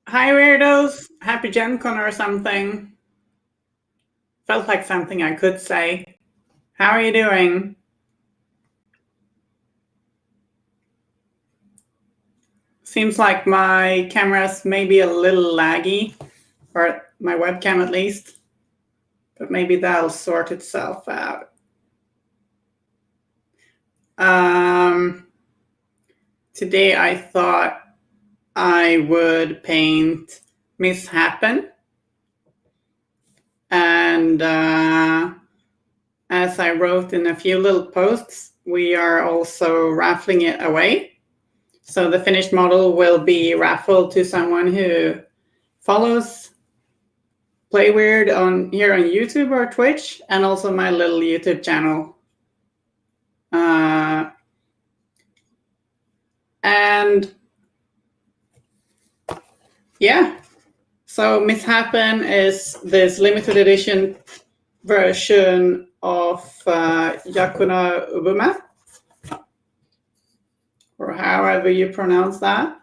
Hi, weirdos. Happy GenCon or something. Felt like something I could say. How are you doing? Seems like my camera's maybe a little laggy, or my webcam at least, but maybe that'll sort itself out. Um, Today I thought I would paint Miss Hapen, and as I wrote in a few little posts, we are also raffling it away. So the finished model will be raffled to someone who follows Play Wyrd here on YouTube or Twitch, and also my little YouTube channel. And yeah, so Miss Hapen is this limited edition version of Yakuna Ubuma, or however you pronounce that.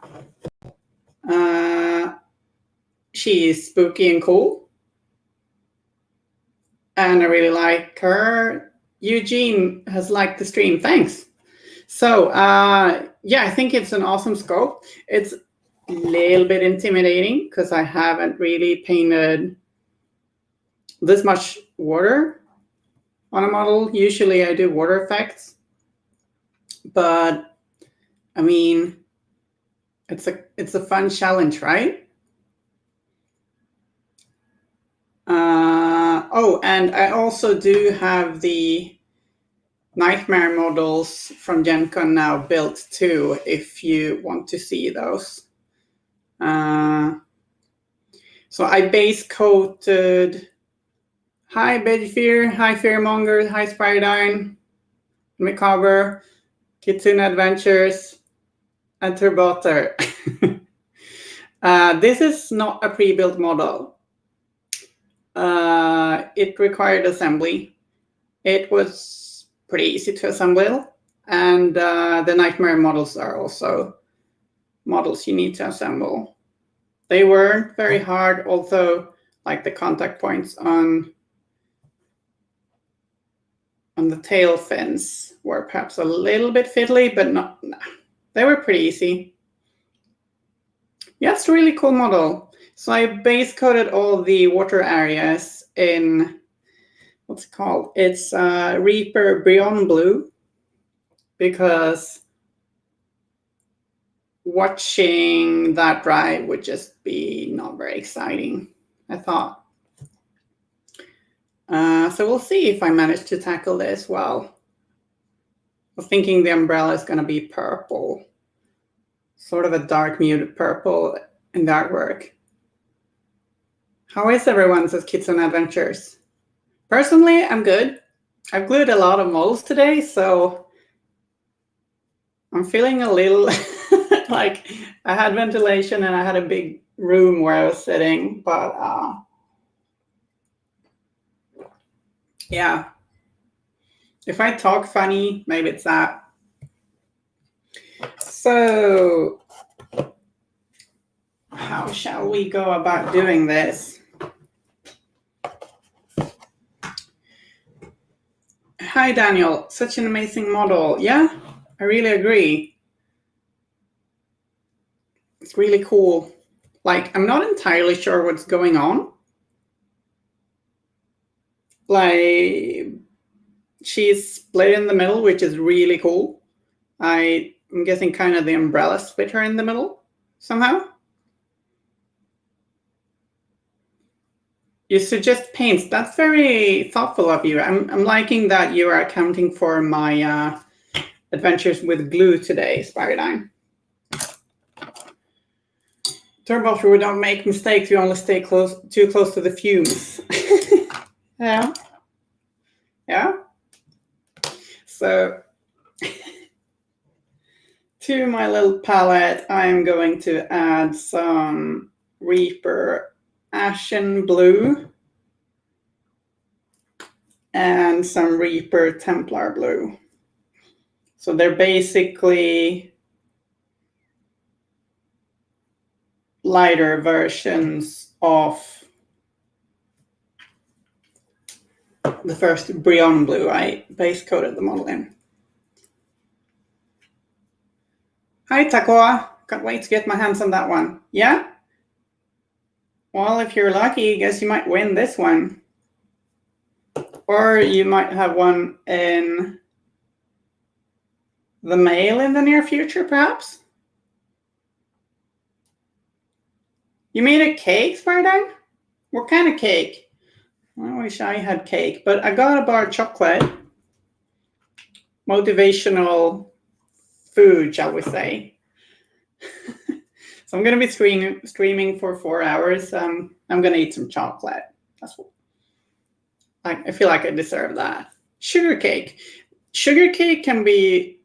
She's spooky and cool, and I really like her. Eugene has liked the stream. Thanks. So yeah, I think it's an awesome scope. It's a little bit intimidating because I haven't really painted this much water on a model. Usually I do water effects, but I mean, it's a fun challenge, right? Oh, and I also do have the nightmare models from GenCon now built too, if you want to see those. So I base coated Hi Bedfear, Hi Fearmonger, Hi Spiridine, Macabre, Kitsune Adventures, and Turbotter. This is not a pre-built model. It required assembly. It was pretty easy to assemble, and the nightmare models are also models you need to assemble. They weren't very hard, although like the contact points on the tail fins were perhaps a little bit fiddly, but no, they were pretty easy. Yeah, it's a really cool model. So I base coated all the water areas in, what's it called? It's Reaper Brionne Blue, because watching that dry would just be not very exciting, I thought. So we'll see if I manage to tackle this well. I was thinking the umbrella is going to be purple, sort of a dark muted purple in the artwork. How is everyone, says Kitsune Adventures? Personally, I'm good. I've glued a lot of molds today, so I'm feeling a little like I had ventilation and I had a big room where I was sitting, but yeah. If I talk funny, maybe it's that. So how shall we go about doing this? Hi, Daniel. Such an amazing model. Yeah, I really agree. It's really cool. Like, I'm not entirely sure what's going on. Like, she's split in the middle, which is really cool. I'm guessing kind of the umbrella split her in the middle somehow. You suggest paints. That's very thoughtful of you. I'm liking that you are accounting for my adventures with glue today, Spiridine. Turbo, we don't make mistakes. We only stay too close to the fumes. Yeah. Yeah. So to my little palette, I'm going to add some Reaper Ashen Blue and some Reaper Templar Blue. So they're basically lighter versions of the first Brion blue I base coated the model in. Hi, Takoa. Can't wait to get my hands on that one. Yeah? Well, if you're lucky, I guess you might win this one. Or you might have one in the mail in the near future, perhaps? You made a cake, Spardan? What kind of cake? I wish I had cake, but I got a bar of chocolate. Motivational food, shall we say. So I'm going to be streaming for 4 hours. I'm going to eat some chocolate. That's what I feel like I deserve that. Sugar cake. Sugar cake can be,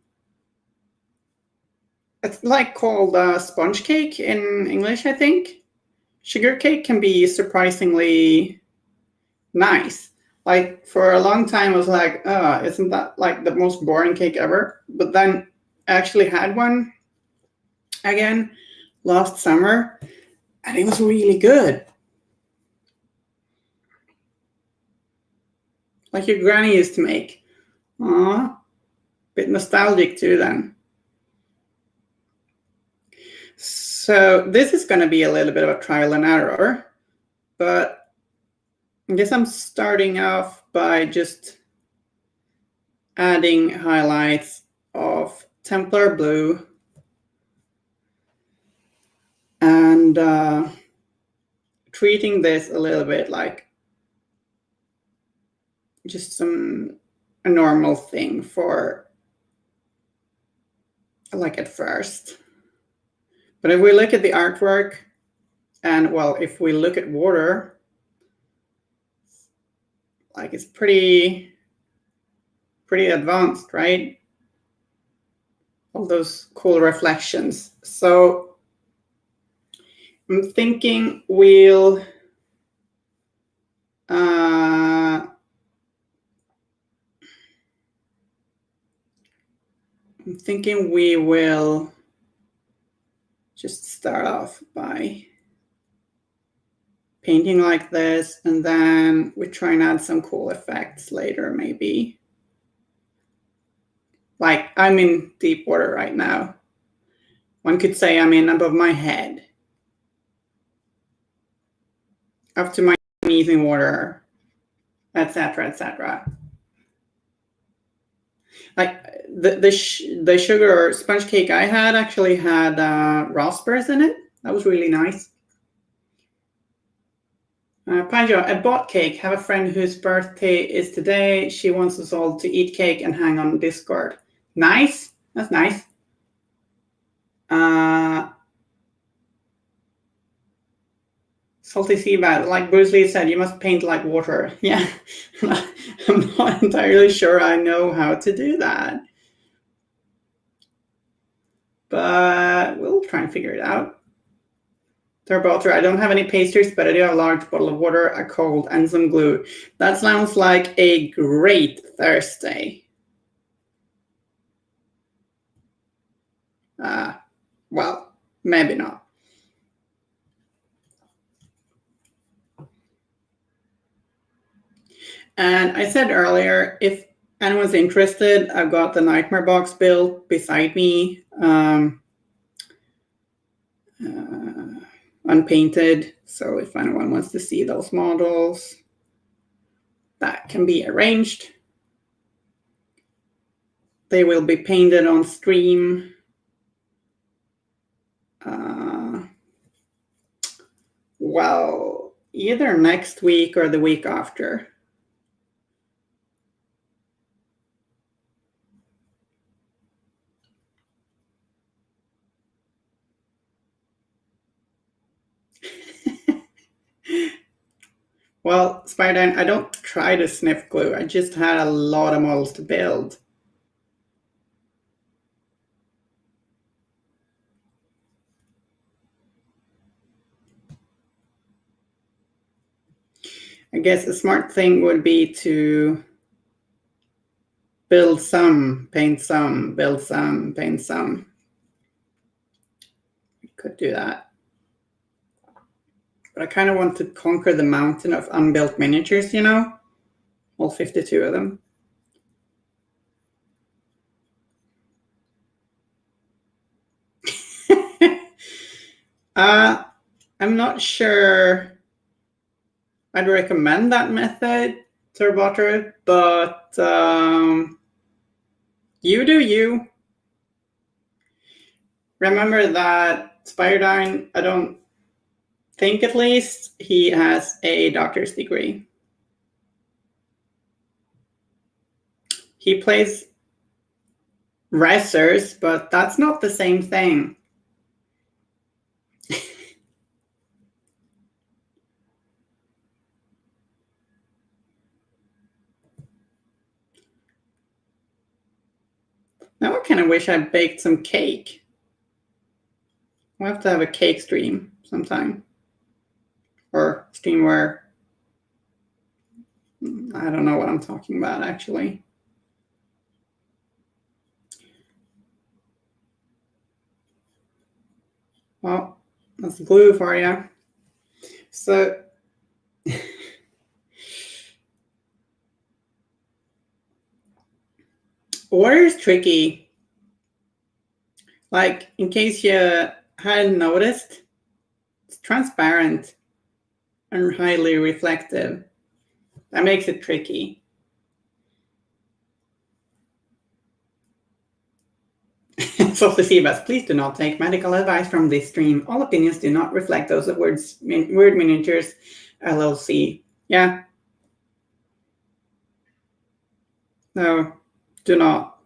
it's like called sponge cake in English, I think. Sugar cake can be surprisingly nice. Like for a long time, I was like, oh, isn't that like the most boring cake ever? But then I actually had one again last summer, and it was really good. Like your granny used to make. Aw, bit nostalgic too then. So this is going to be a little bit of a trial and error, but I guess I'm starting off by just adding highlights of Templar Blue and treating this a little bit like just a normal thing for like at first. But if we look at the artwork and well, if we look at water, like it's pretty advanced, right? All those cool reflections. So I'm thinking we'll we will just start off by painting like this, and then we try and add some cool effects later, maybe. Like I'm in deep water right now. One could say I'm in above my head, up to my knees in water, etc., etc. Like the sugar sponge cake I had actually had raspberries in it. That was really nice. Panjo, I bought cake. Have a friend whose birthday is today. She wants us all to eat cake and hang on Discord. Nice. That's nice. Salty sea bat, like Bruce Lee said, you must paint like water. Yeah, I'm not entirely sure I know how to do that. But we'll try and figure it out. Turbotter, I don't have any pastries, but I do have a large bottle of water, a cold, and some glue. That sounds like a great Thursday. Well, maybe not. And I said earlier, if anyone's interested, I've got the Nightmare box built beside me, unpainted. So if anyone wants to see those models, that can be arranged. They will be painted on stream. Well, either next week or the week after. Well, Spider-Dan, I don't try to sniff glue. I just had a lot of models to build. I guess a smart thing would be to build some, paint some, build some, paint some. We could do that. But I kind of want to conquer the mountain of unbuilt miniatures, you know? All 52 of them. I'm not sure I'd recommend that method, Turbotter, but you do you. Remember that Spiredine, I don't think at least, he has a doctor's degree. He plays wrestlers, but that's not the same thing. Now I kind of wish I baked some cake. We'll have to have a cake stream sometime. Or stream where I don't know what I'm talking about, actually. Well, that's glue for you. So water is tricky. Like, in case you hadn't noticed, it's transparent and highly reflective. That makes it tricky. Softly Seabass, please do not take medical advice from this stream. All opinions do not reflect those of Wyrd Miniatures LLC. Yeah. No, do not.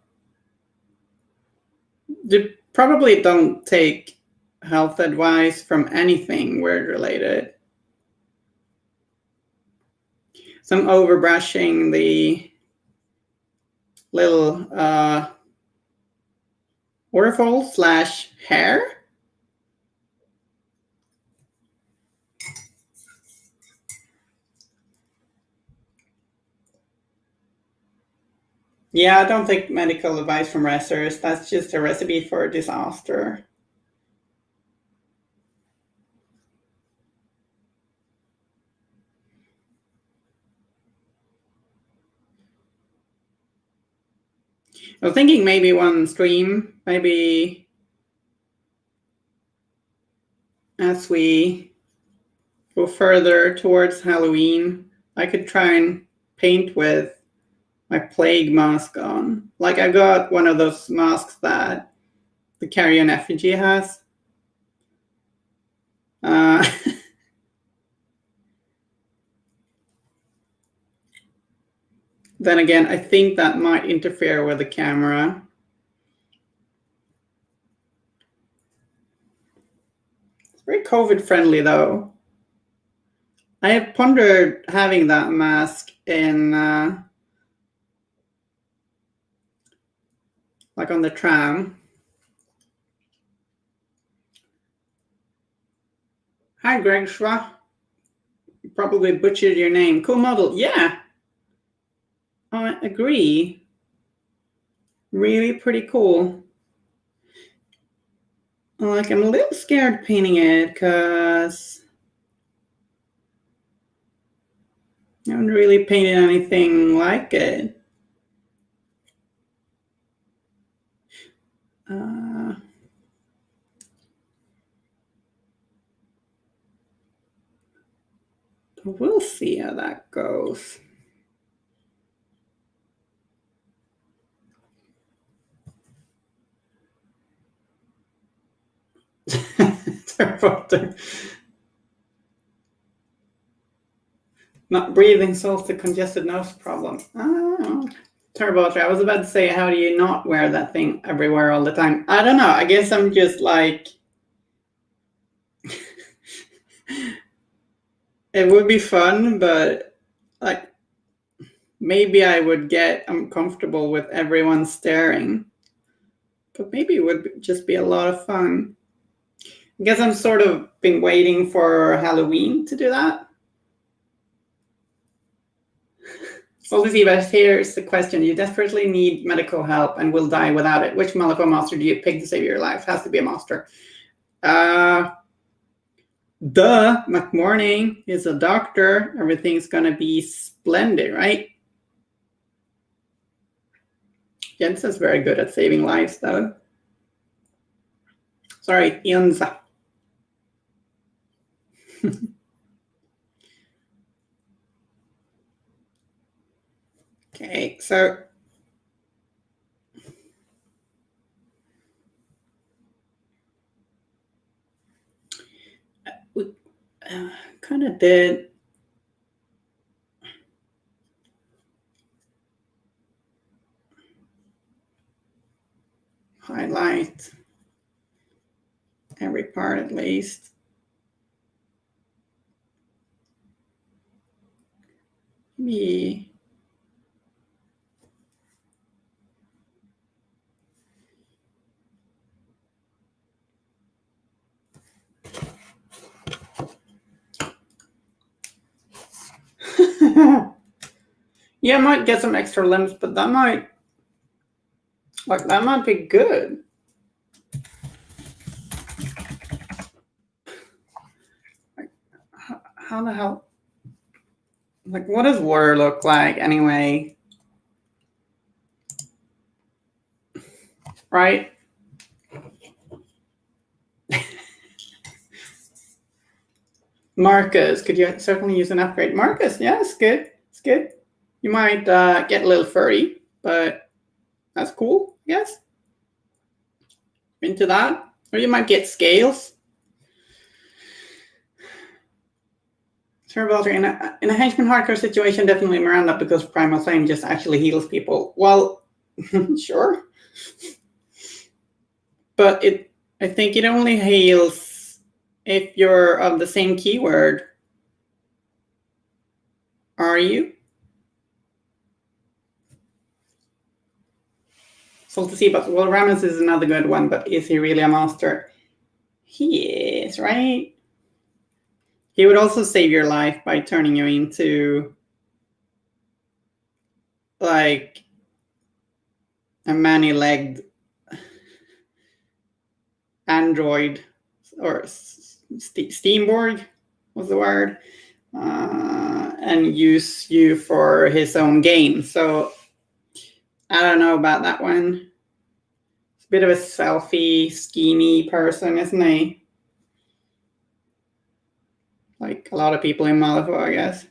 Probably don't take health advice from anything Wyrd related. So I'm overbrushing the little waterfall / hair. Yeah, I don't take medical advice from wrestlers. That's just a recipe for disaster. I was thinking maybe one stream, maybe as we go further towards Halloween, I could try and paint with my plague mask on. Like, I got one of those masks that the Carrion Effigy has. Then again, I think that might interfere with the camera. It's very COVID friendly though. I have pondered having that mask in like on the tram. Hi Greg Schwa. You probably butchered your name. Cool model. Yeah. I agree. Really pretty cool. Like, I'm a little scared painting it because I haven't really painted anything like it. We'll see how that goes. Not breathing solves the congested nose problem. Oh, Turbo, I was about to say, how do you not wear that thing everywhere all the time? I don't know. I guess I'm just like... It would be fun, but like maybe I would get uncomfortable with everyone staring. But maybe it would just be a lot of fun. I guess I'm sort of been waiting for Halloween to do that. So Lizzie, here's the question. You desperately need medical help and will die without it. Which Malifaux monster do you pick to save your life? Has to be a monster. Duh, McMorning is a doctor. Everything's going to be splendid, right? Jensen's very good at saving lives, though. Sorry, Yunza. Okay, so we kind of did highlight every part at least. Maybe yeah, I might get some extra limbs, but that might be good. How the hell? Like, what does Wyrd look like anyway? Right? Marcus, could you certainly use an upgrade? Marcus, yeah, it's good. It's good. You might get a little furry, but that's cool, yes. Into that. Or you might get scales. Sir Walter, in a henchman hardcore situation, definitely Miranda, because Primal Flame just actually heals people. Well, sure. But I think it only heals if you're of the same keyword. Are you? So to see, but well, Rammus is another good one, but is he really a monster? He is, right? He would also save your life by turning you into like a many-legged android, or Steamborg was the word, and use you for his own gain. So I don't know about that one. It's a bit of a selfie, schemy person, isn't he? Like a lot of people in Malifaux, I guess.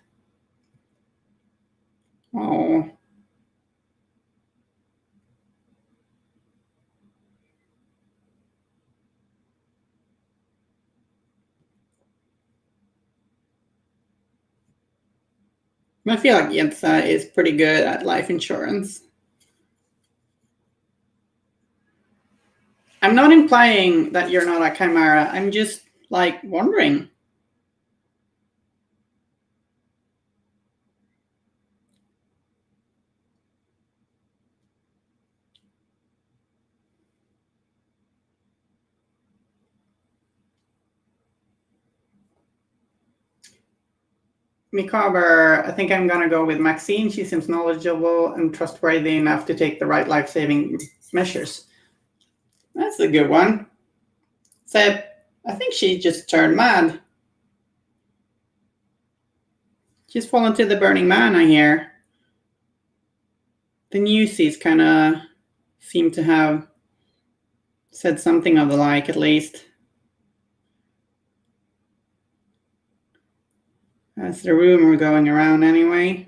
Oh. I feel like Yensa is pretty good at life insurance. I'm not implying that you're not a chimera. I'm just like wondering. Mikaber, I think I'm going to go with Maxine. She seems knowledgeable and trustworthy enough to take the right life-saving measures. That's a good one. Seb, I think she just turned mad. She's fallen to the burning man, I hear. The newsies kind of seem to have said something of the like, at least. That's the rumor going around anyway.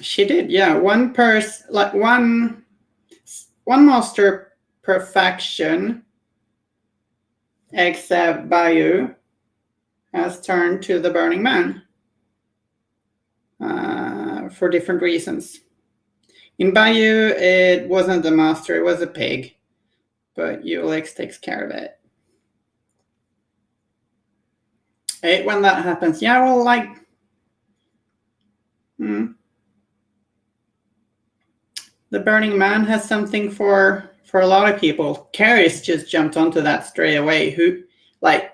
She did, yeah. One master perfection, except Bayou, has turned to the Burning Man for different reasons. In Bayou, it wasn't the master, it was a pig, but Ulix takes care of it. When that happens, yeah, well, like, the Burning Man has something for a lot of people. Caris just jumped onto that straight away. Who, like,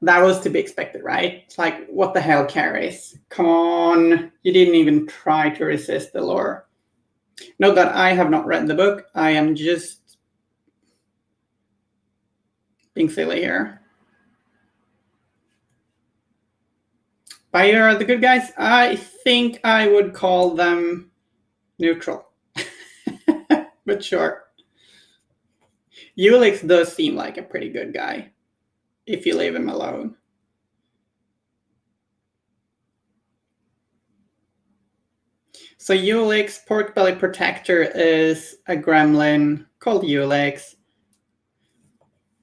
that was to be expected, right? It's like, what the hell, Caris? Come on, you didn't even try to resist the lore. Note that I have not read the book. I am just being silly here. Bayer are the good guys? I think I would call them neutral. But sure. Ulix does seem like a pretty good guy if you leave him alone. So Ulix, Pork Belly Protector, is a gremlin called Ulix,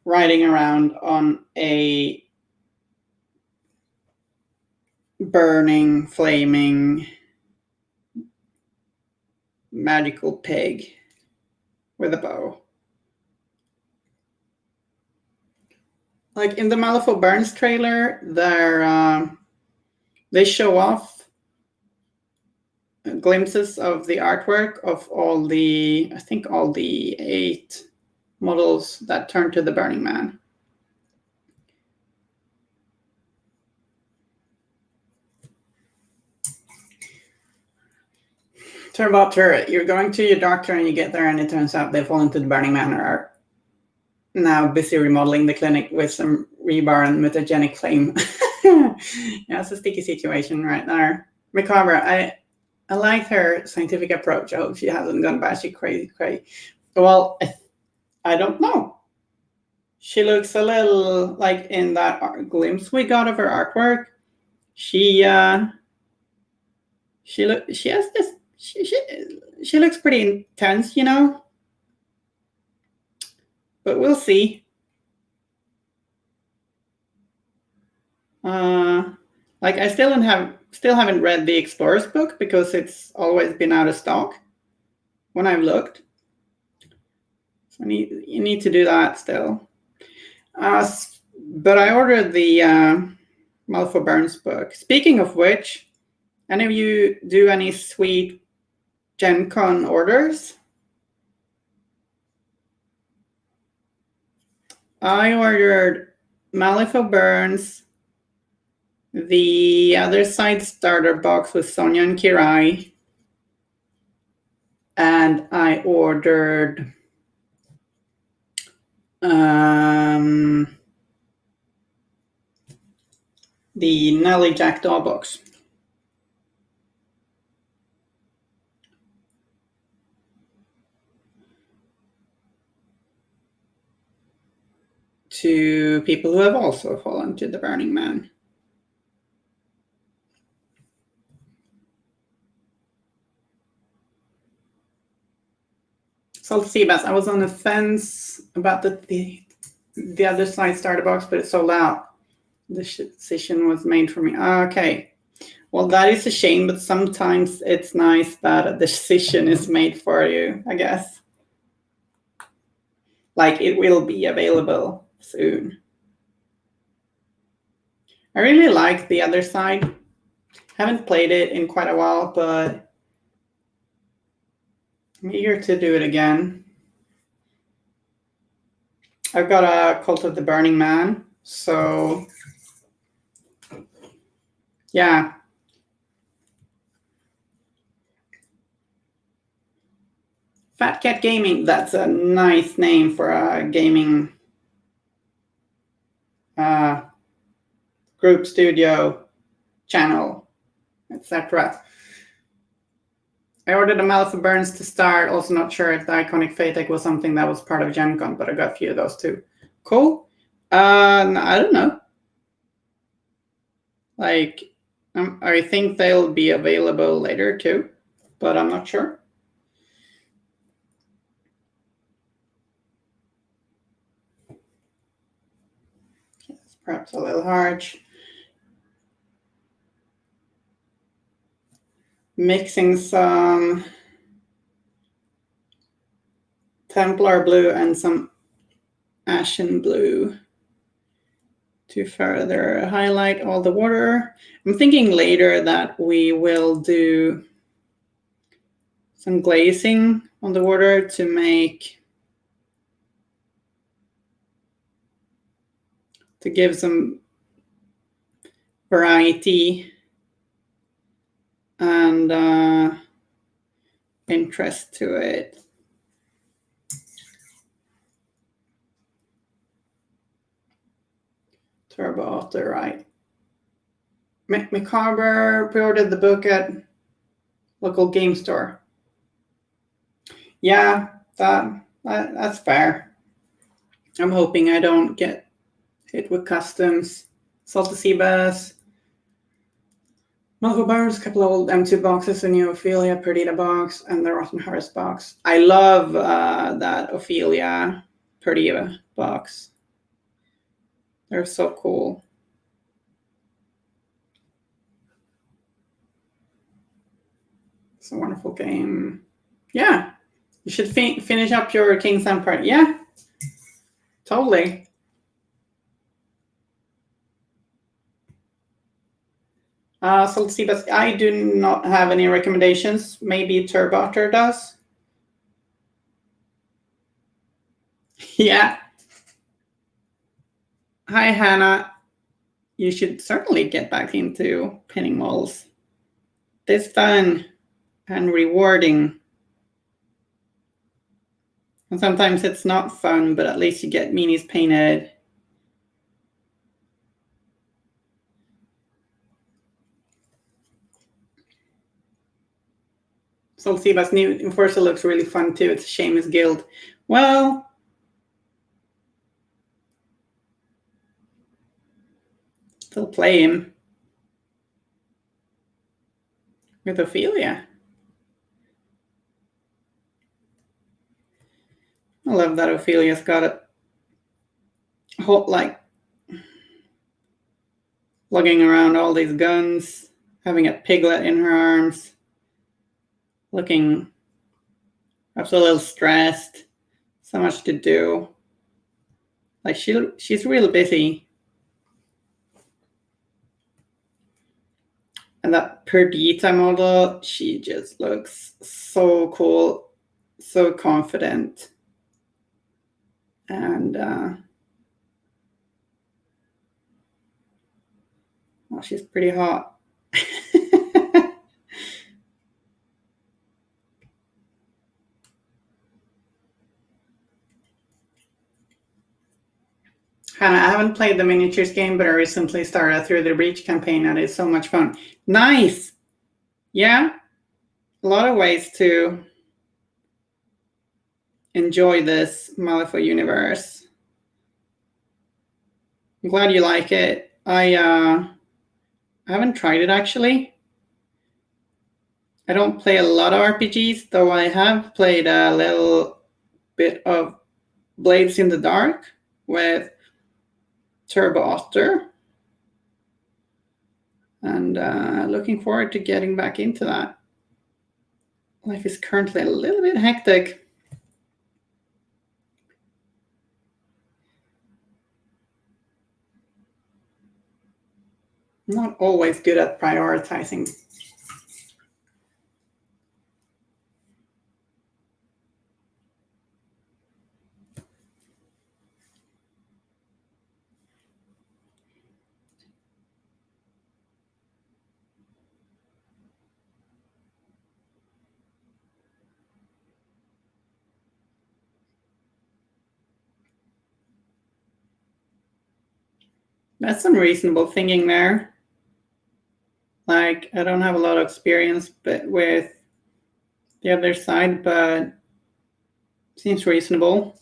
riding around on a burning, flaming, magical pig with a bow. Like in the Malifaux Burns trailer, they show off glimpses of the artwork of all the 8 models that turn to the Burning Man. Turbotter, you're going to your doctor and you get there and it turns out they fall into the Burning Man or are now busy remodeling the clinic with some rebar and mutagenic flame. Yeah, it's a sticky situation right there. Macabre, I like her scientific approach. I hope she hasn't gone batshit crazy. Well, I don't know. She looks a little like in that glimpse we got of her artwork. She looks pretty intense, you know. But we'll see. Like I still haven't read the Explorer's book because it's always been out of stock when I've looked. So you need to do that still. But I ordered the Malifaux Burns book. Speaking of which, any of you do any sweet GenCon orders? I ordered Malifaux Burns, the Other Side starter box with Sonia and Kirai, and I ordered the Nelly Jackdaw box. To people who have also fallen to the Burning Man. Salt Seabass, I was on the fence about the Other Side starter box, but it sold out. The decision was made for me. Okay. Well, that is a shame, but sometimes it's nice that a decision is made for you, I guess. Like it will be available soon. I really like The Other Side. Haven't played it in quite a while, but I'm eager to do it again. I've got a Cult of the Burning Man, so yeah. Fat Cat Gaming, that's a nice name for a gaming group, studio, channel, etc. I ordered a Malifaux Burns to start. Also not sure if the Iconic Fatec was something that was part of GenCon, but I got a few of those too. Cool. I don't know. Like, I think they'll be available later too, but I'm not sure. It's perhaps a little harsh. Mixing some Templar blue and some Ashen blue to further highlight all the water. I'm thinking later that we will do some glazing on the water to give some variety and interest to it. Turbo Otter, right? McCarver pre-ordered the book at local game store. Yeah, that's fair. I'm hoping I don't get hit with customs. Salty Sea Bass. Malvo Bars, a couple of old M2 boxes, a new Ophelia Perdita box, and the Rotten Hearts box. I love that Ophelia Perdita box. They're so cool. It's a wonderful game. Yeah, you should finish up your King's Empire. Yeah, totally. Salty Sea Bass, I do not have any recommendations. Maybe Turbotter does. Yeah. Hi, Hannah. You should certainly get back into pinning models. It's fun and rewarding. And sometimes it's not fun, but at least you get minis painted. Salty Sea Bass new Enforcer looks really fun too. It's a shame his guild. Well, still play him with Ophelia. I love that Ophelia's got a whole, like, lugging around all these guns, having a piglet in her arms, looking perhaps a little stressed, so much to do. Like she's real busy. And that Perdita model, she just looks so cool, so confident. And well, she's pretty hot. Hannah, I haven't played the miniatures game, but I recently started Through the Breach campaign, and it's so much fun. Nice! Yeah, a lot of ways to enjoy this Malifaux universe. I'm glad you like it. I haven't tried it, actually. I don't play a lot of RPGs, though I have played a little bit of Blades in the Dark with Turbo Otter. And looking forward to getting back into that. Life is currently a little bit hectic. Not always good at prioritizing. That's some reasonable thinking there. Like, I don't have a lot of experience with the other side, but seems reasonable.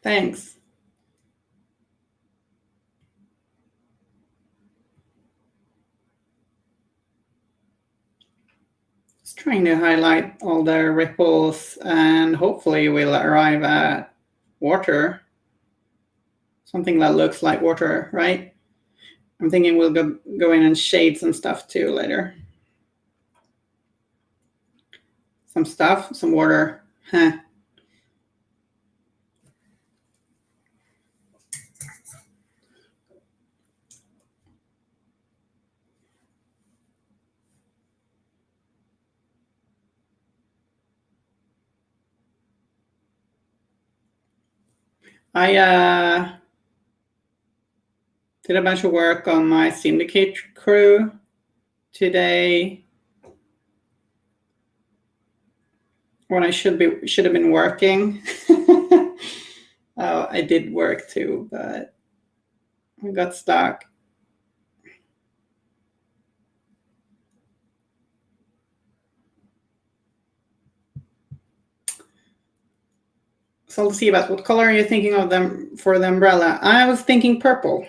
Thanks. Just trying to highlight all the ripples, and hopefully we'll arrive at water. Something that looks like water, right? I'm thinking we'll go in and shade some stuff too later. Some stuff, some water. Huh. I did a bunch of work on my syndicate crew today when I should have been working. Oh, I did work too, but I got stuck. So let's see about what color are you thinking of them for the umbrella? I was thinking purple.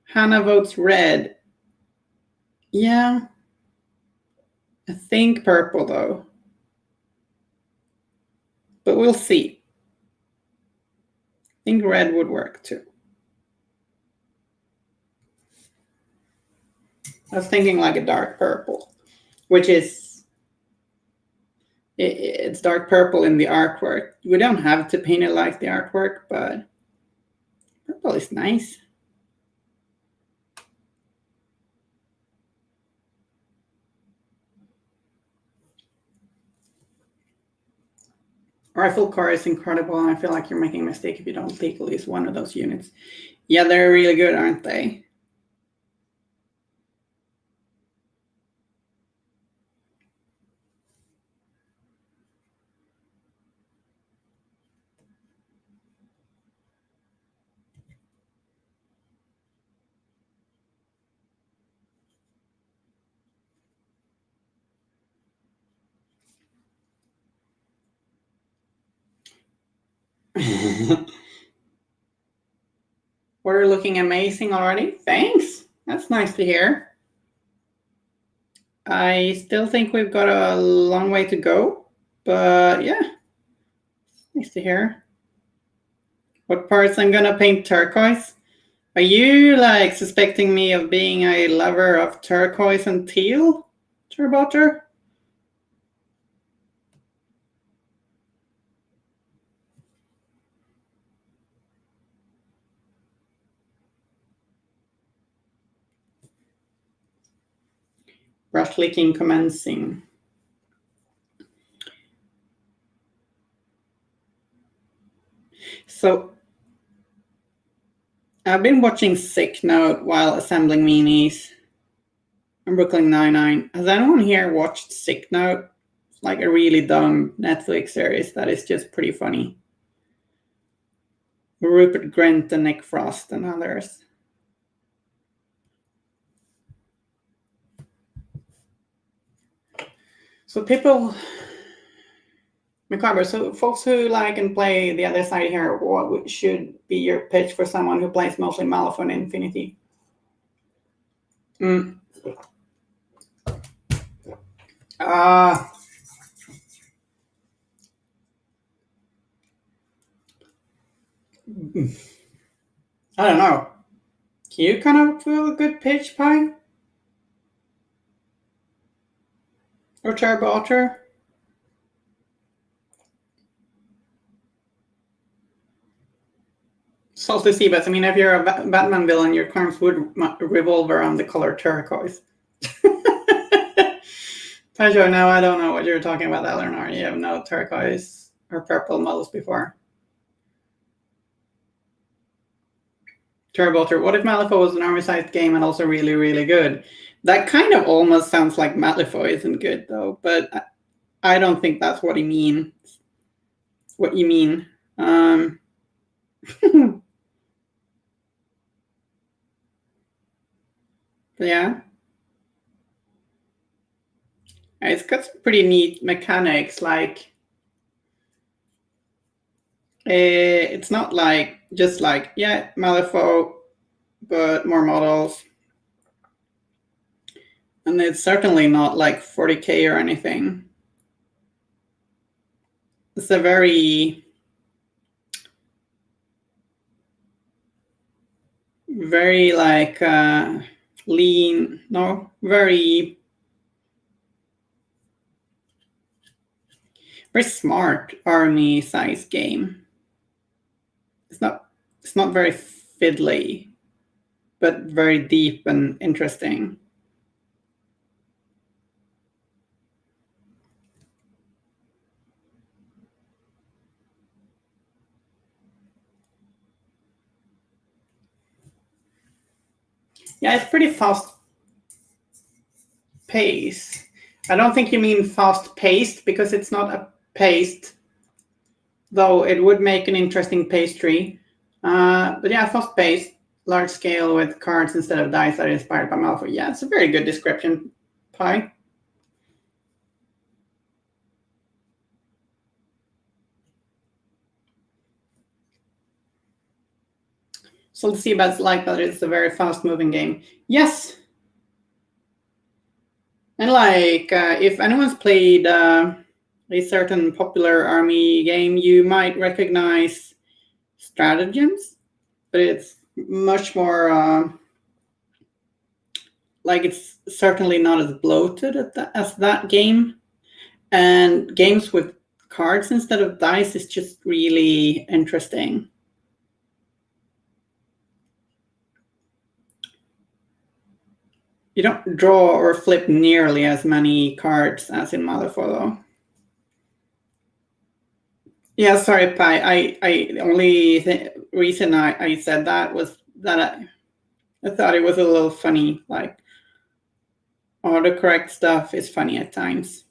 Hannah votes red. Yeah, I think purple though. But we'll see. I think red would work too. I was thinking like a dark purple, which is, it's dark purple in the artwork. We don't have to paint it like the artwork, but purple is nice. Rifle car is incredible, and I feel like you're making a mistake if you don't take at least one of those units. Yeah, they're really good, aren't they? We're looking amazing already. Thanks. That's nice to hear. I still think we've got a long way to go, but yeah, nice to hear. What parts I'm gonna paint turquoise? Are you like suspecting me of being a lover of turquoise and teal, Turbotter? Brush leaking commencing. So I've been watching Sick Note while assembling minis and Brooklyn Nine-Nine. Has anyone here watched Sick Note? It's like a really dumb Netflix series that is just pretty funny. Rupert Grint and Nick Frost and others. So people, Macabre, so folks who like and play the other side here, what should be your pitch for someone who plays mostly Malifaux and Infinity? I don't know. Can you kind of feel a good pitch, Pie? Or Turbo Otter? Salty Seabass. I mean, if you're a Batman villain, your crimes would revolve around the color turquoise. Tajo, no, I don't know what you're talking about, Elinore. You have no turquoise or purple models before. Turbo Otter. What if Malifaux was an army-sized game and also really, really good? That kind of almost sounds like Malifaux isn't good, though. But I don't think that's what he means. What you mean? Yeah. It's got some pretty neat mechanics. Like, it's not like just like, yeah, Malifaux, but more models. And it's certainly not like 40K or anything. It's a very like lean, no, very smart army size game. It's not very fiddly, but very deep and interesting. Yeah, it's pretty fast pace. I don't think you mean fast paced because it's not a paced though it would make an interesting pastry. But yeah, fast-paced, large scale with cards instead of dice that are inspired by Malfoy. Yeah, it's a very good description, Pi. So let's see about it's like that it's a very fast-moving game. Yes. And like, if anyone's played a certain popular army game, you might recognize stratagems, but it's much more like it's certainly not as bloated as that game. And games with cards instead of dice is just really interesting. You don't draw or flip nearly as many cards as in Malifaux, though. Yeah, sorry, Pi. The only reason I said that was that I thought it was a little funny. Like, autocorrect stuff is funny at times.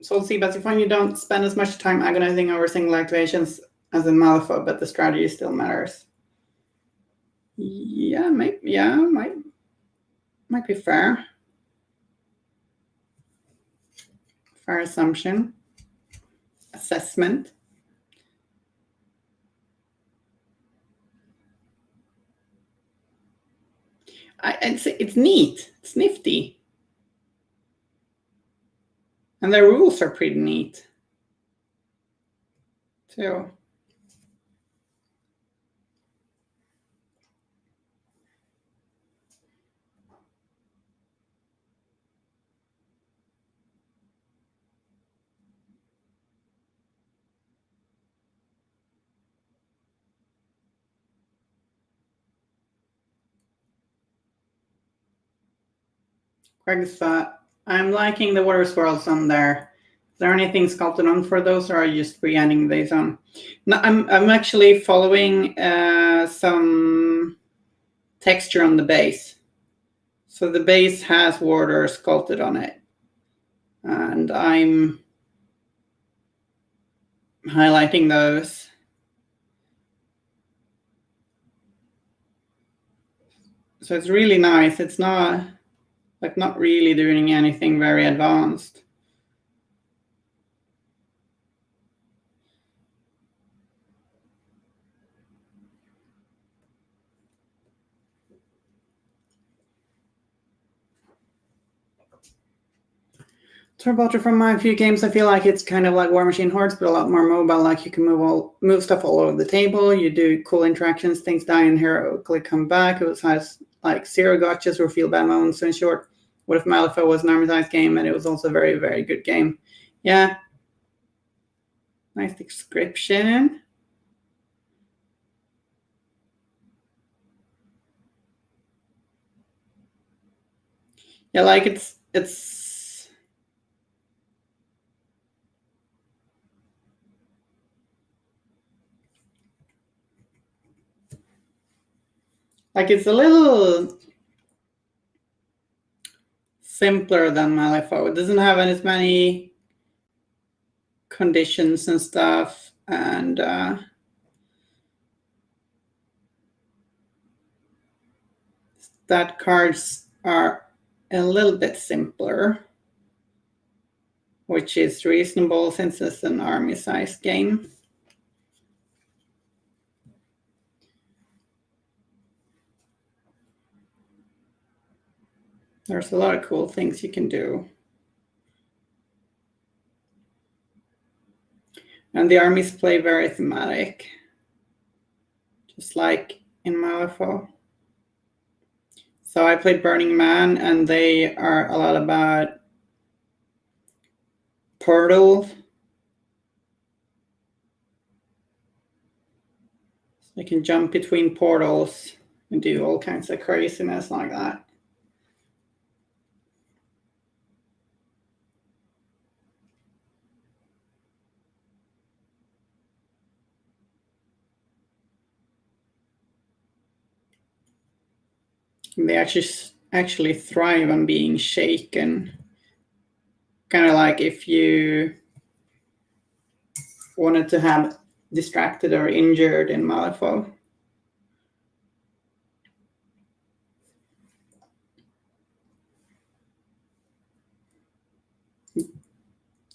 So let's see, but if you don't spend as much time agonizing over single activations as in Malifaux, but the strategy still matters. Yeah, might be fair. Fair assumption. Assessment. It's neat. It's nifty. And the rules are pretty neat, too. Craig's I'm liking the water swirls on there. Is there anything sculpted on for those, or are you just freehanding these on? No, I'm actually following some texture on the base. So the base has water sculpted on it, and I'm highlighting those. So it's really nice. It's not really doing anything very advanced. Turbotter from my few games, I feel like it's kind of like War Machine Hordes, but a lot more mobile. Like you can move stuff all over the table. You do cool interactions. Things die and heroically come back. It has like 0 gotchas or feel bad moments. So in short, what if Malifaux was an army-sized game and it was also a very, very good game? Yeah. Nice description. Yeah, like it's like it's a little simpler than Malifaux. It doesn't have as many conditions and stuff, and stat cards are a little bit simpler, which is reasonable since it's an army-sized game. There's a lot of cool things you can do. And the armies play very thematic, just like in Malifaux. So I played Burning Man, and they are a lot about portals. They can jump between portals and do all kinds of craziness like that. They actually thrive on being shaken. Kind of like if you wanted to have distracted or injured in Malifaux.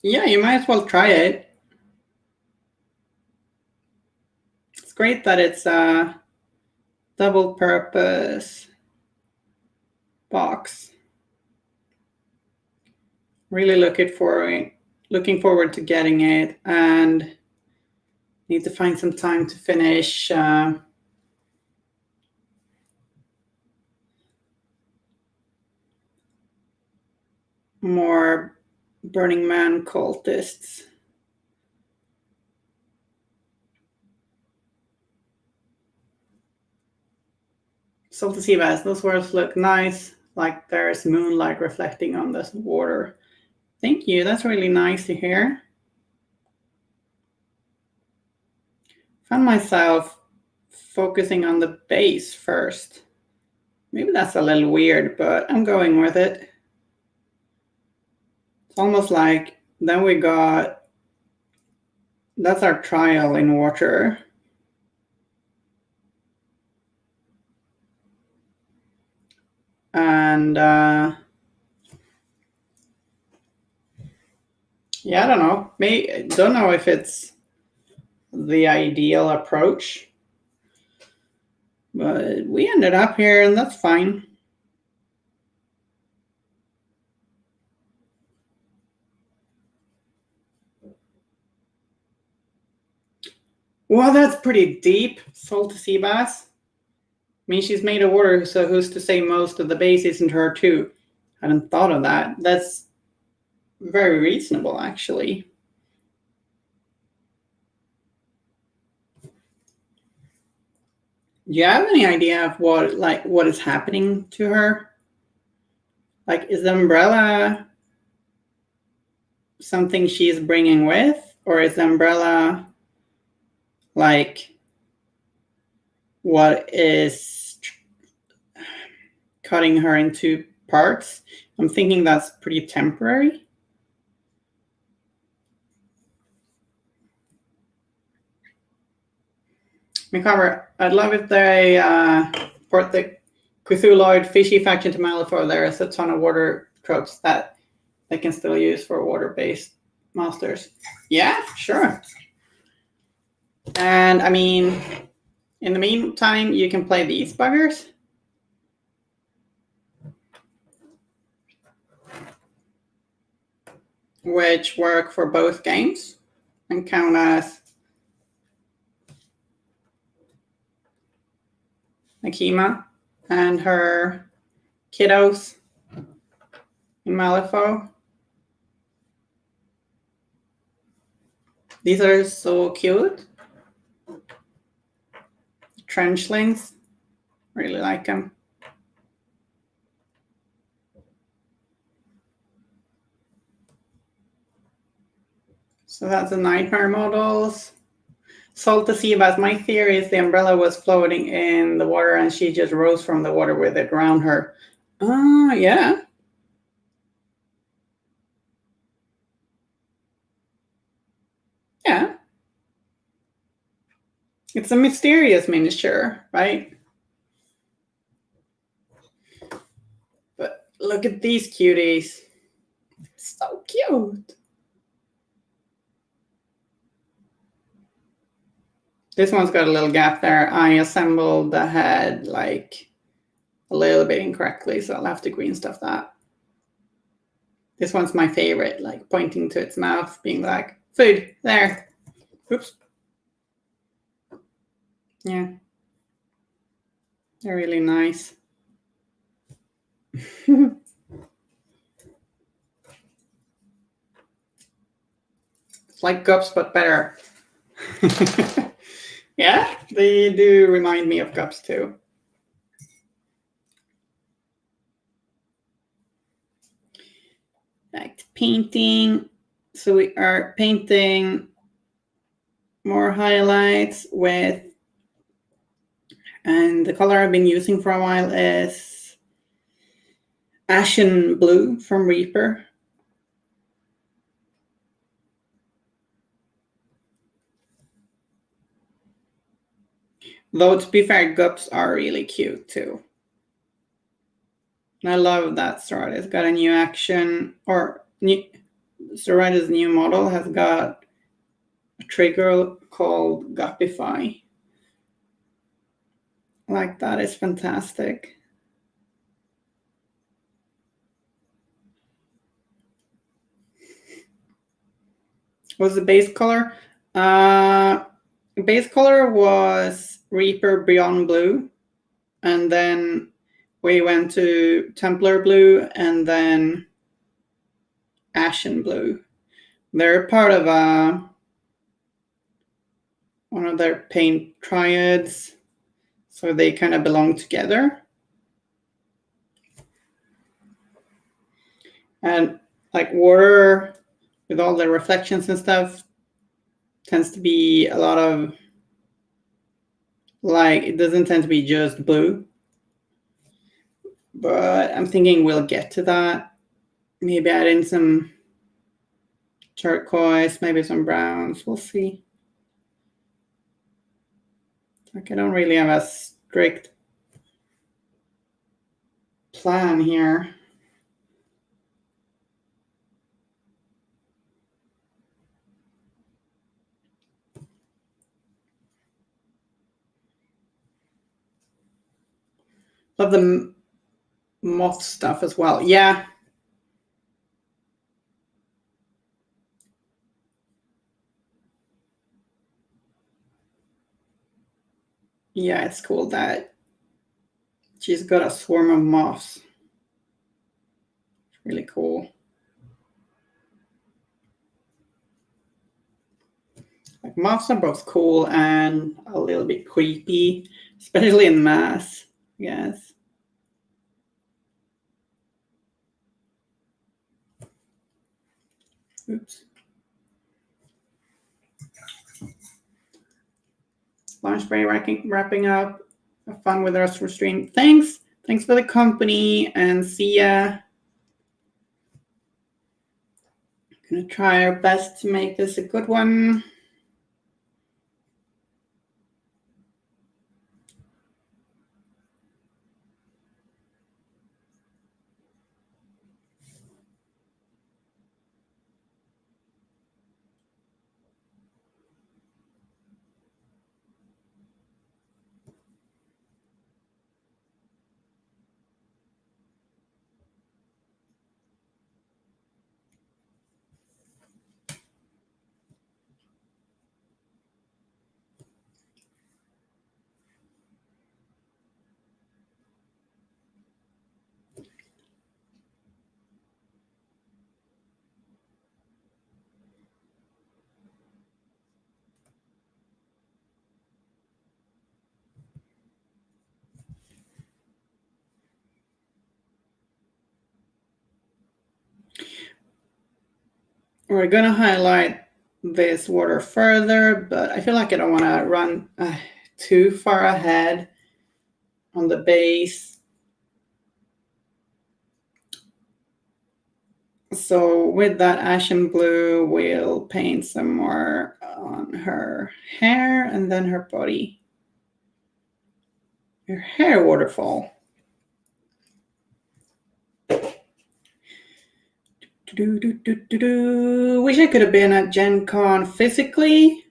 Yeah, you might as well try it. It's great that it's a double purpose box. Really looking forward to getting it, and need to find some time to finish more Burning Man cultists. So to see that, those words look nice, like there's moonlight reflecting on this water. Thank you, that's really nice to hear. Found myself focusing on the base first. Maybe that's a little weird, but I'm going with it. It's almost like then we got, that's our trial in water. And yeah, I don't know. Don't know if it's the ideal approach, but we ended up here, and that's fine. Well, that's pretty deep. Salty sea bass. I mean, she's made of water, so who's to say most of the base isn't her too? I hadn't thought of that. That's very reasonable, actually. Do you have any idea of what is happening to her? Like, is the umbrella something she's bringing with, or is the umbrella like what is cutting her into parts? I'm thinking that's pretty temporary. Recover. I'd love if they port the Cthulhuid fishy faction to Malifaux. There's a ton of water tropes that they can still use for water-based monsters. Yeah, sure. And I mean, in the meantime, you can play these buggers. Which work for both games and count as Akima and her kiddos in Malifaux. These are so cute. Trenchlings. Really like them. So that's the nightmare models. Salt the sea bass. My theory is the umbrella was floating in the water and she just rose from the water with it around her. Yeah. Yeah. It's a mysterious miniature, right? But look at these cuties. So cute. This one's got a little gap there. I assembled the head like a little bit incorrectly, so I'll have to green stuff that. This one's my favorite, like pointing to its mouth, being like, food, there. Oops. Yeah. They're really nice. It's like Gups, but better. Yeah, they do remind me of Gups too. Back to painting. So we are painting more highlights with, and the color I've been using for a while is Ashen Blue from Reaper. Though, to be fair, Gups are really cute too. And I love that Stride. It's got a new action, or Stride's new model has got a trigger called Gupify. Like, that is fantastic. What's the base color? Base color was Reaper Beyond Blue, and then we went to Templar Blue, and then Ashen Blue. They're part of one of their paint triads, so they kind of belong together. And like water, with all the reflections and stuff, tends to be a lot of, like, it doesn't tend to be just blue. But I'm thinking we'll get to that. Maybe add in some turquoise, maybe some browns. We'll see. Like, I don't really have a strict plan here. Love the moth stuff as well. Yeah. Yeah, it's cool that she's got a swarm of moths. It's really cool. Like, moths are both cool and a little bit creepy, especially in mass, I guess. Oops. Launch spray wrapping up. Have fun with the rest of the stream. Thanks for the company, and see ya. Gonna try our best to make this a good one. We're gonna highlight this water further, but I feel like I don't want to run too far ahead on the base. So with that ashen blue, we'll paint some more on her hair and then her body. Her hair waterfall. Wish I could have been at GenCon physically,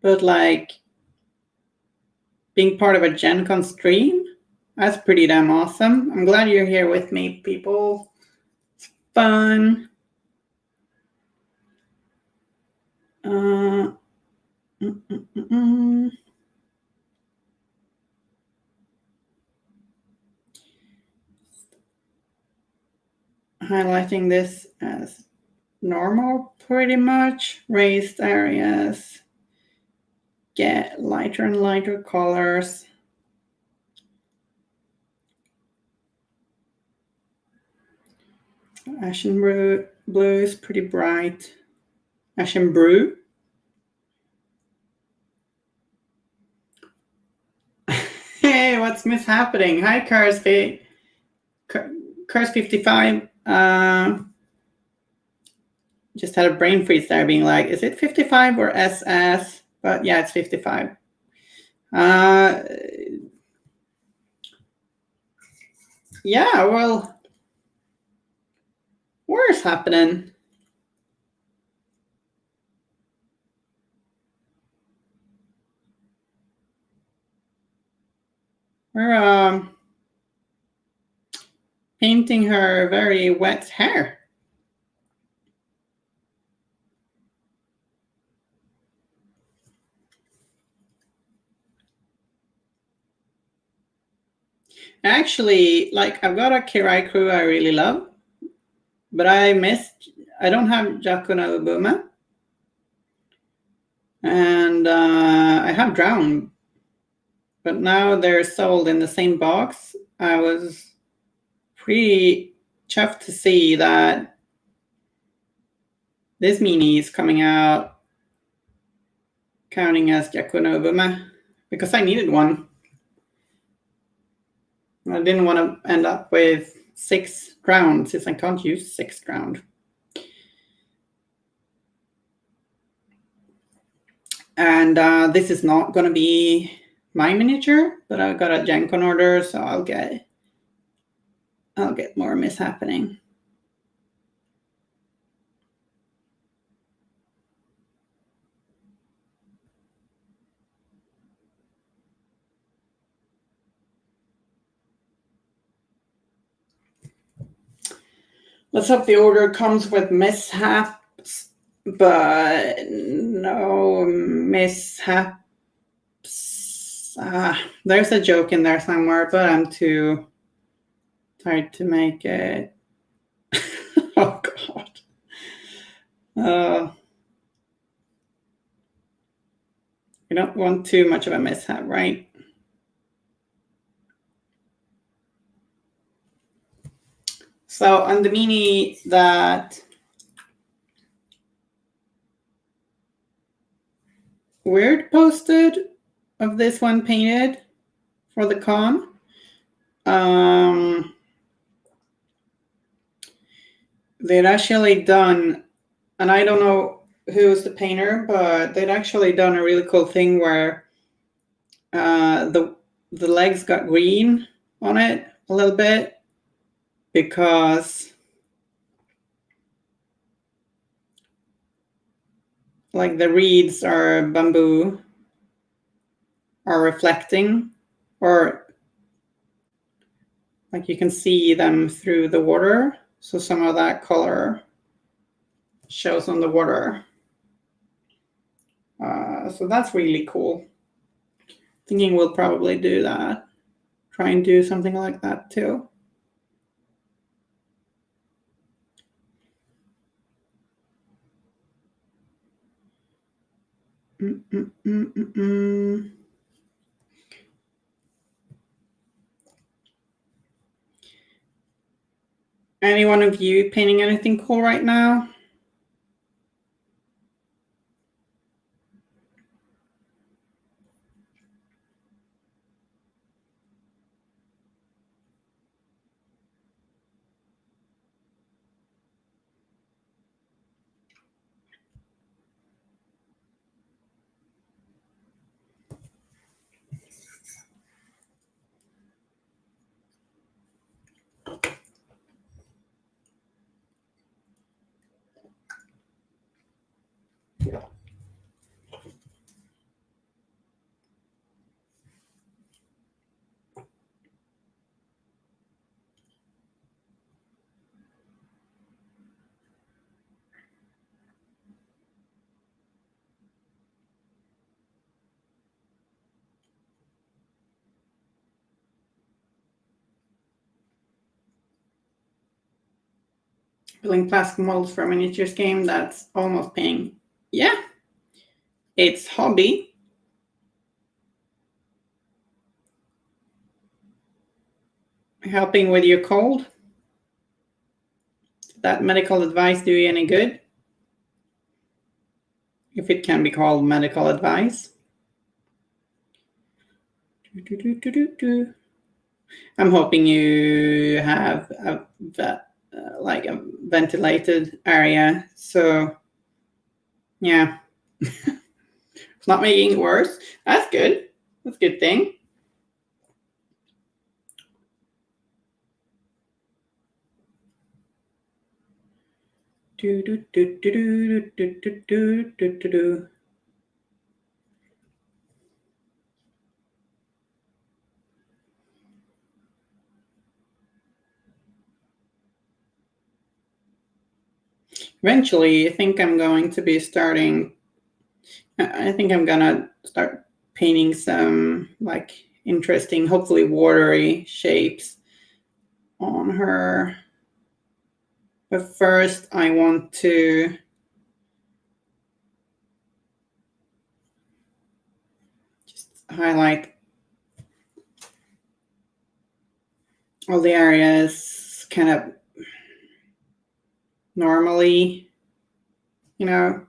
but like being part of a GenCon stream, that's pretty damn awesome. I'm glad you're here with me, people. It's fun. Highlighting this as normal, pretty much. Raised areas. Get lighter and lighter colors. Ashen blue is pretty bright. Ashen brew. Hey, what's Miss Happening? Hi, Kirsty. Curse 55. Just had a brain freeze there, being like, is it 55 or SS? But yeah, it's 55. Yeah, well, what's happening? We're painting her very wet hair. Actually, like, I've got a Kirai crew I really love, but I don't have Jaco no Ubuma. And I have Drown, but now they're sold in the same box. I was pretty chuffed to see that this mini is coming out counting as Jaco no Ubuma, because I needed one. I didn't want to end up with 6 Drowned, since I can't use 6 Drowned. And this is not going to be my miniature, but I got a GenCon order, so I'll get more Miss Hapening. Let's hope the order comes with mishaps, but no mishaps. There's a joke in there somewhere, but I'm too tired to make it. Oh, God. I don't want too much of a mishap, right? So on the mini that Wyrd posted of this one painted for the con, they'd actually done, and I don't know who's the painter, but they'd actually done a really cool thing where the legs got green on it a little bit, because like the reeds are bamboo are reflecting, or like you can see them through the water, so some of that color shows on the water. So that's really cool. Thinking we'll probably do that. Try and do something like that too. Any one of you painting anything cool right now? Building plastic models for a miniatures game, that's almost paying. Yeah, it's hobby. Helping with your cold. Did that medical advice do you any good? If it can be called medical advice. I'm hoping you have like a ventilated area. So yeah, it's not making it worse. That's good. That's a good thing. Do do do do do do do do do do do. Eventually, I think I'm going to be starting. I think I'm gonna start painting some like interesting, hopefully watery shapes on her. But first, I want to just highlight all the areas kind of normally, you know.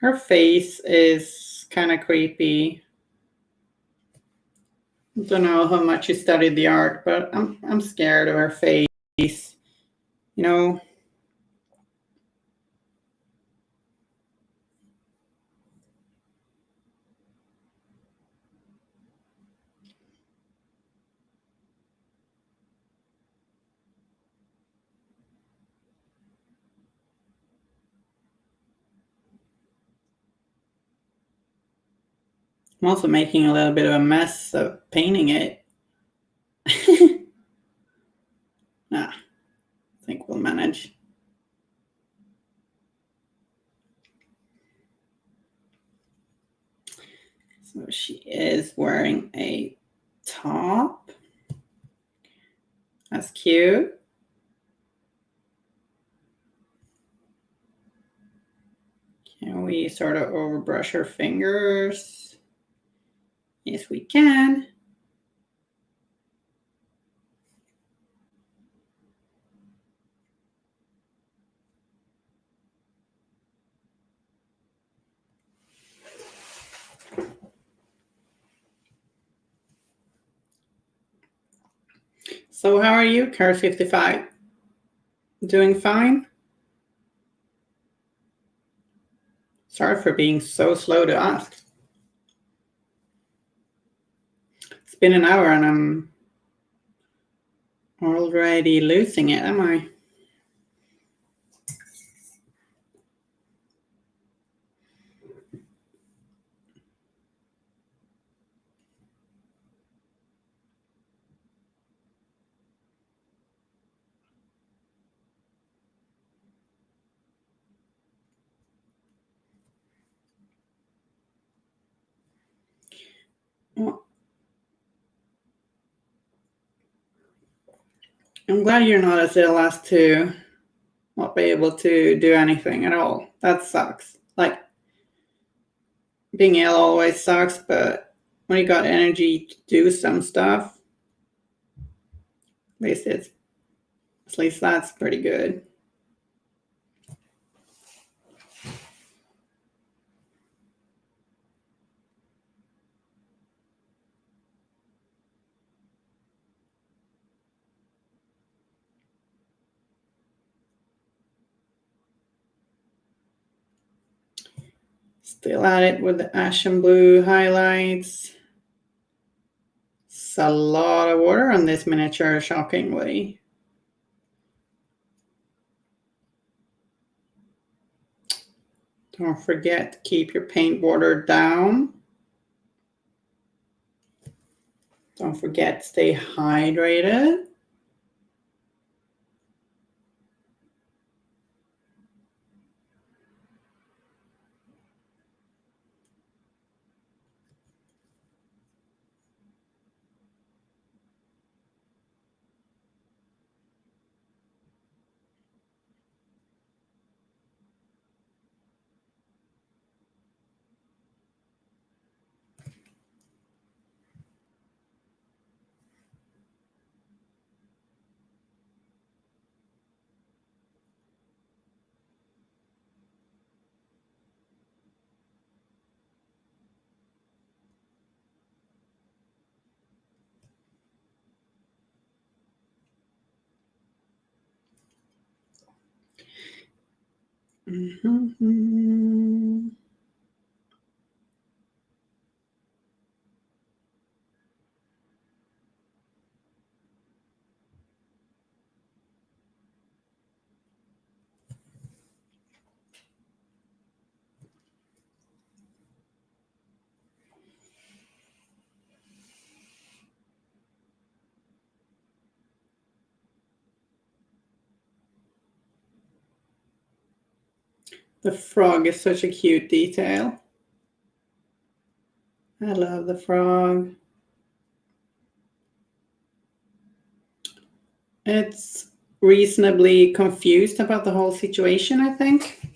Her face is kind of creepy. I don't know how much you studied the art, but I'm scared of her face. You know, I'm also making a little bit of a mess of painting it. I think we'll manage. So she is wearing a top. That's cute. Can we sort of overbrush her fingers? Yes, we can. So how are you, Car 55? Doing fine? Sorry for being so slow to ask. It's been an hour and I'm already losing it, am I? Well, I'm glad you're not as ill as to not be able to do anything at all. That sucks. Like, being ill always sucks, but when you got energy to do some stuff, at least that's pretty good. Still at it with the ash and blue highlights. It's a lot of water on this miniature, shockingly. Don't forget to keep your paint border down. Don't forget to stay hydrated. Mm-hmm. The frog is such a cute detail. I love the frog. It's reasonably confused about the whole situation, I think.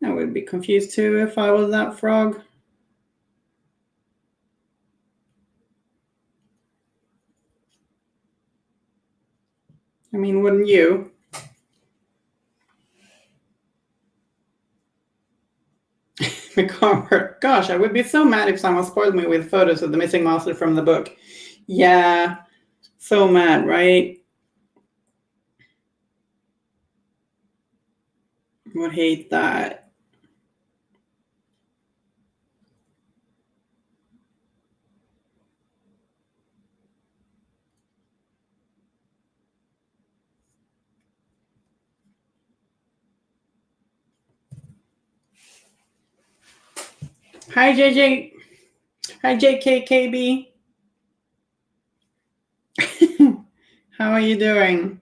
I would be confused too if I was that frog. I mean, wouldn't you? Gosh, I would be so mad if someone spoiled me with photos of the missing monster from the book. Yeah, so mad, right? Would hate that. Hi, JJ. Hi, JKKB. How are you doing?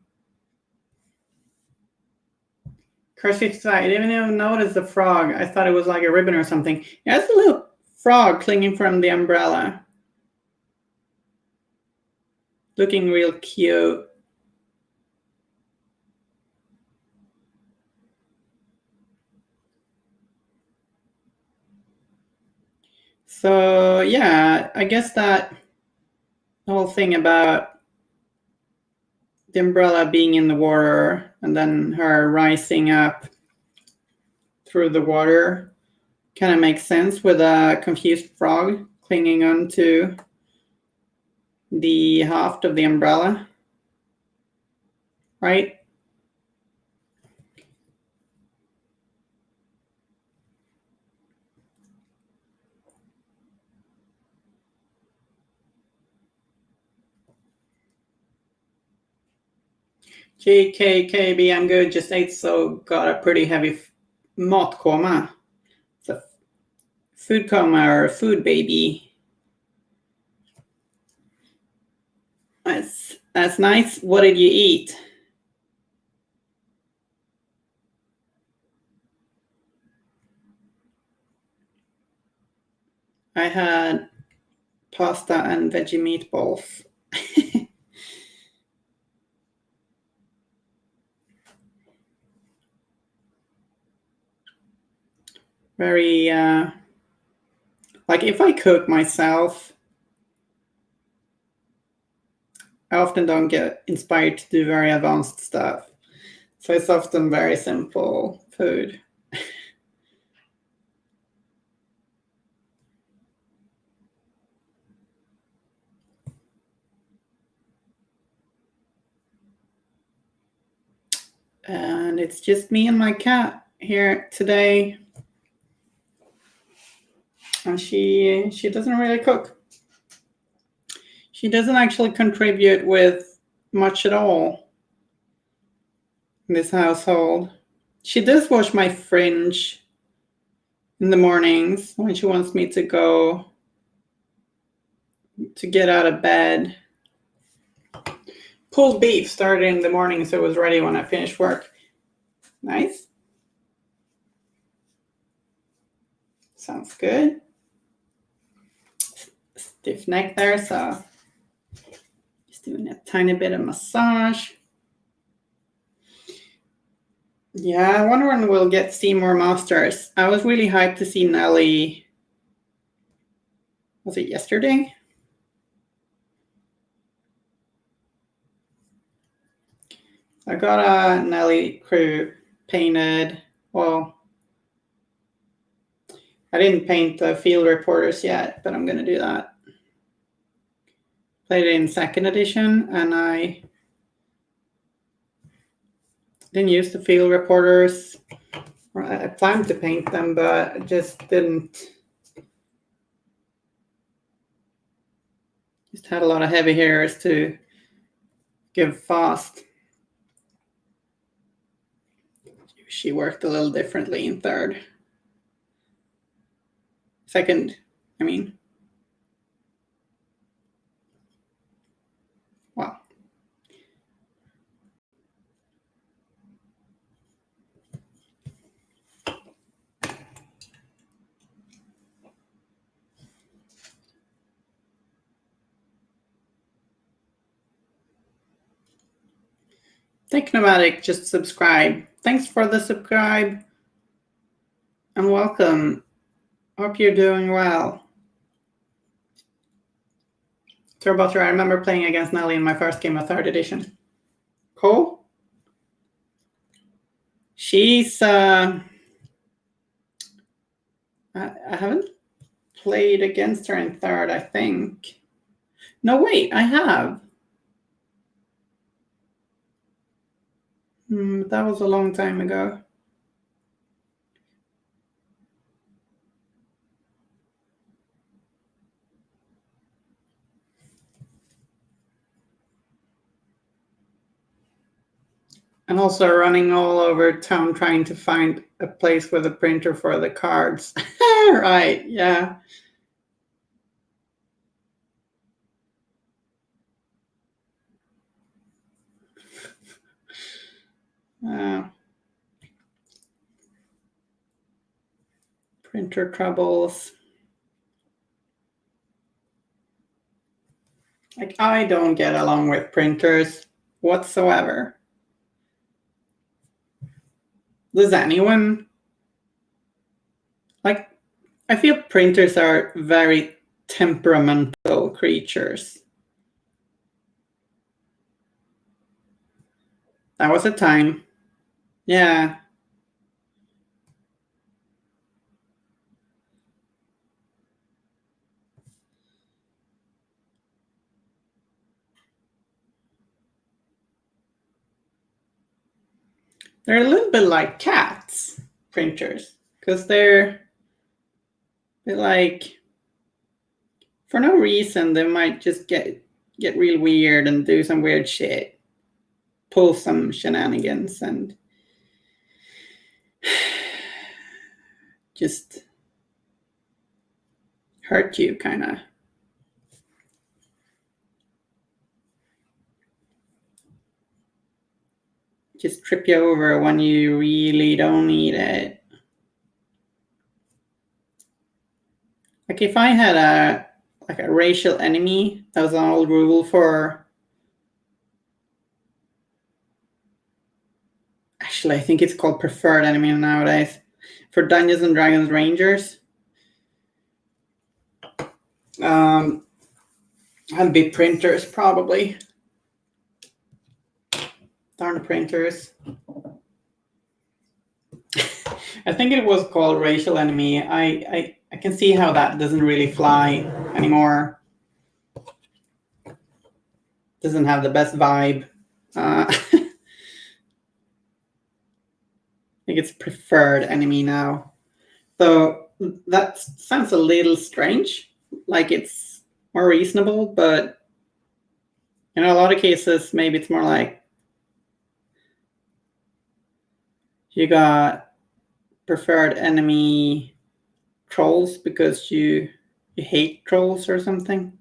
Cursive I didn't even notice the frog. I thought it was like a ribbon or something. Yeah, it's a little frog clinging from the umbrella. Looking real cute. So yeah, I guess that whole thing about the umbrella being in the water and then her rising up through the water kind of makes sense with a confused frog clinging onto the haft of the umbrella, right? JKKB, I'm good. Just ate, so got a pretty heavy matkoma. It's a food coma or a food baby. That's nice. What did you eat? I had pasta and veggie meatballs. Very, like if I cook myself, I often don't get inspired to do very advanced stuff. So it's often very simple food. And it's just me and my cat here today. And she doesn't really cook. She doesn't actually contribute with much at all in this household. She does wash my fringe in the mornings when she wants me to go to get out of bed. Pulled beef started in the morning, so it was ready when I finished work. Nice. Sounds good. Stiff neck there, so just doing a tiny bit of massage. Yeah, I wonder when we'll get to see more Masters. I was really hyped to see Nelly. Was it yesterday? I got a Nelly crew painted. Well, I didn't paint the field reporters yet, but I'm going to do that. Played it in second edition, and I Didn't use the field reporters. I planned to paint them, but I just didn't. Just had a lot of heavy hairs to give fast. She worked a little differently in third. Second, I mean. Wow. Technomatic just subscribe. Thanks for the subscribe. And welcome. Hope you're doing well. Turbotter, I remember playing against Nelly in my first game of 3rd edition. Cool. She's I haven't played against her in 3rd, I think. No, wait, I have. That was a long time ago. I'm also running all over town trying to find a place with a printer for the cards. Right, yeah. Printer troubles. Like, I don't get along with printers whatsoever. Does anyone? Like, I feel printers are very temperamental creatures. That was a time. Yeah. They're a little bit like cats, printers, because they're like, for no reason, they might just get real weird and do some weird shit, pull some shenanigans, and just hurt you, kind of. Just trip you over when you really don't need it. Like, if I had a racial enemy, that was an old rule for. Actually, I think it's called preferred enemy nowadays for Dungeons and Dragons Rangers. I'd be printers probably. Darn printers. I think it was called racial enemy. I can see how that doesn't really fly anymore. Doesn't have the best vibe. I think it's preferred enemy now. So that sounds a little strange. Like, it's more reasonable, but in a lot of cases, maybe it's more like you got preferred enemy trolls because you hate trolls or something.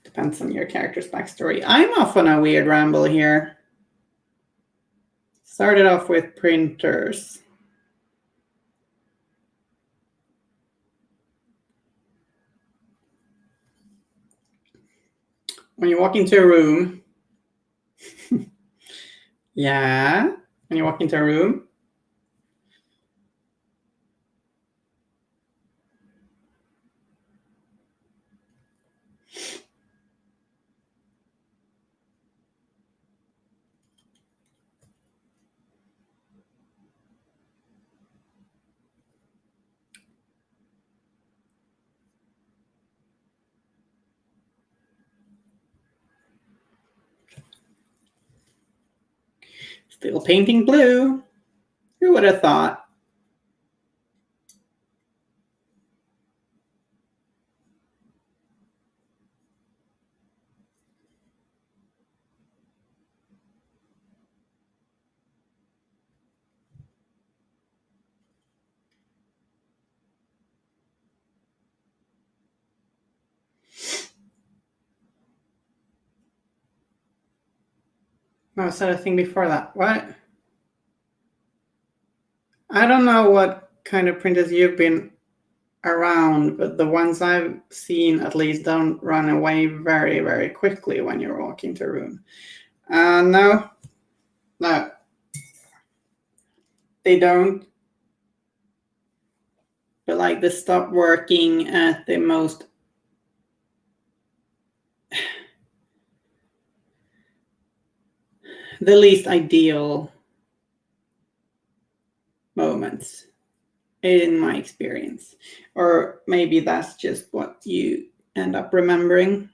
Depends on your character's backstory. I'm off on a weird ramble here. Started off with printers. When you walk into a room, yeah, when you walk into a room, Still painting blue. Who would have thought? I said a thing before that. What? I don't know what kind of printers you've been around, but the ones I've seen at least don't run away very, very quickly when you're walking to a room. No, they don't. But like they stop working at the most the least ideal moments, in my experience. Or maybe that's just what you end up remembering.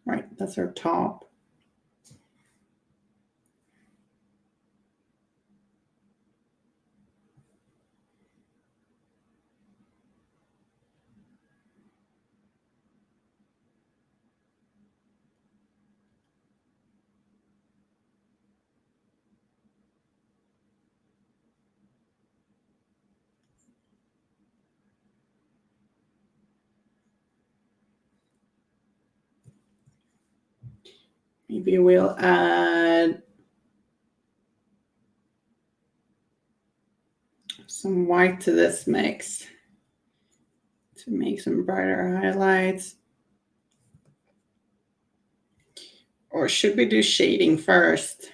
Right, that's our top. Maybe we'll add some white to this mix to make some brighter highlights. Or should we do shading first?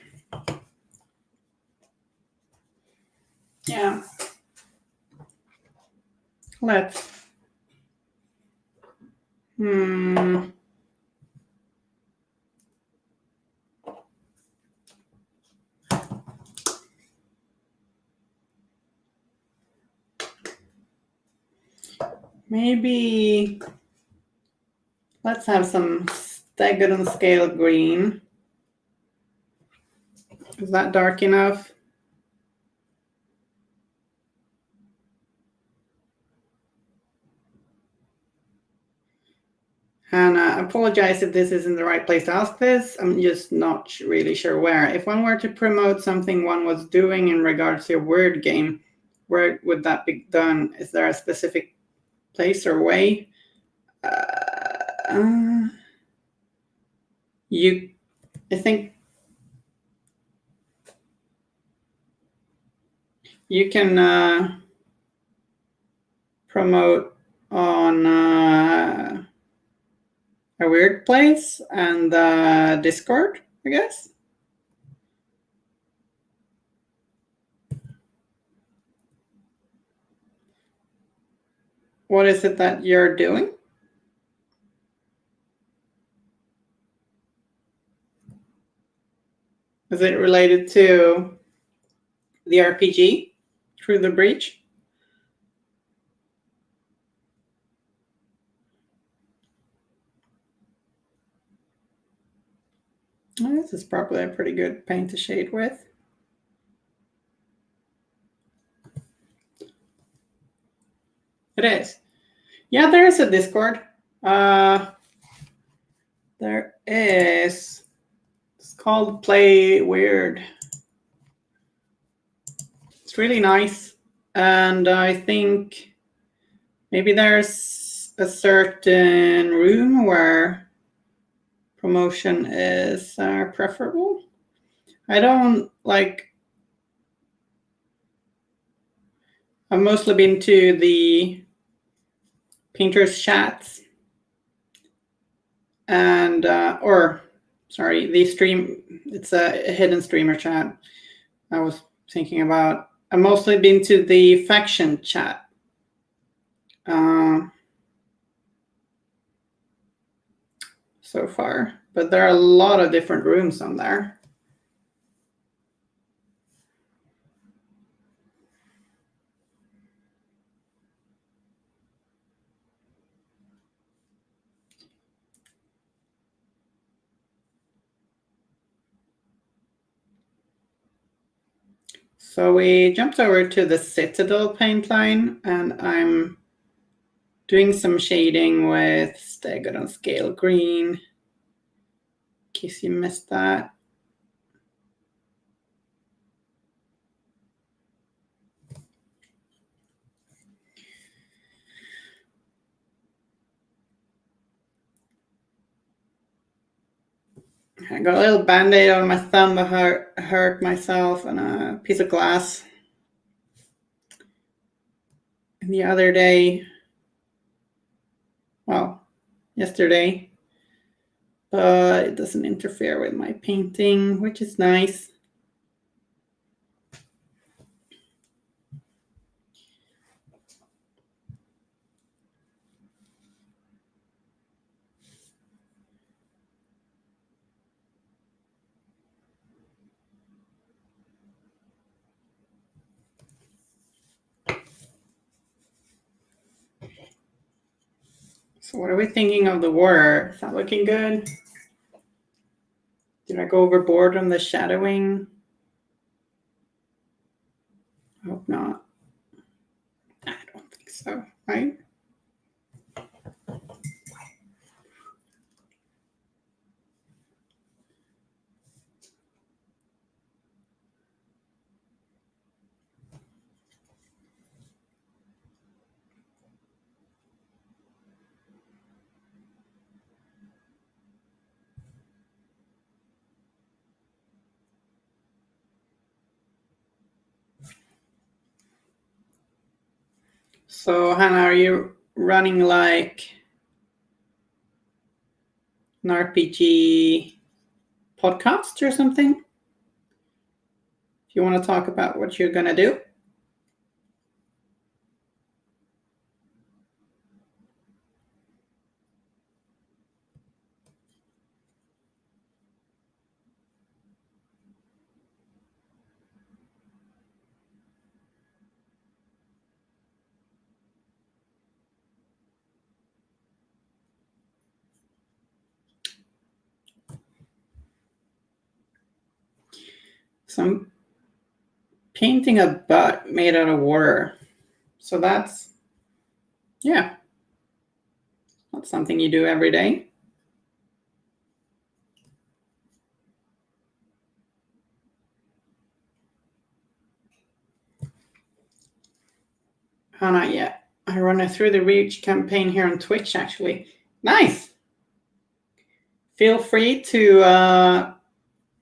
Yeah. Let's. Maybe let's have some staggered and scale green. Is that dark enough? And I apologize if this isn't the right place to ask this. I'm just not really sure where. If one were to promote something one was doing in regards to a Wyrd game, where would that be done? Is there a specific place or way? I think you can promote on a Wyrd place and Discord, I guess. What is it that you're doing? Is it related to the RPG, Through the Breach? Oh, this is probably a pretty good paint to shade with. It is. Yeah, there is a Discord. There is. It's called Play Wyrd. It's really nice. And I think maybe there's a certain room where promotion is preferable. I don't like. I've mostly been to the painters chats and the stream. It's a hidden streamer chat. I was thinking about. I've mostly been to the faction chat. So far, but there are a lot of different rooms on there. So we jumped over to the Citadel paint line, and I'm doing some shading with Staggered on Scale Green, in case you missed that. I got a little band-aid on my thumb that hurt myself, and a piece of glass. And the other day, well, yesterday, but it doesn't interfere with my painting, which is nice. So what are we thinking of the Wyrd? Is that looking good? Did I go overboard on the shadowing? I hope not. I don't think so, right? So Hannah, are you running like an RPG podcast or something? If you want to talk about what you're gonna do. So I'm painting a butt made out of water. So that's, yeah, that's something you do every day. Oh, not yet. I run a Through the Reach campaign here on Twitch, actually. Nice. Feel free to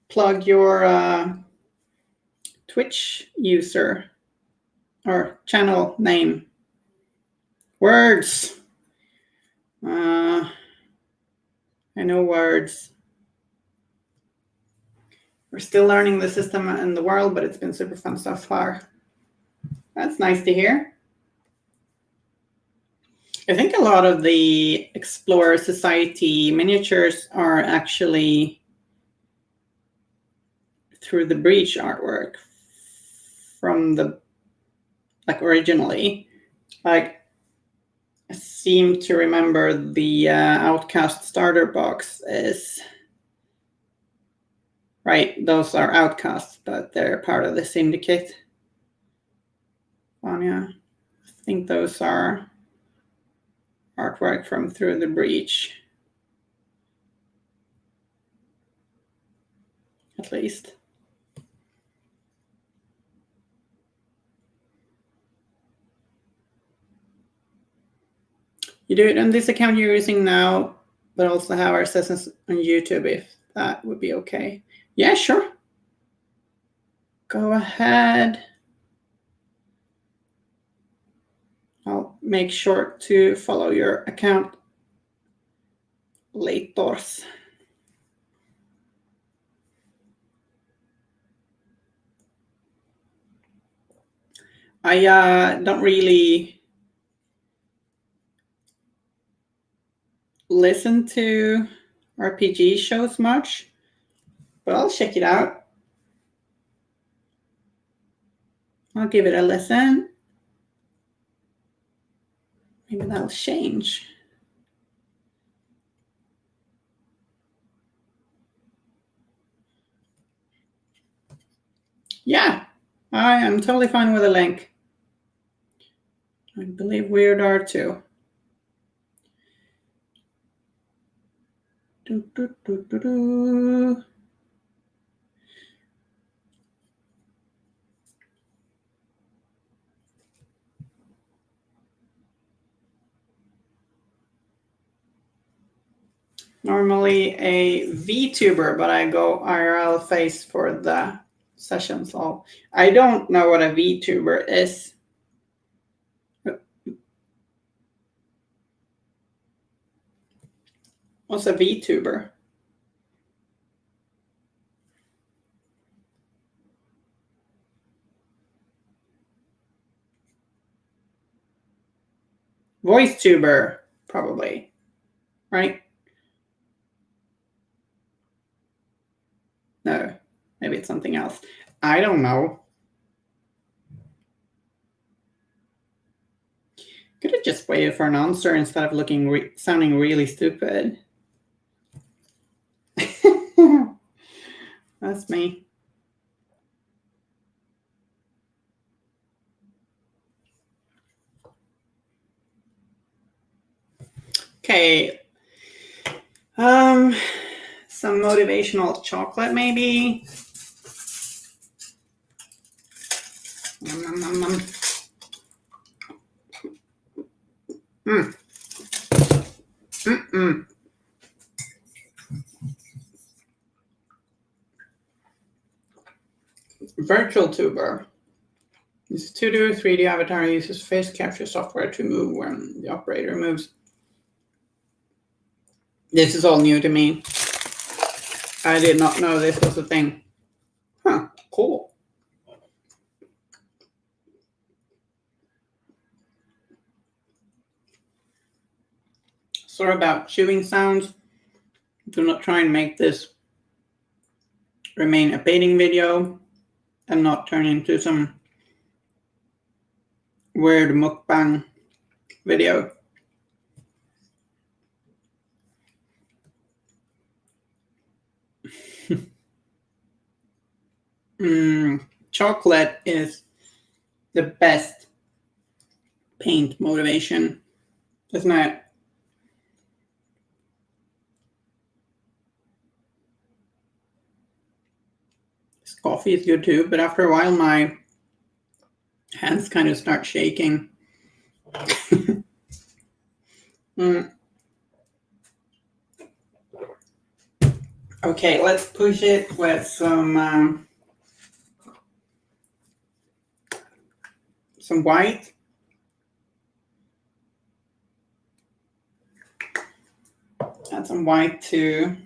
plug your Twitch user or channel name. Words. I know words. We're still learning the system and the world, but it's been super fun so far. That's nice to hear. I think a lot of the Explorer Society miniatures are actually Through the Breach artwork from the, like, originally. Like, I seem to remember the Outcast starter box is, right, those are Outcasts, but they're part of the Syndicate. Yeah, I think those are artwork from Through the Breach, at least. You do it on this account you're using now, but also have our sessions on YouTube if that would be okay. Yeah, sure. Go ahead. I'll make sure to follow your account later. I don't really listen to RPG shows much, but I'll check it out. I'll give it a listen. Maybe that'll change. Yeah, I am totally fine with a link. I believe Wyrd are too. Normally a VTuber, but I go IRL face for the session. So I don't know what a VTuber is. What's a VTuber? Voice tuber, probably, right? No, maybe it's something else. I don't know. Could have just waited for an answer instead of sounding really stupid. That's me. Okay. Some motivational chocolate, maybe. Nom, nom, nom, nom. Virtual tuber. This 2D 3D avatar uses face capture software to move when the operator moves. This is all new to me. I did not know this was a thing. Huh, cool. Sorry about chewing sounds. Do not try and make this remain a baiting video and not turn into some weird mukbang video. Chocolate is the best paint motivation, isn't it? This coffee is good too, but after a while my hands kind of start shaking. Okay, let's push it with some white. Add some white to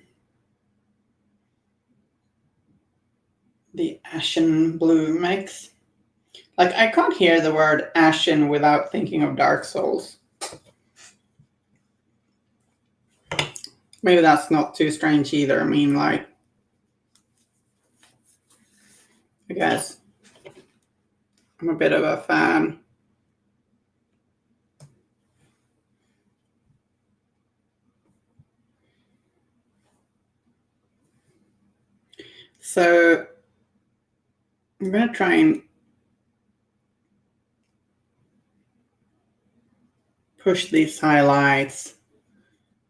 the ashen blue mix. Like, I can't hear the word ashen without thinking of Dark Souls. Maybe that's not too strange either. I mean, like, I guess I'm a bit of a fan. So I'm going to try and push these highlights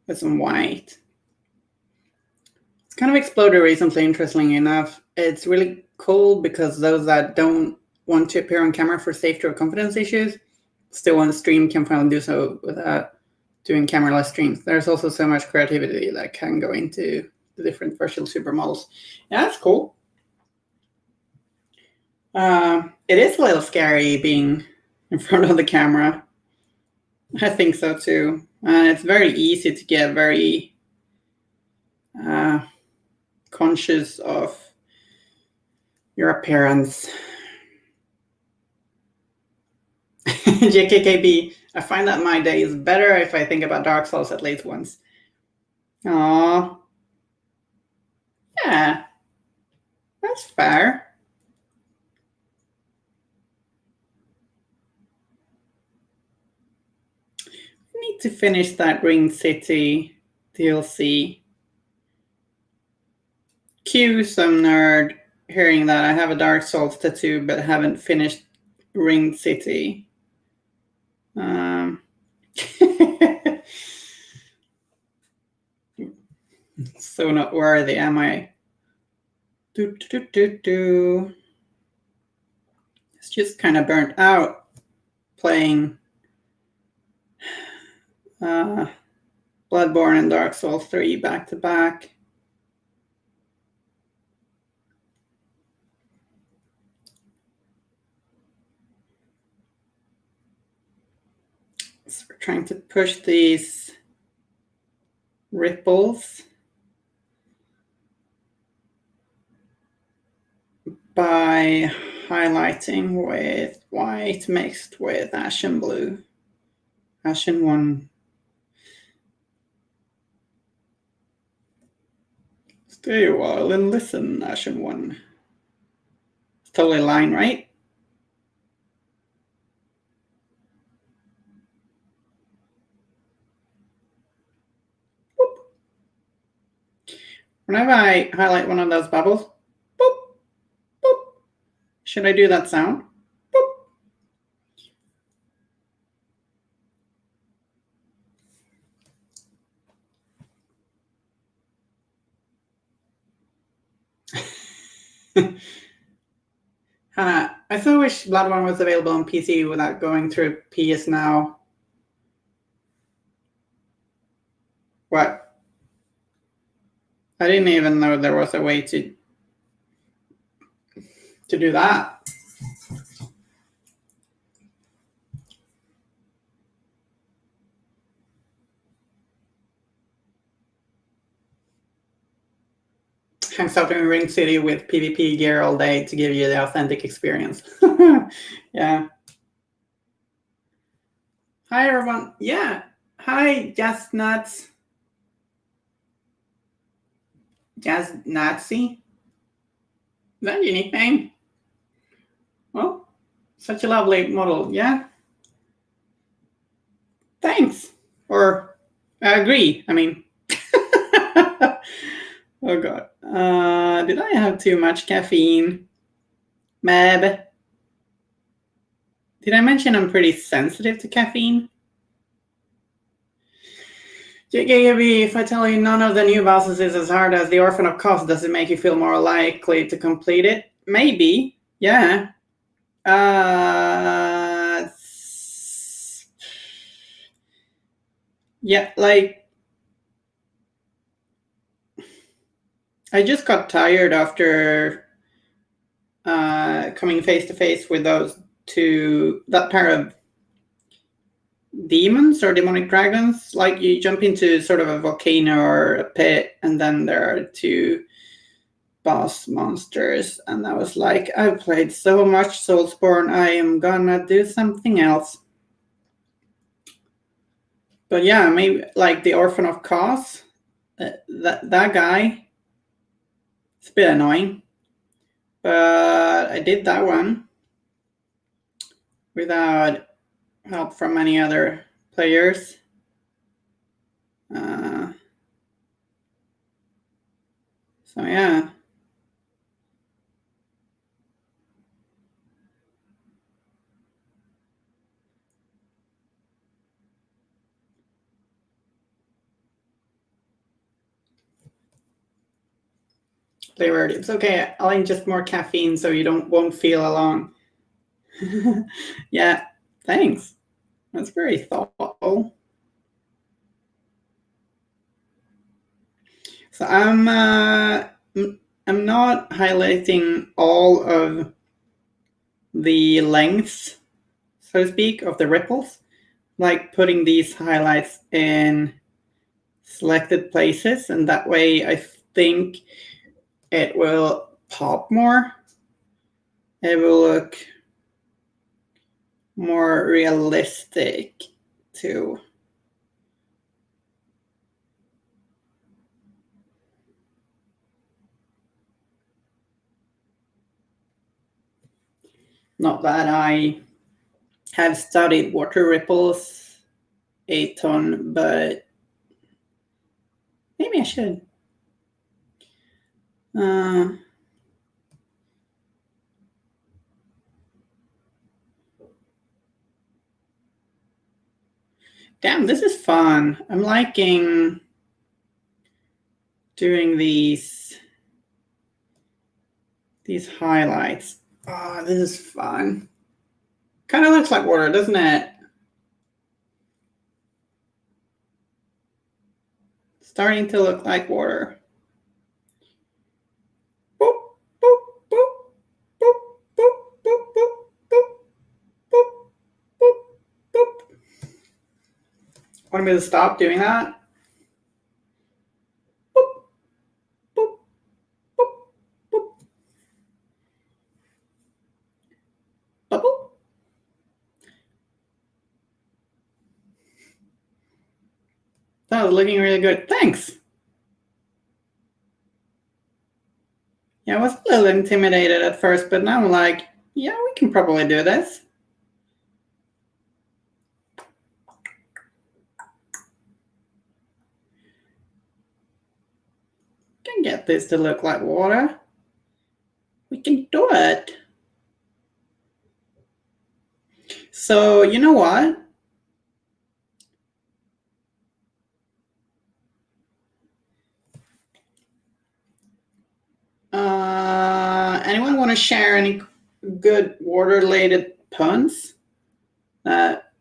with some white. It's kind of exploded recently, interestingly enough. It's really cool because those that don't want to appear on camera for safety or confidence issues still want to stream can finally do so without doing camera-less streams. There's also so much creativity that can go into the different virtual supermodels. Yeah, that's cool. It is a little scary being in front of the camera. I think so too. It's very easy to get very conscious of your appearance. JKKB, I find that my day is better if I think about Dark Souls at least once. Aww. Yeah, that's fair. I need to finish that Ring City DLC. Cue some nerd hearing that. I have a Dark Souls tattoo, but haven't finished Ring City. So not worthy, am I? It's just kind of burnt out playing Bloodborne and Dark Souls 3 back to back. So we're trying to push these ripples by highlighting with white mixed with ashen blue. Ashen 1. Stay a while and listen, Ashen 1. It's totally line, right? Boop. Whenever I highlight one of those bubbles, boop, boop. Should I do that sound? I so wish Bloodborne was available on PC without going through PS Now. What? I didn't even know there was a way to do that. Hangs out in Ring City with PvP gear all day to give you the authentic experience. Yeah. Hi, everyone. Yeah. Hi, Jazz Nuts. Jazz Nazi? Is that your nickname? Well, such a lovely model. Yeah. Thanks. Or I agree. I mean, oh God. Did I have too much caffeine? Meb. Did I mention I'm pretty sensitive to caffeine? JKB, if I tell you none of the new bosses is as hard as the Orphan of Kos, does it make you feel more likely to complete it? Maybe. Yeah. Yeah, like I just got tired after coming face to face with that pair of demons or demonic dragons. Like you jump into sort of a volcano or a pit, and then there are 2 boss monsters, and I was like, I've played so much Soulsborne, I am gonna do something else. But yeah, maybe like the Orphan of Kos, that guy, it's a bit annoying. But I did that one without help from any other players. So yeah. Wyrd. It's okay. I'll ingest more caffeine so you won't feel alone. Yeah, thanks. That's very thoughtful. So I'm not highlighting all of the lengths, so to speak, of the ripples. Like putting these highlights in selected places, and that way I think it will pop more. It will look more realistic too. Not that I have studied water ripples a ton, but maybe I should. Damn, this is fun. I'm liking doing these highlights. Oh, this is fun. Kind of looks like water, doesn't it? Starting to look like water. Boop, boop, boop, boop, boop, boop, boop, boop, boop, boop, boop. Want me to stop doing that? Boop, boop, boop, boop. Bubble. That was looking really good. Thanks. Yeah, I was a little intimidated at first, but now I'm like, yeah, we can probably do this. Can get this to look like water. We can do it. So, you know what? Anyone want to share any good water-related puns that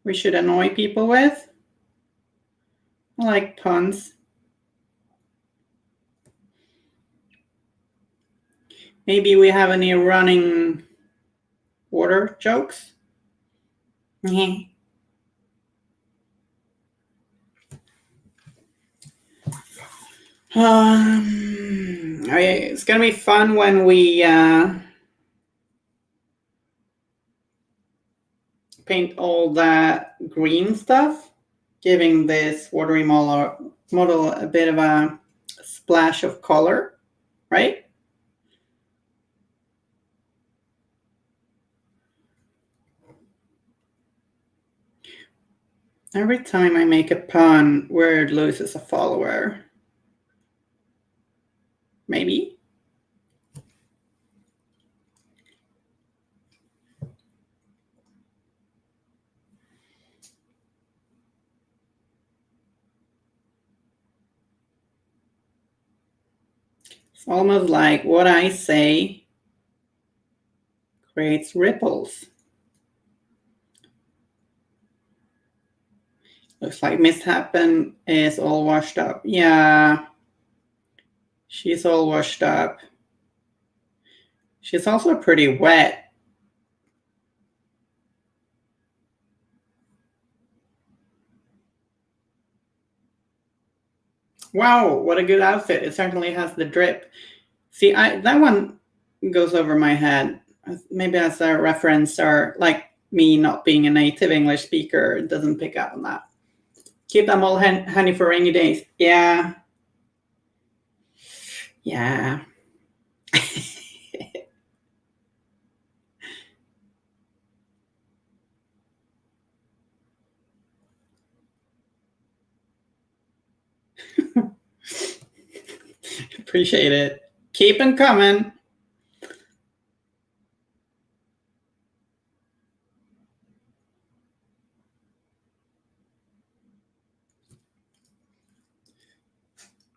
we should annoy people with? I like puns. Maybe we have any running water jokes? It's gonna be fun when we paint all that green stuff, giving this watery model a bit of a splash of color, right? Every time I make a pun, Wyrd loses a follower. Maybe. It's almost like what I say creates ripples. Looks like Miss Hapen is all washed up. Yeah, she's all washed up. She's also pretty wet. Wow, what a good outfit. It certainly has the drip. See, that one goes over my head. Maybe as a reference, or like me not being a native English speaker doesn't pick up on that. Keep them all handy for rainy days. Yeah. Yeah. Appreciate it. Keep them coming.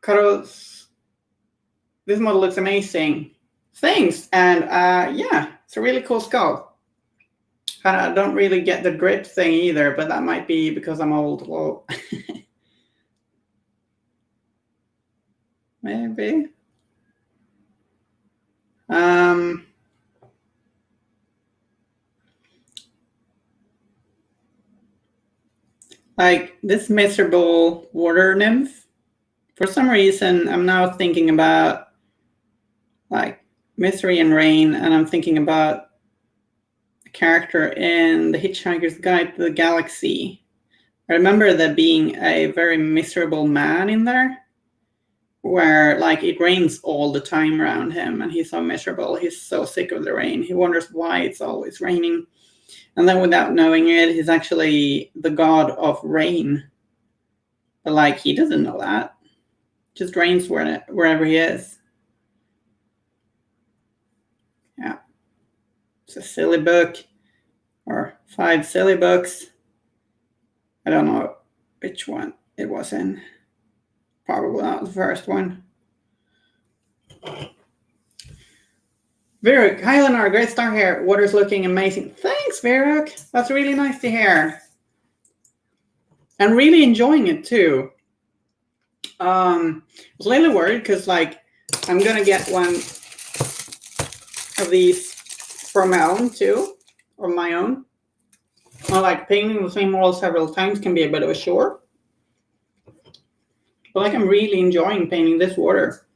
Carlos, this model looks amazing. Thanks. And yeah, it's a really cool skull. I don't really get the drip thing either, but that might be because I'm old. Well, maybe. Like this miserable water nymph. For some reason, I'm now thinking about like misery and rain, and I'm thinking about a character in The Hitchhiker's Guide to the Galaxy. I remember there being a very miserable man in there, where like it rains all the time around him, and he's so miserable. He's so sick of the rain. He wonders why it's always raining. And then without knowing it, he's actually the god of rain. But like he doesn't know that. It just rains wherever he is. Yeah. It's a silly book. or 5 silly books. I don't know which one it was in. Probably not the first one. Viruk, hi Elinore, great start here. Water's looking amazing. Thanks, Viruk. That's really nice to hear. I'm really enjoying it too. I was a little worried because like I'm gonna get one of these for my own too, or my own. Or like painting the same wall several times can be a bit of a chore. But like I'm really enjoying painting this water.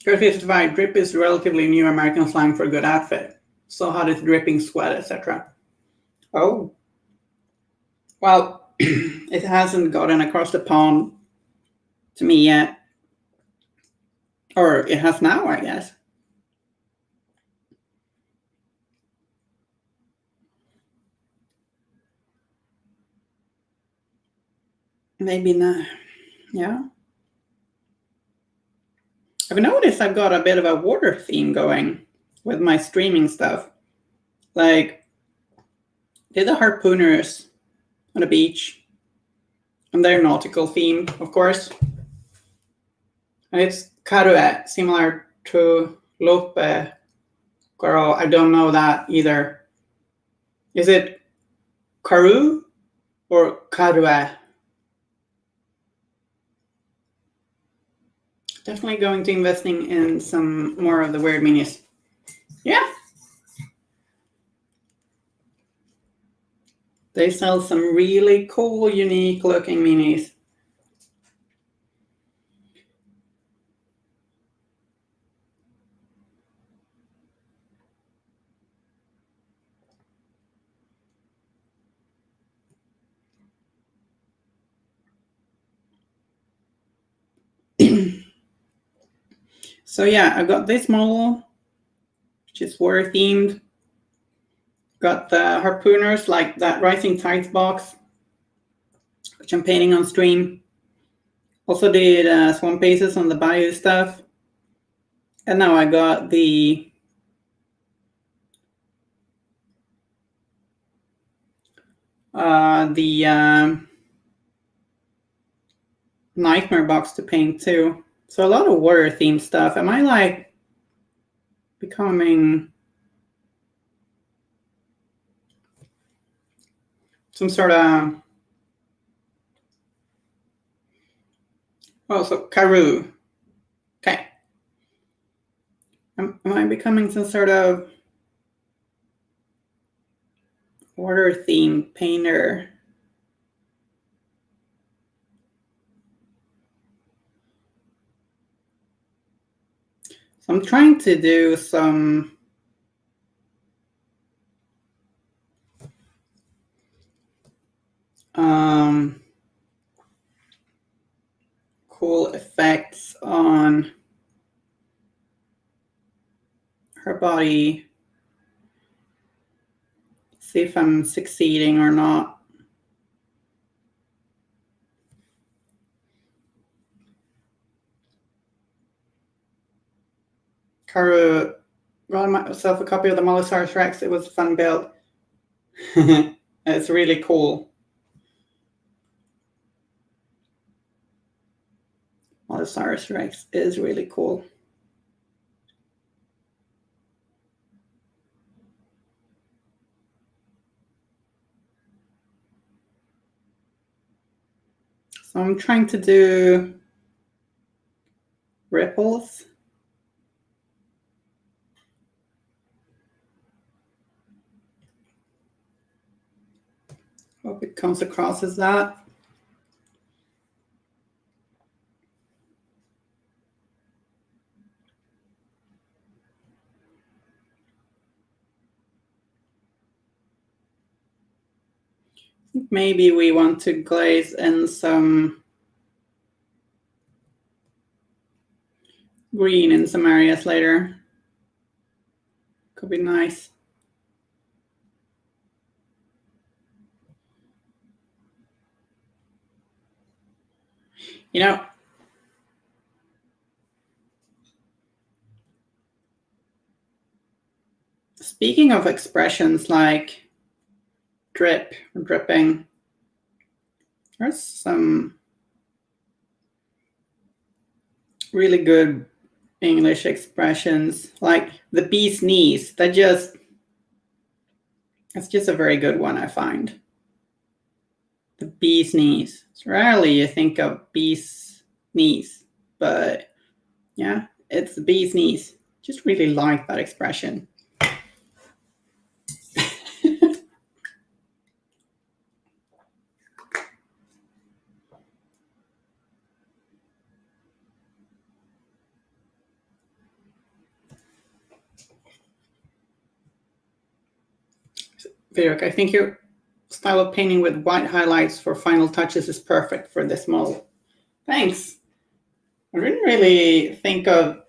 Drip is relatively new American slang for a good outfit. So hot it's dripping sweat, etc. Oh. Well, it hasn't gotten across the pond to me yet. Or it has now, I guess. Maybe not. Yeah. I've noticed I've got a bit of a water theme going with my streaming stuff. Like, did the harpooners on the beach and their nautical theme, of course. And it's karue, similar to lope. Girl, I don't know that either. Is it karu or karue? Definitely going to investing in some more of the Wyrd minis. Yeah. They sell some really cool, unique looking minis. So yeah, I've got this model, which is water themed. Got the harpooners, like that Rising Tides box, which I'm painting on stream. Also did Swamp Bases on the Bayou stuff. And now I got the Nightmare box to paint too. So a lot of water themed stuff. Am I like becoming some sort of... Oh, so Karu. Okay. Am I becoming some sort of water themed painter? So I'm trying to do some cool effects on her body. See if I'm succeeding or not. Karu got myself a copy of the Mollusaurus Rex. It was a fun build. It's really cool. Mollusaurus Rex is really cool. So I'm trying to do ripples. Hope it comes across as that. Maybe we want to glaze in some green in some areas later. Could be nice. You know, speaking of expressions like drip, dripping, there's some really good English expressions like the bee's knees. That's just a very good one, I find. The bee's knees. It's rarely you think of bee's knees, but yeah, it's the bee's knees. Just really like that expression. Vivek, I think your style of painting with white highlights for final touches is perfect for this model. Thanks. I didn't really think of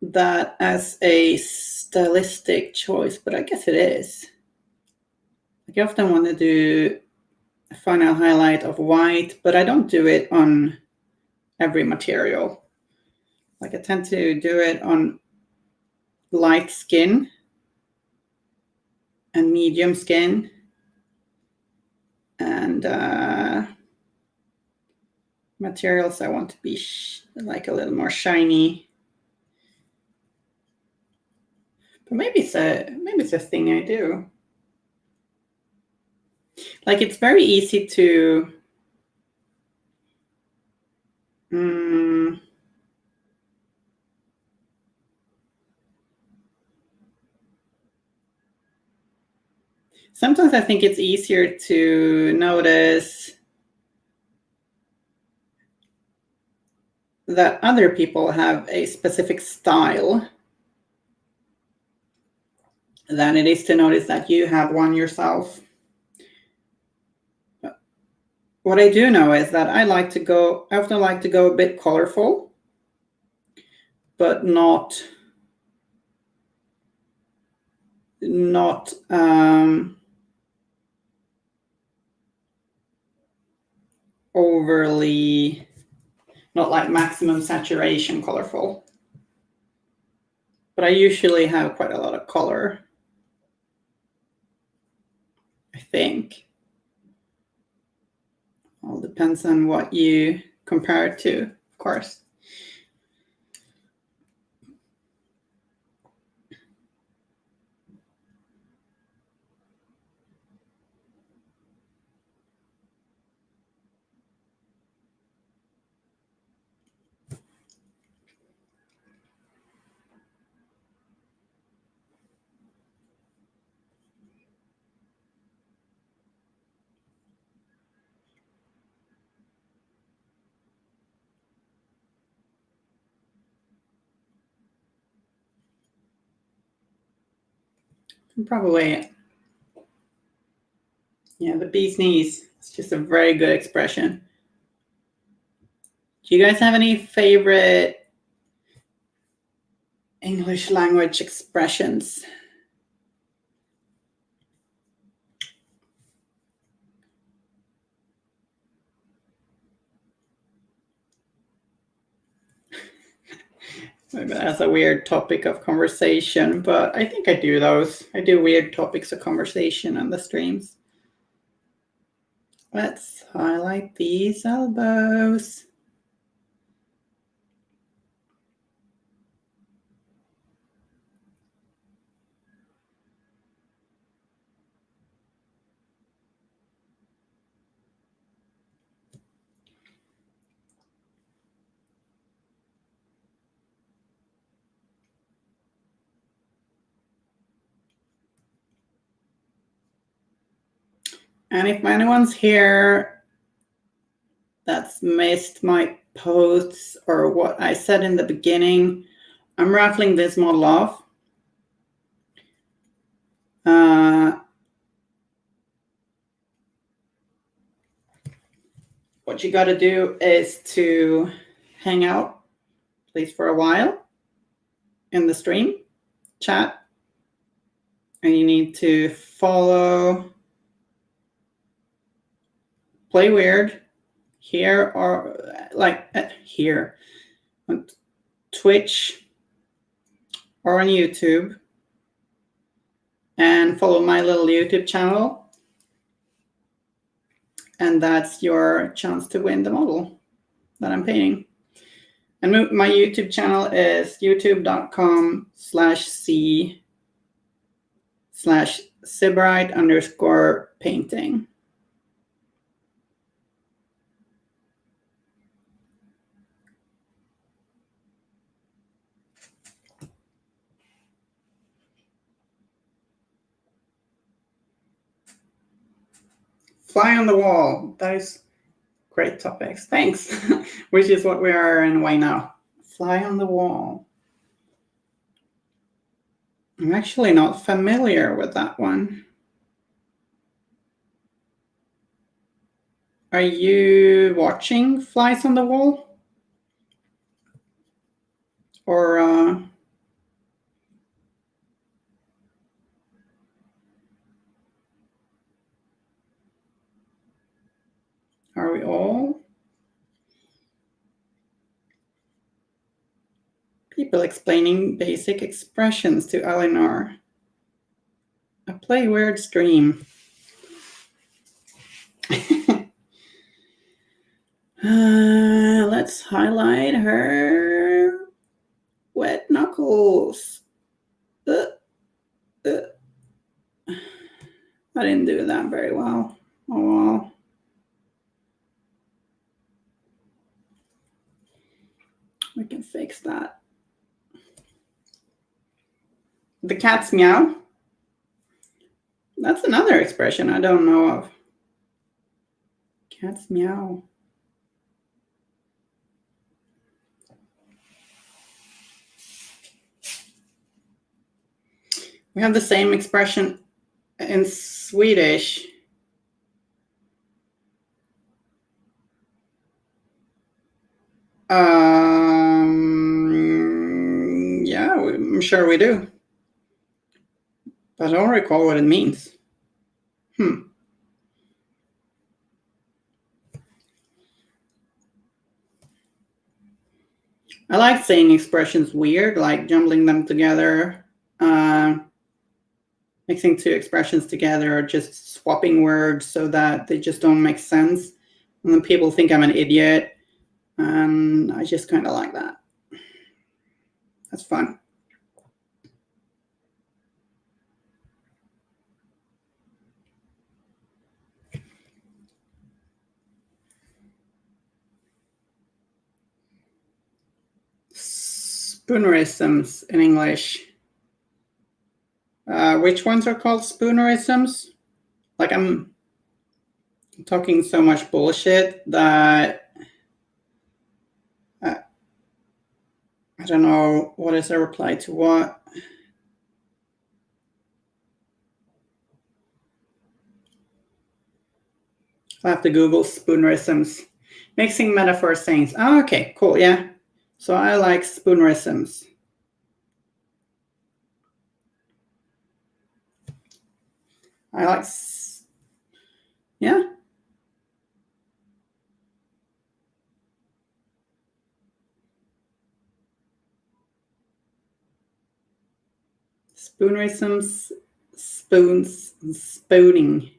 that as a stylistic choice, but I guess it is. Like I often want to do a final highlight of white, but I don't do it on every material. Like I tend to do it on light skin and medium skin and materials I want to be like a little more shiny. But maybe it's a thing I do. Like it's very easy to sometimes I think it's easier to notice that other people have a specific style than it is to notice that you have one yourself. What I do know is that I often like to go a bit colorful, but not overly, not like maximum saturation colorful. But I usually have quite a lot of color, I think. All depends on what you compare it to, of course. Probably, yeah, the bee's knees. It's just a very good expression. Do you guys have any favorite English language expressions? Maybe that's a weird topic of conversation, but I think I do those. I do weird topics of conversation on the streams. Let's highlight these elbows. And if anyone's here that's missed my posts or what I said in the beginning, I'm raffling this model off. What you got to do is to hang out, please, for a while in the stream chat, and you need to follow Play Wyrd here or like here on Twitch or on YouTube, and follow my little YouTube channel. And that's your chance to win the model that I'm painting. And my YouTube channel is youtube.com/Sybarite_painting. Fly on the wall. That is great topics. Thanks. Which is what we are in a way now. Fly on the wall. I'm actually not familiar with that one. Are you watching Flies on the Wall? Or are we all? People explaining basic expressions to Elinore. A play Wyrd stream. Let's highlight her wet knuckles. I didn't do that very well. Oh well. We can fix that. The cat's meow. That's another expression I don't know of. Cat's meow. We have the same expression in Swedish. Yeah, I'm sure we do. But I don't recall what it means. I like saying expressions weird, like jumbling them together, mixing two expressions together, or just swapping words so that they just don't make sense. And then people think I'm an idiot. And I just kind of like that. That's fun. Spoonerisms in English. Which ones are called spoonerisms? Like I'm talking so much bullshit that I don't know what is a reply to what. I have to Google spoonerisms. Mixing metaphor sayings. Oh, okay, cool, yeah. So I like spoonerisms. I like, yeah. Spoonerisms, spoons, spooning.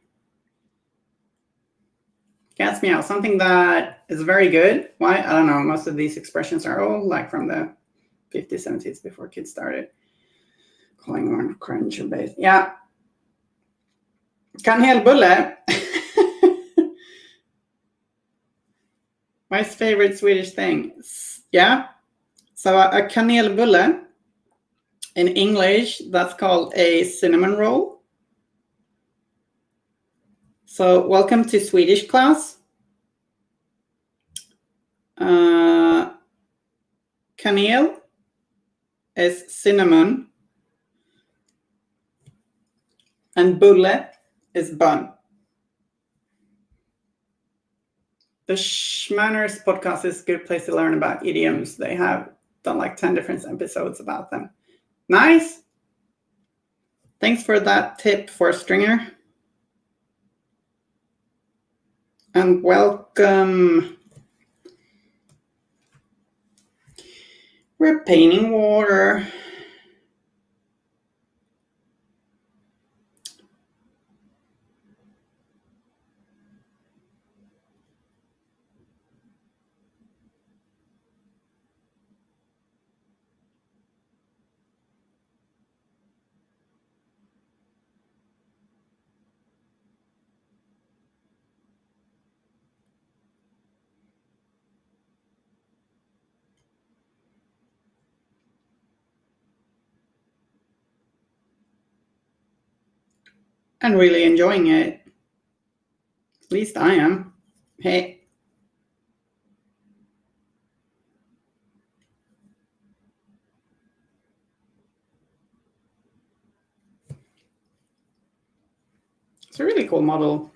Cat's meow, something that is very good. Why? I don't know. Most of these expressions are all like from the 50s, 70s before kids started calling on crunch or base. Yeah. Kanelbulle. My favorite Swedish thing. Yeah. So a kanelbulle in English, that's called a cinnamon roll. So welcome to Swedish class. Kanel is cinnamon. And bulle is bun. The Schmanners podcast is a good place to learn about idioms. They have done like 10 different episodes about them. Nice. Thanks for that tip for Stringer. And welcome We're painting water. And really enjoying it. At least I am. Hey. It's a really cool model.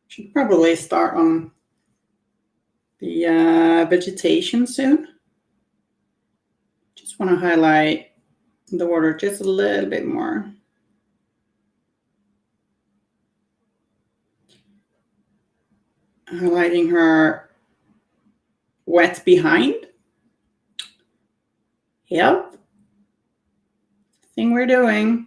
Should probably start on the vegetation soon. Just want to highlight the water just a little bit more. Highlighting her wet behind. Yep. Thing we're doing.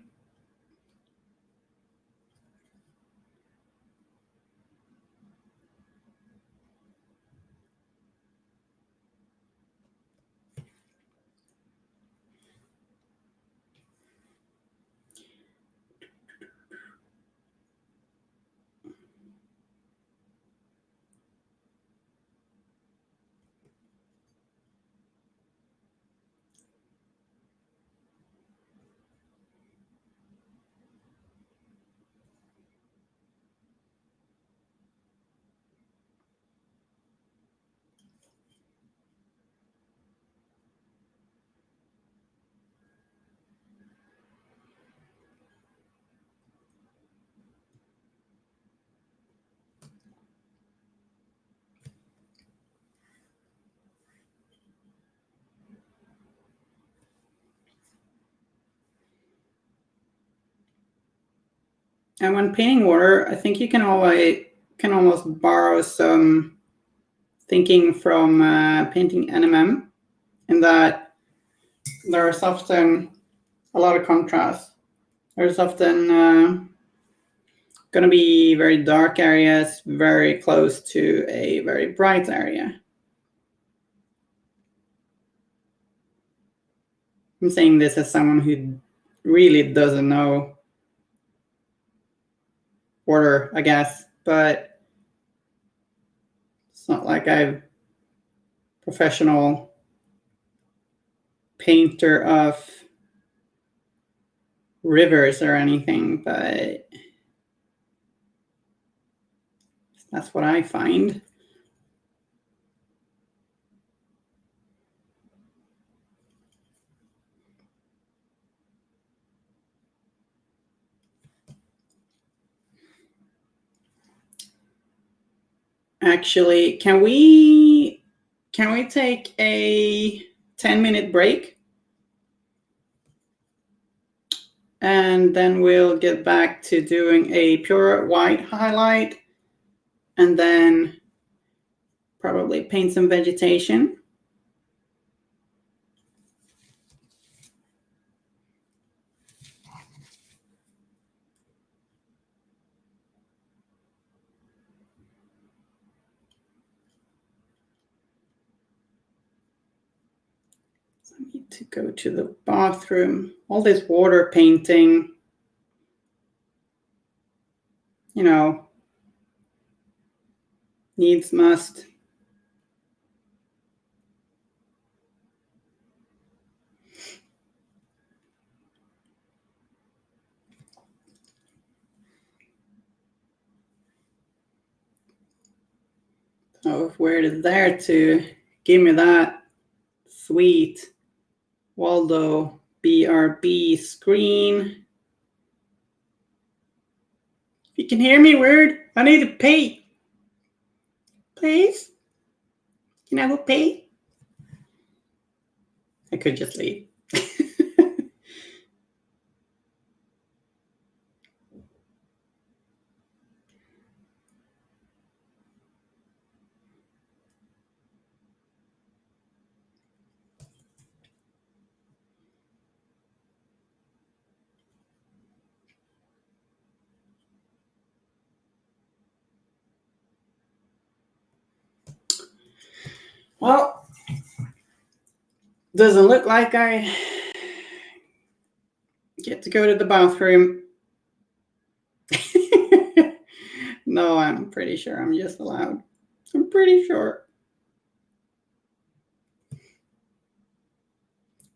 And when painting water, I think you can almost borrow some thinking from painting NMM, in that there's often a lot of contrast. There's often going to be very dark areas very close to a very bright area. I'm saying this as someone who really doesn't know water, I guess, but it's not like I'm professional painter of rivers or anything, but that's what I find. Actually, can we take a 10-minute break? And then we'll get back to doing a pure white highlight, and then probably paint some vegetation. So I need to go to the bathroom. All this water painting, you know, needs must. So if Wyrd is there to give me that sweet Waldo BRB screen. If you can hear me, Wyrd, I need to pee. Please? Can I go pee? I could just leave. Well, doesn't look like I get to go to the bathroom. No, I'm pretty sure I'm just allowed. I'm pretty sure.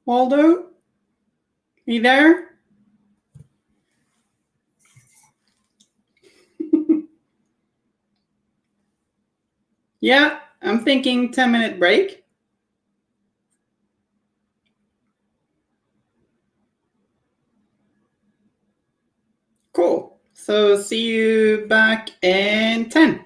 Waldo? You there? Yeah, I'm thinking 10-minute break. Cool. So see you back in 10.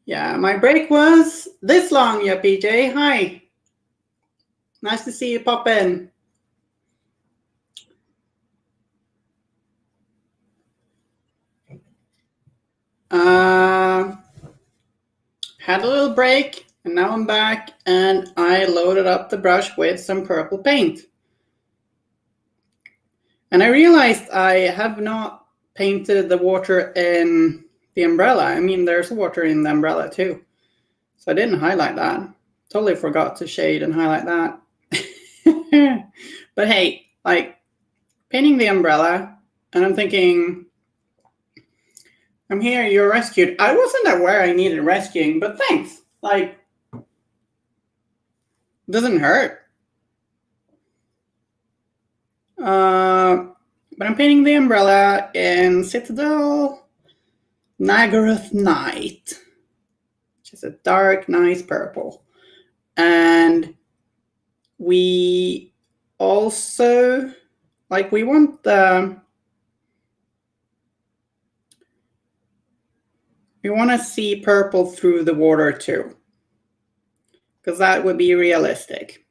Yeah, my break was this long, yeah, PJ. Hi. Nice to see you pop in. Had a little break, and now I'm back, and I loaded up the brush with some purple paint. And I realized I have not painted the water in the umbrella. I mean, there's water in the umbrella too. So I didn't highlight that. Totally forgot to shade and highlight that. But hey, like painting the umbrella, and I'm thinking, I'm here, you're rescued. I wasn't aware I needed rescuing, but thanks. Like, doesn't hurt. But I'm painting the umbrella in Citadel Nagaroth Night, which is a dark, nice purple. And we also, like, we want we want to see purple through the water too, because that would be realistic.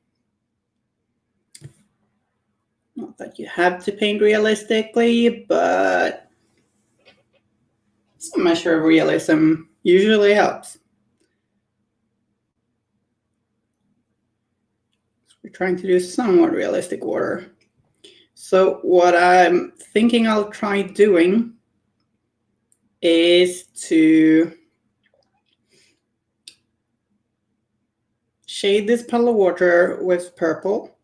Not that you have to paint realistically, but some measure of realism usually helps. We're trying to do somewhat realistic water. So what I'm thinking I'll try doing is to shade this puddle of water with purple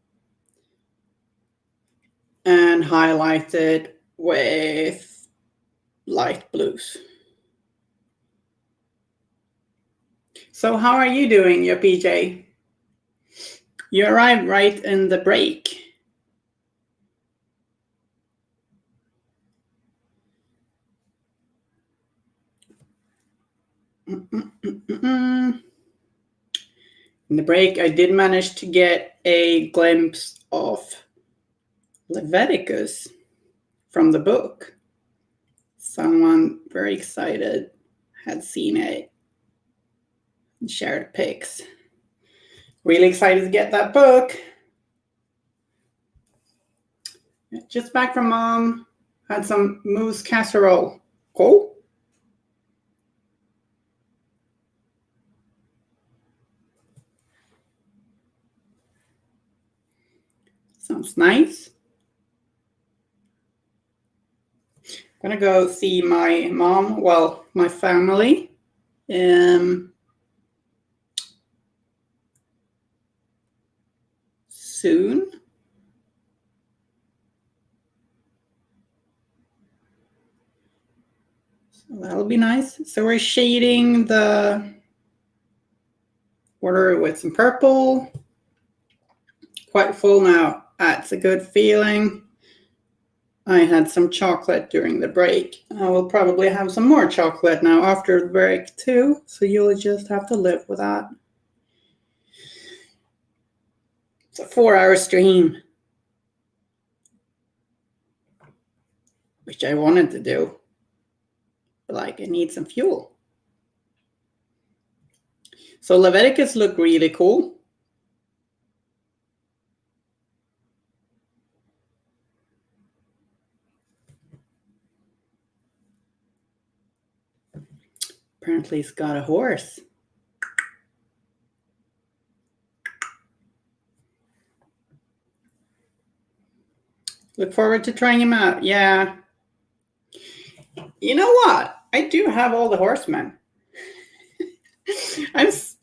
and highlight it with light blues. So how are you doing, your PJ? You arrived right in the break. In the break, I did manage to get a glimpse of Leviticus from the book. Someone very excited had seen it and shared pics. Really excited to get that book. Just back from mom, had some mousse casserole. Cool. Sounds nice. I'm gonna go see my mom, well, my family. Soon. So that'll be nice. So we're shading the water with some purple. Quite full now. That's a good feeling. I had some chocolate during the break. I will probably have some more chocolate now after the break too. So you'll just have to live with that. It's a 4-hour stream, which I wanted to do. But like, I need some fuel. So Leviticus looked really cool. Apparently he's got a horse. Look forward to trying him out. Yeah. You know what? I do have all the horsemen.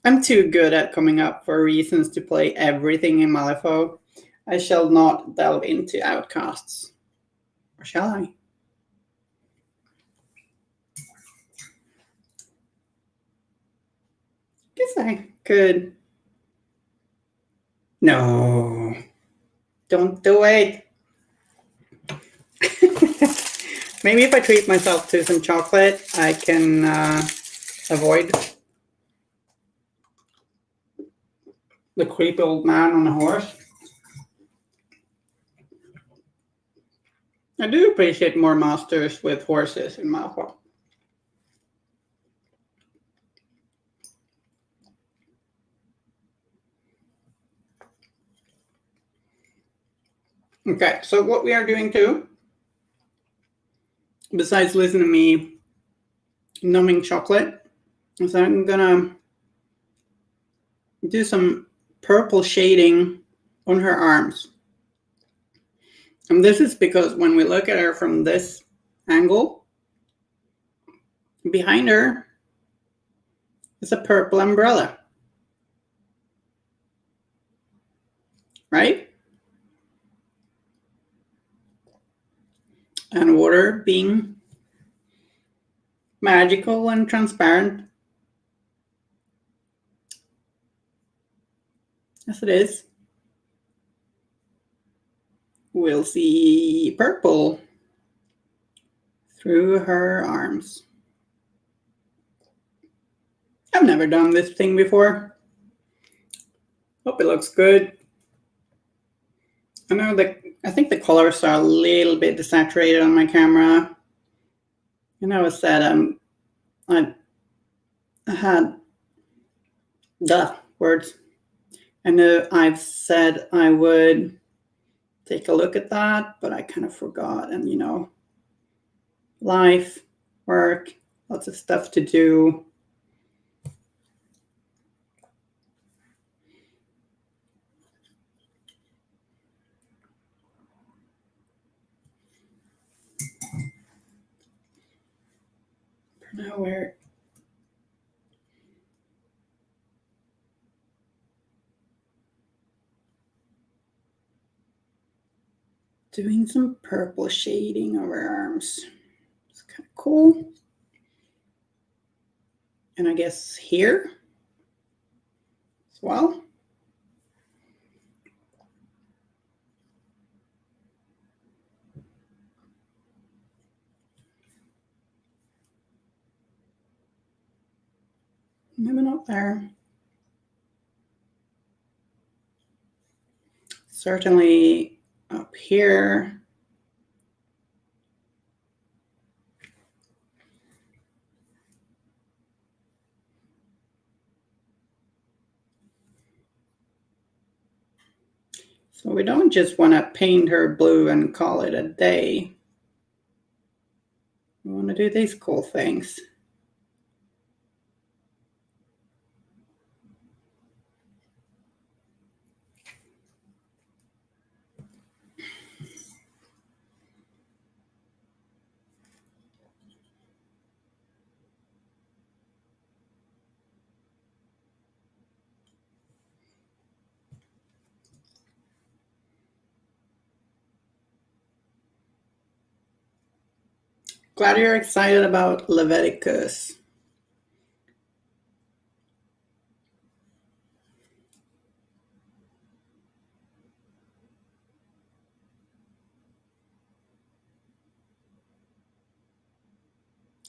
I'm too good at coming up for reasons to play everything in Malifaux. I shall not delve into outcasts. Or shall I? Guess I could. No. Don't do it. Maybe if I treat myself to some chocolate, I can avoid the creepy old man on a horse. I do appreciate more masters with horses in Malifaux. Okay, so what we are doing too, besides listening to me numbing chocolate, is I'm gonna do some purple shading on her arms. And this is because when we look at her from this angle, behind her is a purple umbrella, right? And water being magical and transparent, as it is, we'll see purple through her arms. I've never done this thing before. Hope it looks good. I think the colors are a little bit desaturated on my camera. I said I had the words. I know I've said I would take a look at that, but I kind of forgot. And life, work, lots of stuff to do. For now, we're doing some purple shading of her arms. It's kind of cool. And I guess here as well. Maybe not there. Certainly up here. So we don't just want to paint her blue and call it a day. We want to do these cool things. Glad you're excited about Leviticus.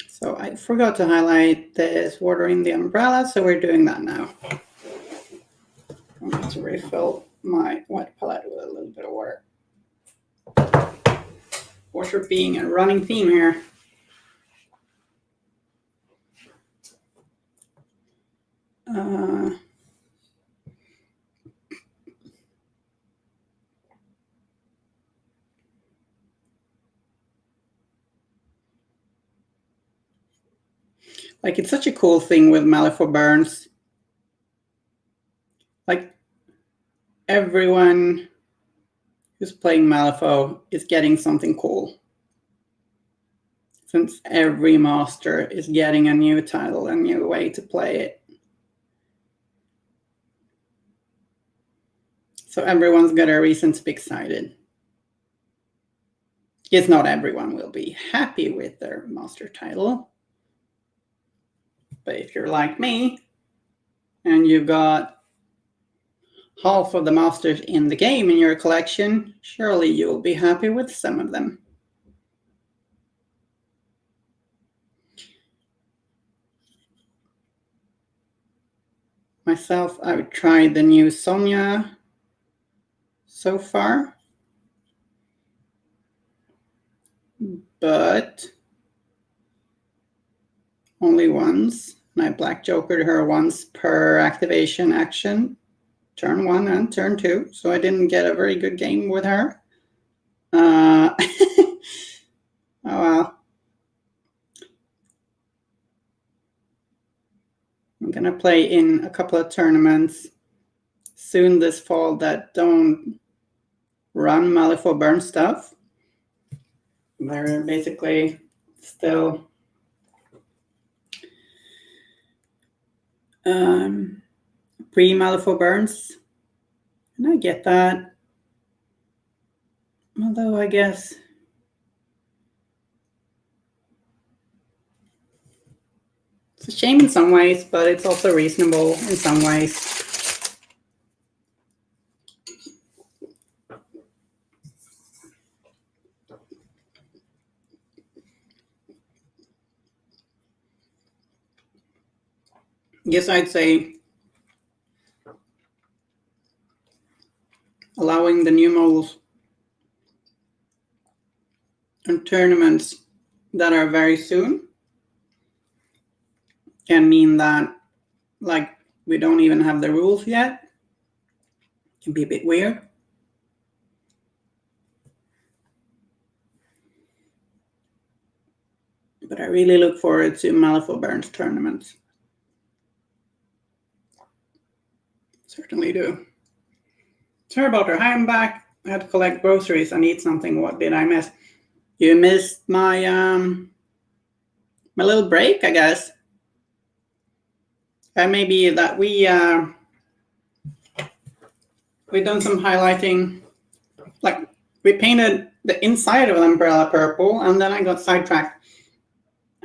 So I forgot to highlight this watering the umbrella, so we're doing that now. I'm going to refill my white palette with a little bit of water. Water being a running theme here. Like, it's such a cool thing with Malifaux Burns. Like, everyone who's playing Malifaux is getting something cool. Since every master is getting a new title, a new way to play it. So everyone's got a reason to be excited. Yes, not everyone will be happy with their master title. But if you're like me, and you've got half of the masters in the game in your collection, surely you'll be happy with some of them. Myself, I've tried the new Sonia so far, but only once. And I Black Jokered her once per activation action, turn 1 and turn 2. So I didn't get a very good game with her. Oh, well. I'm going to play in a couple of tournaments soon this fall that don't run Malifaux Burn stuff. They're basically still pre-Malifaux Burns. And I get that. Although I guess it's a shame in some ways, but it's also reasonable in some ways. Guess I'd say allowing the new models and tournaments that are very soon can mean that, like, we don't even have the rules yet. It can be a bit weird. But I really look forward to Malifaux Burns tournaments. Certainly do. Sorry about her. Hi, I'm back. I had to collect groceries. I need something. What did I miss? You missed my my little break, I guess. And maybe that we've done some highlighting. Like, we painted the inside of an umbrella purple, and then I got sidetracked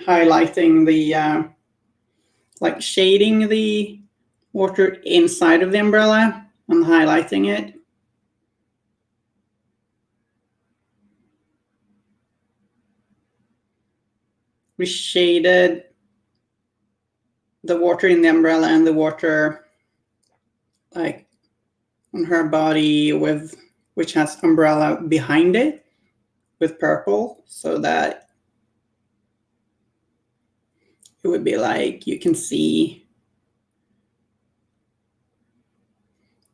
highlighting the like shading the water inside of the umbrella and highlighting it. We shaded the water in the umbrella and the water like on her body which has umbrella behind it with purple, so that it would be like you can see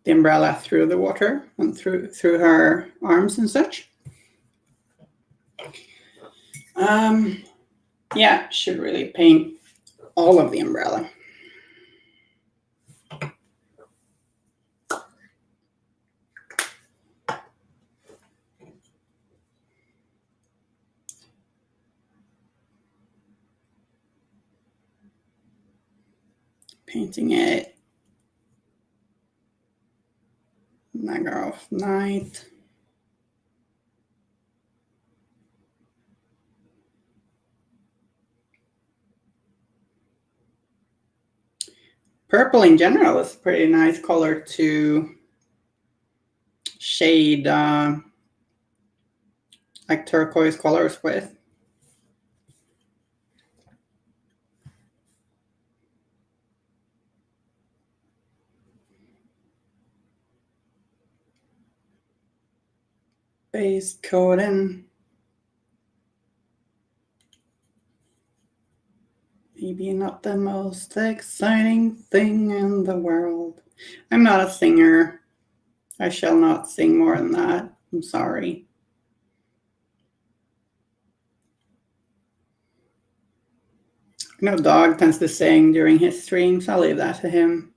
the umbrella through the water and through her arms and such. Yeah, should really paint all of the umbrella. Painting it. Dagger of Night. Purple in general is a pretty nice color to shade like turquoise colors with. Base coating. Maybe not the most exciting thing in the world. I'm not a singer. I shall not sing more than that. I'm sorry. I know Dog tends to sing during his streams. I'll leave that to him.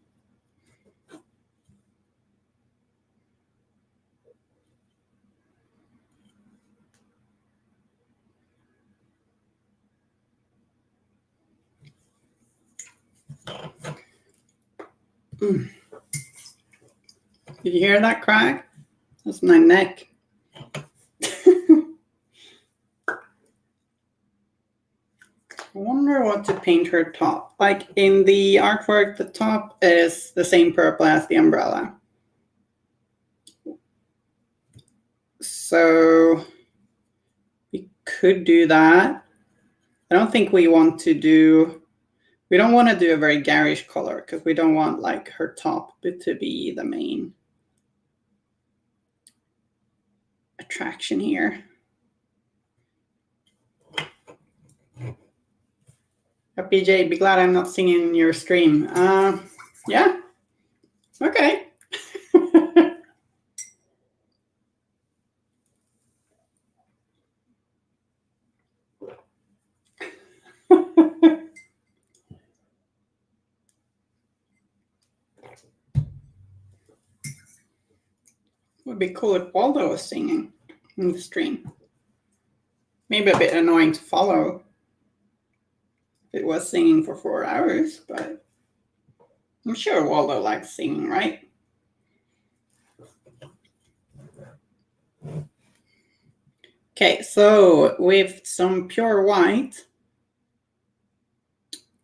Did you hear that crack? That's my neck. I wonder what to paint her top. Like in the artwork, the top is the same purple as the umbrella. So we could do that. I don't think we want to do, we don't want to do a very garish color because we don't want like her top to be the main attraction here. PJ, be glad I'm not singing your stream. Yeah. Okay. Would be cool if Waldo was singing in the stream. Maybe a bit annoying to follow if it was singing for 4 hours, but I'm sure Waldo likes singing, right? Okay, so with some pure white,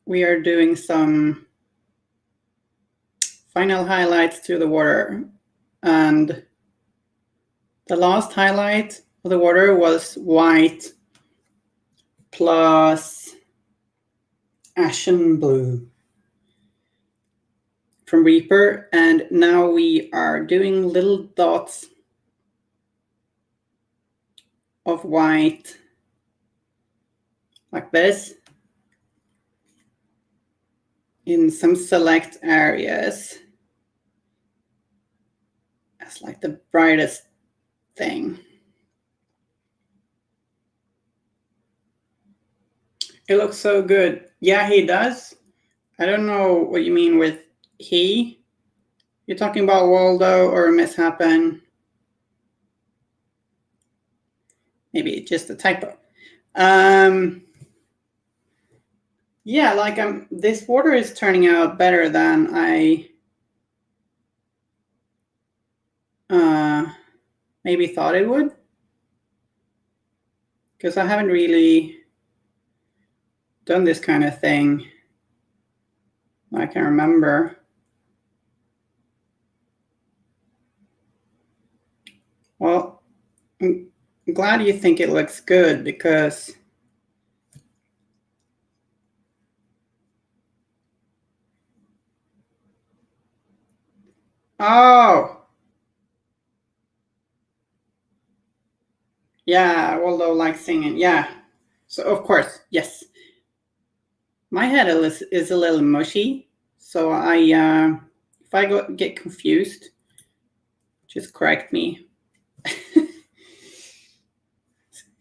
we are doing some final highlights to the water. And the last highlight of the water was white plus ashen blue from Reaper. And now we are doing little dots of white like this in some select areas as like the brightest thing. It looks so good. Yeah, he does. I don't know what you mean with he. You're talking about Waldo or Miss Hapen? Maybe just a typo. Yeah, like this water is turning out better than I maybe thought it would, because I haven't really done this kind of thing I can remember. Well, I'm glad you think it looks good, because oh yeah, Waldo likes singing. Yeah, so of course, yes. My head is a little mushy, so if I get confused, just correct me.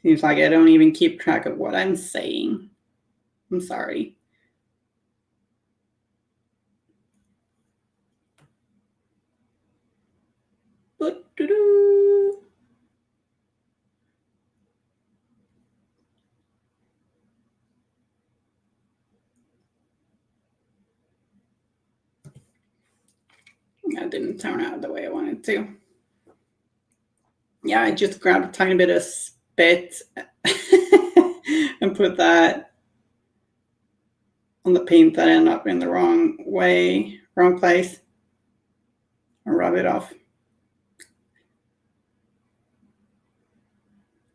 Seems like I don't even keep track of what I'm saying. I'm sorry. That didn't turn out the way I wanted to. Yeah, I just grabbed a tiny bit of spit and put that on the paint that ended up in the wrong place, and rub it off.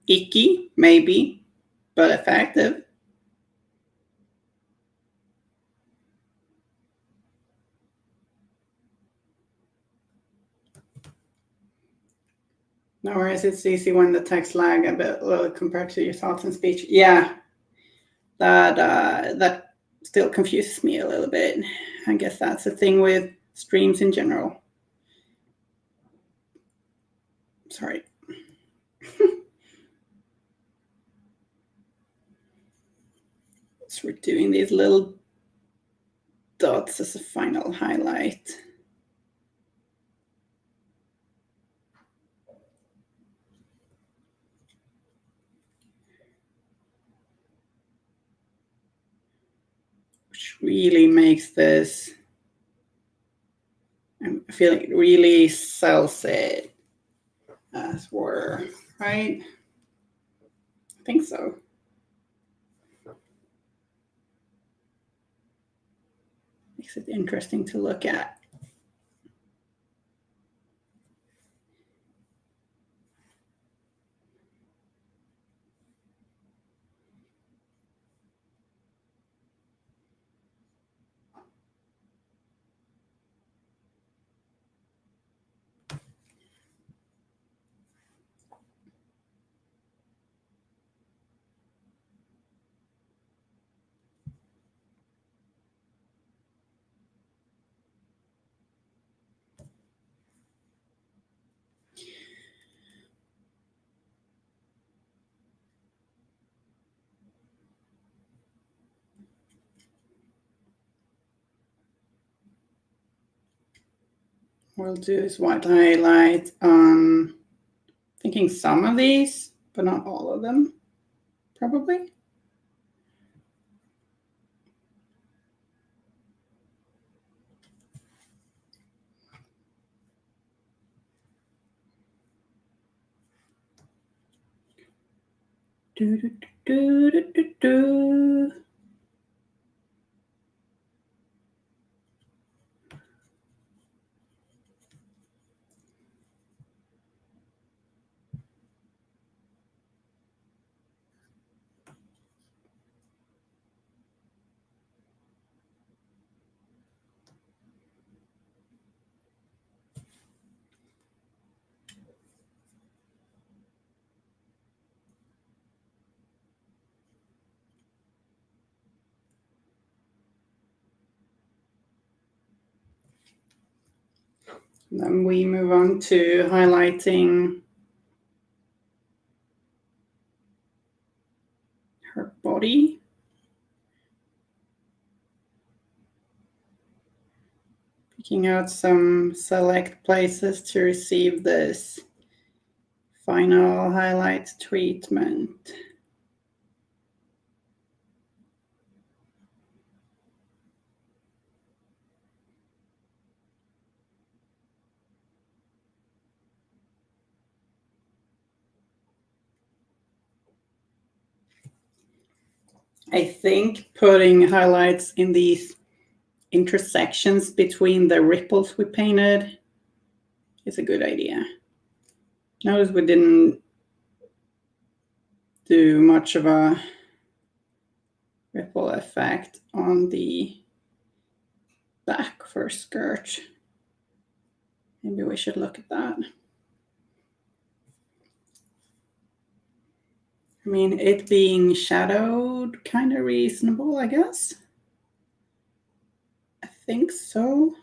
Icky, maybe, but effective. No worries, it's easy when the text lag a bit compared to your thoughts and speech. Yeah, that still confuses me a little bit. I guess that's the thing with streams in general. Sorry. So we're doing these little dots as a final highlight. Which really makes this, I feel like it really sells it as water, right? I think so. Makes it interesting to look at. We'll do this white highlight on Thinking some of these, but not all of them, probably. Do, do, do, do, do, do. Then we move on to highlighting her body. Picking out some select places to receive this final highlight treatment. I think putting highlights in these intersections between the ripples we painted is a good idea. Notice we didn't do much of a ripple effect on the back for skirt. Maybe we should look at that. I mean, it being shadowed, kind of reasonable, I guess. I think so.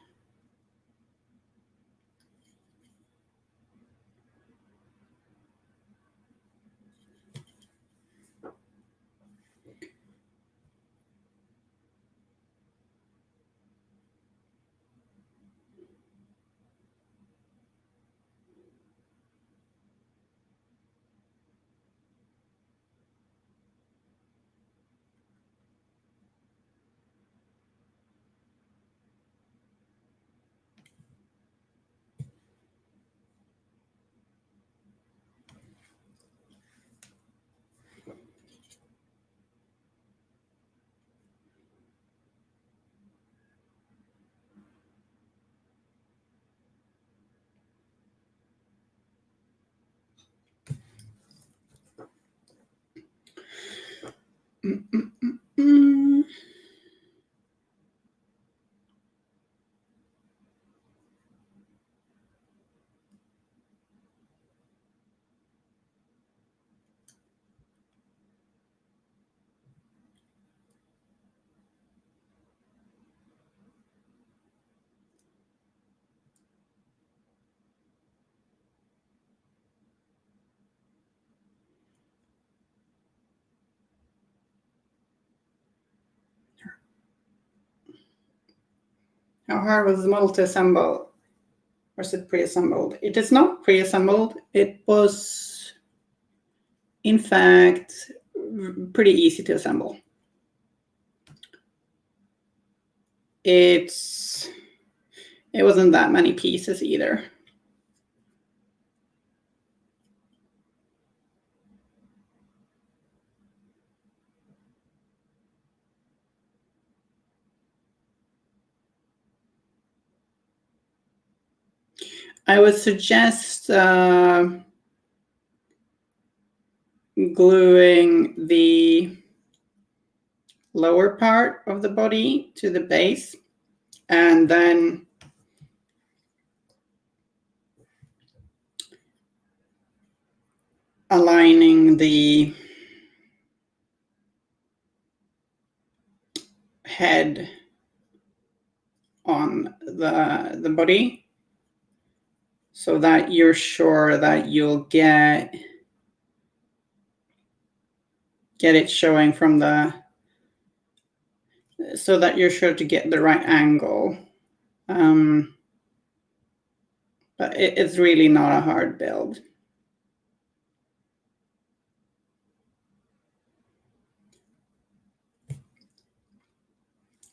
How hard was the model to assemble? Or is it pre-assembled? It is not pre-assembled. It was, in fact, pretty easy to assemble. It wasn't that many pieces either. I would suggest gluing the lower part of the body to the base and then aligning the head on the body so that you're sure that you'll get it showing from so that you're sure to get the right angle. But it's really not a hard build.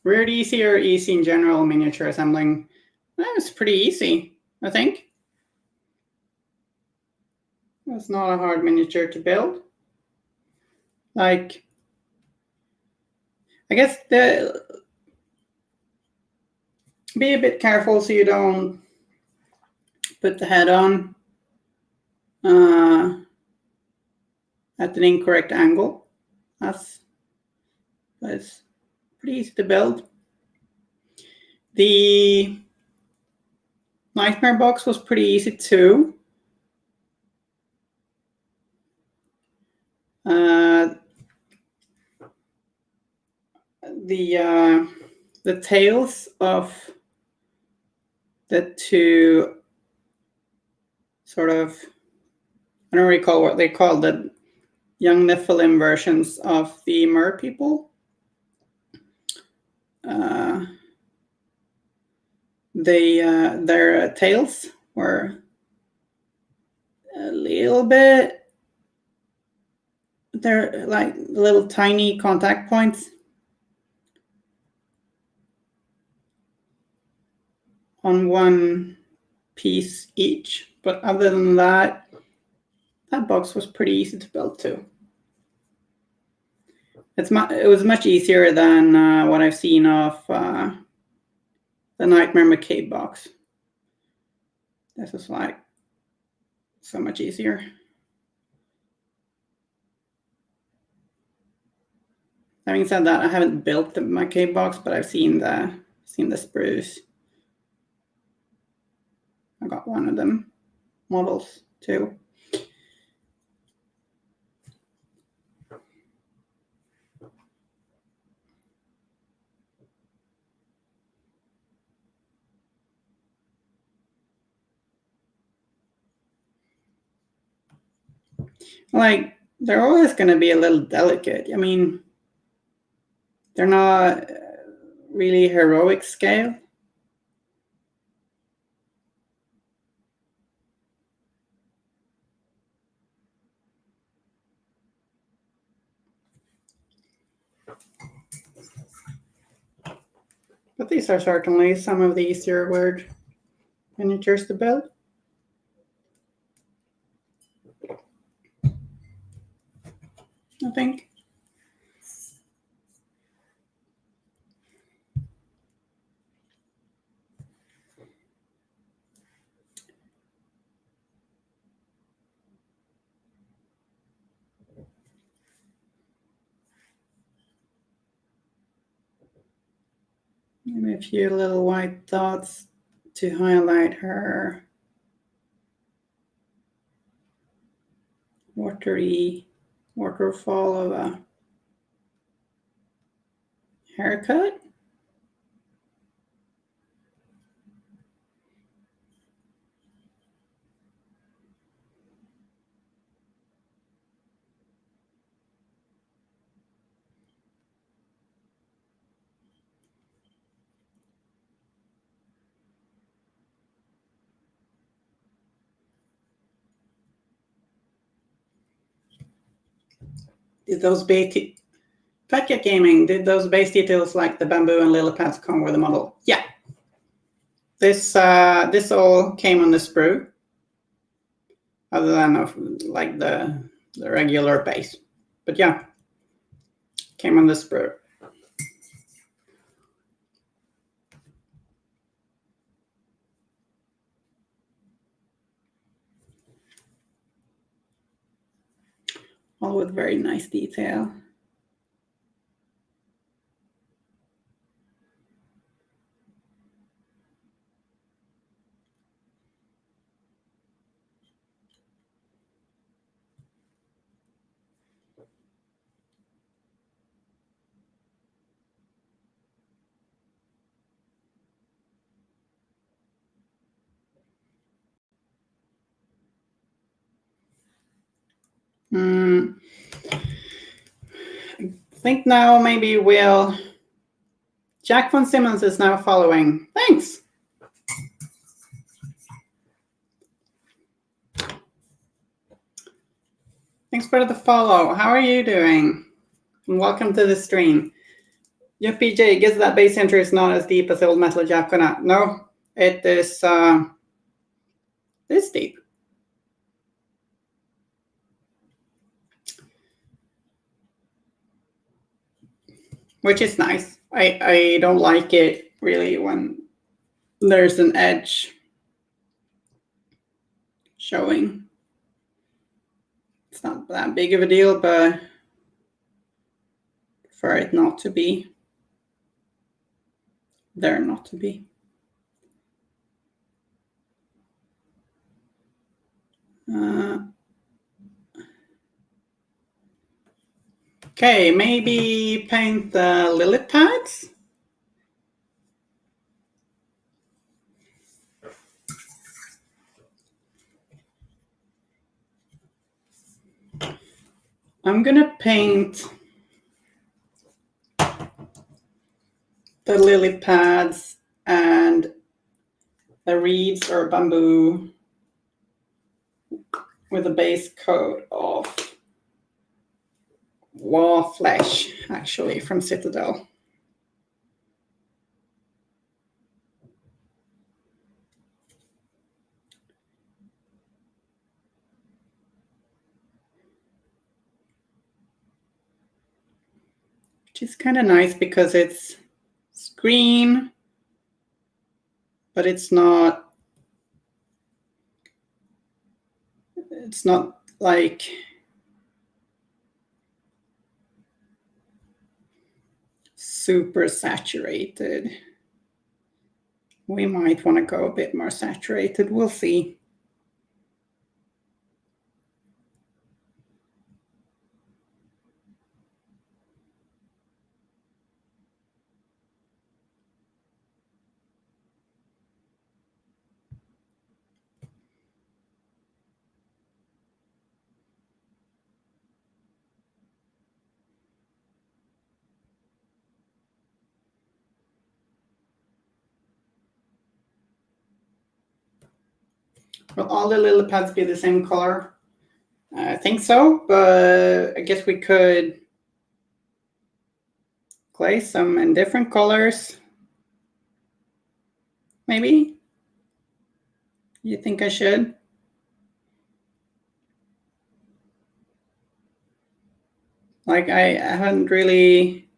Weird easy or easy in general miniature assembling? That was pretty easy, I think. It's not a hard miniature to build. Like, I guess be a bit careful so you don't put the head on at an incorrect angle. That's pretty easy to build. The nightmare box was pretty easy too. The tails of the two sort of, I don't recall what they called the young Nephilim versions of the mer people. Their tails were a little bit, they're like little tiny contact points on one piece each. But other than that, that box was pretty easy to build too. It was much easier than what I've seen of the Nightmare McCabe box. This is like so much easier. Having said that, I haven't built the McCabe box, but I've seen the sprues. I got one of them models too. Like, they're always going to be a little delicate. I mean, they're not really heroic scale. But these are certainly some of the easier Wyrd miniatures to build. I think. Maybe a few little white dots to highlight her waterfall of a haircut. Did those Petcat Gaming, did those base details like the bamboo and lily pads come with the model? Yeah. This all came on the sprue, other than like the regular base. But yeah, came on the sprue. All with very nice detail. I think now maybe Jack von Simmons is now following. Thanks. Thanks for the follow. How are you doing? And welcome to the stream. Yeah, PJ, guess that base center is not as deep as old metal Jacona. No, it is this deep. Which is nice. I don't like it really when there's an edge showing. It's not that big of a deal, but for it not to be. There not to be. Okay, maybe paint the lily pads. I'm gonna paint the lily pads and the reeds or bamboo with a base coat of raw flesh, actually, from Citadel. Which is kind of nice because it's green, but it's not like super saturated. We might want to go a bit more saturated. We'll see. Will all the lily pads be the same color? I think so, but I guess we could glaze some in different colors. Maybe? You think I should? Like, I haven't really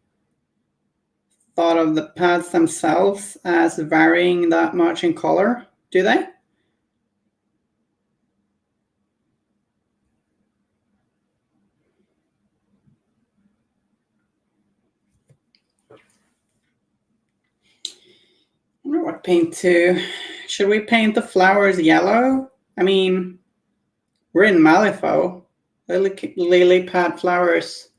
thought of the pads themselves as varying that much in color, do they? I wonder what paint to. Should we paint the flowers yellow? I mean, we're in Malifaux. Lily pad flowers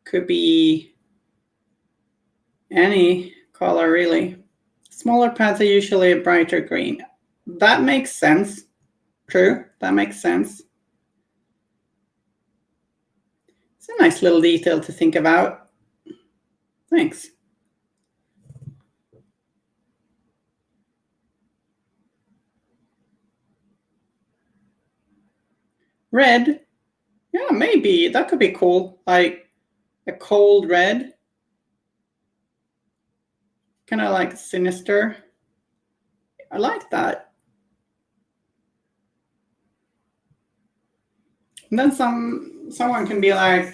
could be any color, really. Smaller pads are usually a brighter green. That makes sense. True, that makes sense. It's a nice little detail to think about. Thanks. Red? Yeah, maybe. That could be cool. Like a cold red. Kind of like sinister. I like that. And then someone can be like,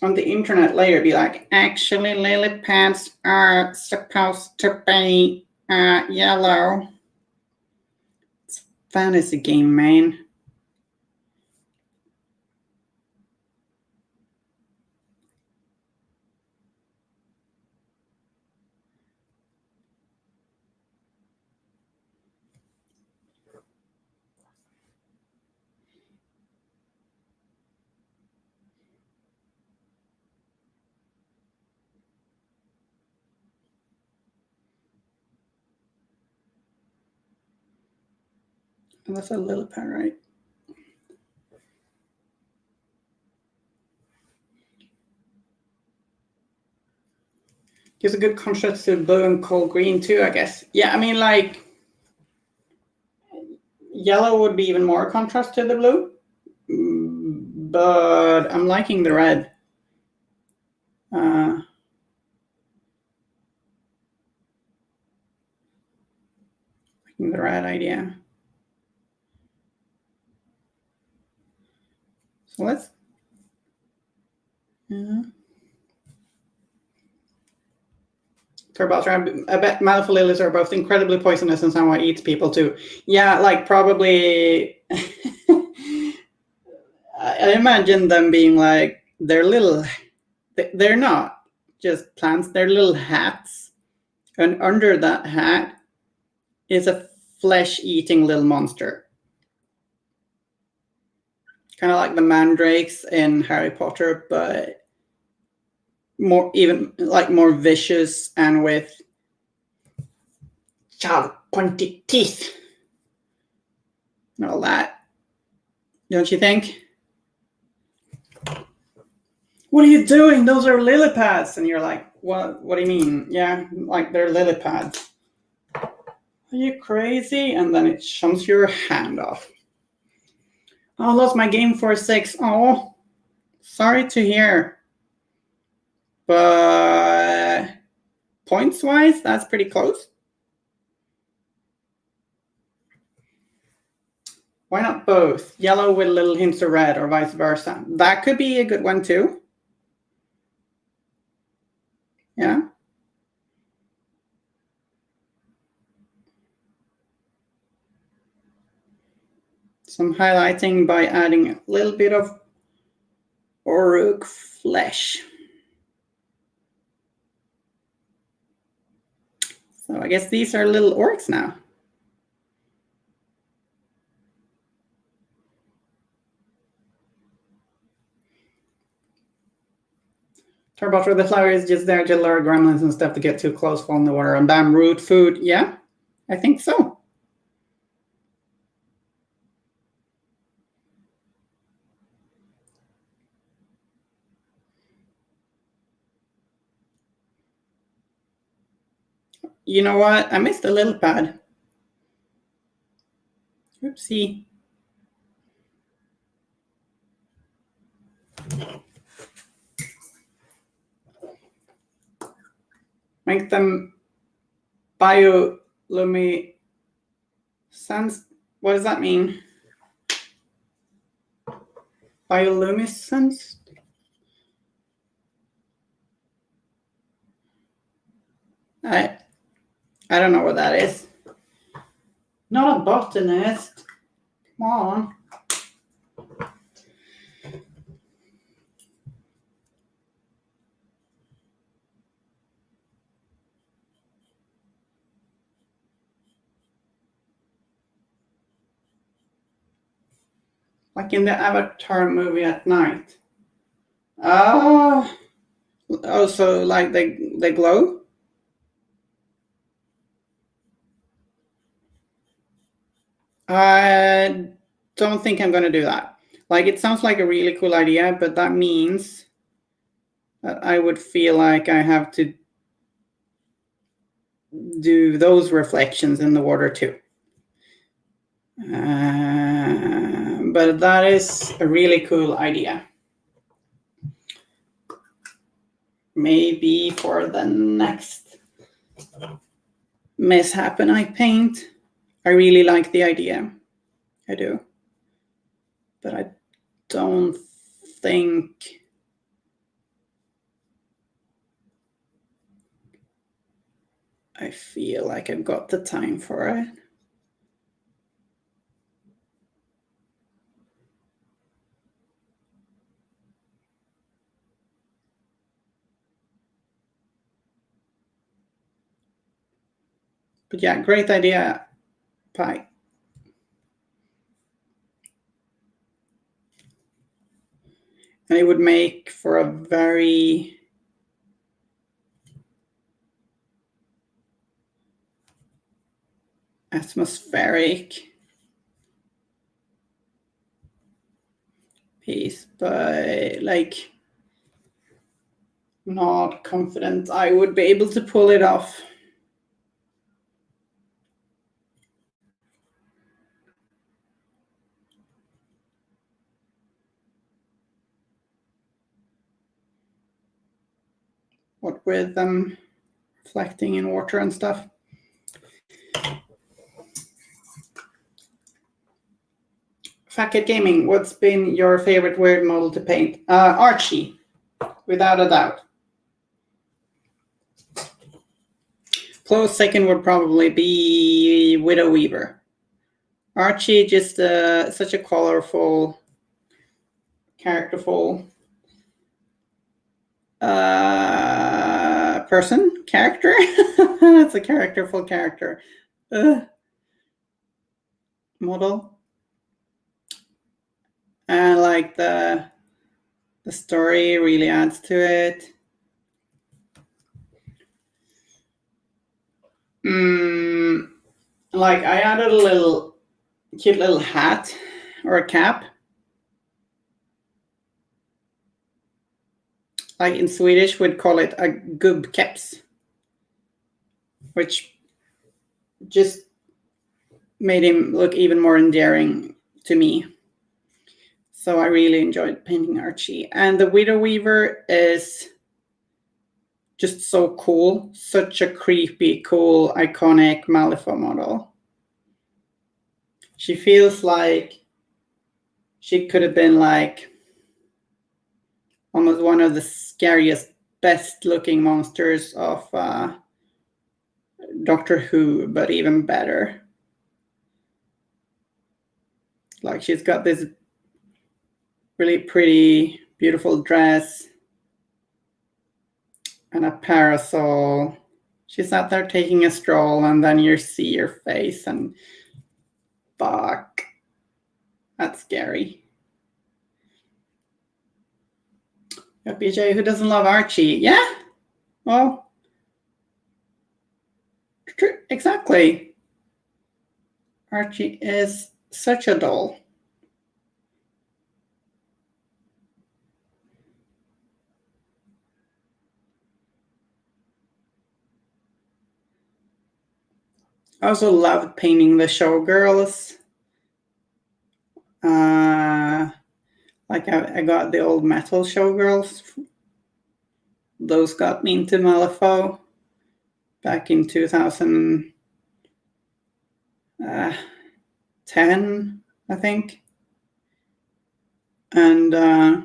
on the internet later, be like, actually, lily pads are supposed to be yellow. It's a fantasy game, man. And that's a lily pad, right? Gives a good contrast to blue and cold green too, I guess. Yeah, I mean, like, yellow would be even more contrast to the blue, but I'm liking the red. the red idea. So let's. Turbots, I bet Malifaux are both incredibly poisonous and somewhat eats people too. Yeah, like probably. I imagine them being like they're little. They're not just plants. They're little hats, and under that hat is a flesh-eating little monster. Kind of like the mandrakes in Harry Potter, but more vicious and with sharp, pointy teeth and all that. Don't you think? What are you doing? Those are lily pads. And you're like, what do you mean? Yeah, like they're lily pads. Are you crazy? And then it chomps your hand off. Oh, I lost my game for 6. Oh, sorry to hear. But points-wise, that's pretty close. Why not both? Yellow with little hints of red or vice versa. That could be a good one too. Yeah. Some highlighting by adding a little bit of Oruk flesh. So I guess these are little orcs now. Turbotter, the flower is just there to lure gremlins and stuff to get too close, fall in the water, and bam, root food. Yeah, I think so. You know what? I missed a little pad. Oopsie. Make them bioluminescence. What does that mean? Bioluminescence? I don't know what that is. Not a botanist. Come on. Like in the Avatar movie at night. Oh, so like they glow? I don't think I'm going to do that. Like, it sounds like a really cool idea, but that means that I would feel like I have to do those reflections in the water too. But that is a really cool idea. Maybe for the next Miss Hapen I paint. I really like the idea. I do. But I don't think I feel like I've got the time for it. But yeah, great idea, Pie. And it would make for a very atmospheric piece, but like not confident I would be able to pull it off. What with them reflecting in water and stuff. Facket Gaming, what's been your favorite Wyrd model to paint? Archie, without a doubt. Close second would probably be Widow Weaver. Archie, just such a colorful, characterful character. It's a characterful character. Model. And like the story really adds to it. Like I added a cute little hat or a cap. Like in Swedish, we'd call it a gubbkeps, which just made him look even more endearing to me. So I really enjoyed painting Archie. And the Widow Weaver is just so cool. Such a creepy, cool, iconic Malifaux model. She feels like she could have been like almost one of the scariest, best looking monsters of Doctor Who, but even better. Like she's got this really pretty, beautiful dress and a parasol. She's out there taking a stroll, and then you see her face, and fuck, that's scary. Yeah, BJ, who doesn't love Archie? Yeah, well, exactly. Archie is such a doll. I also loved painting the showgirls. Like I got the old metal showgirls. Those got me into Malifaux back in 2010, I think. And I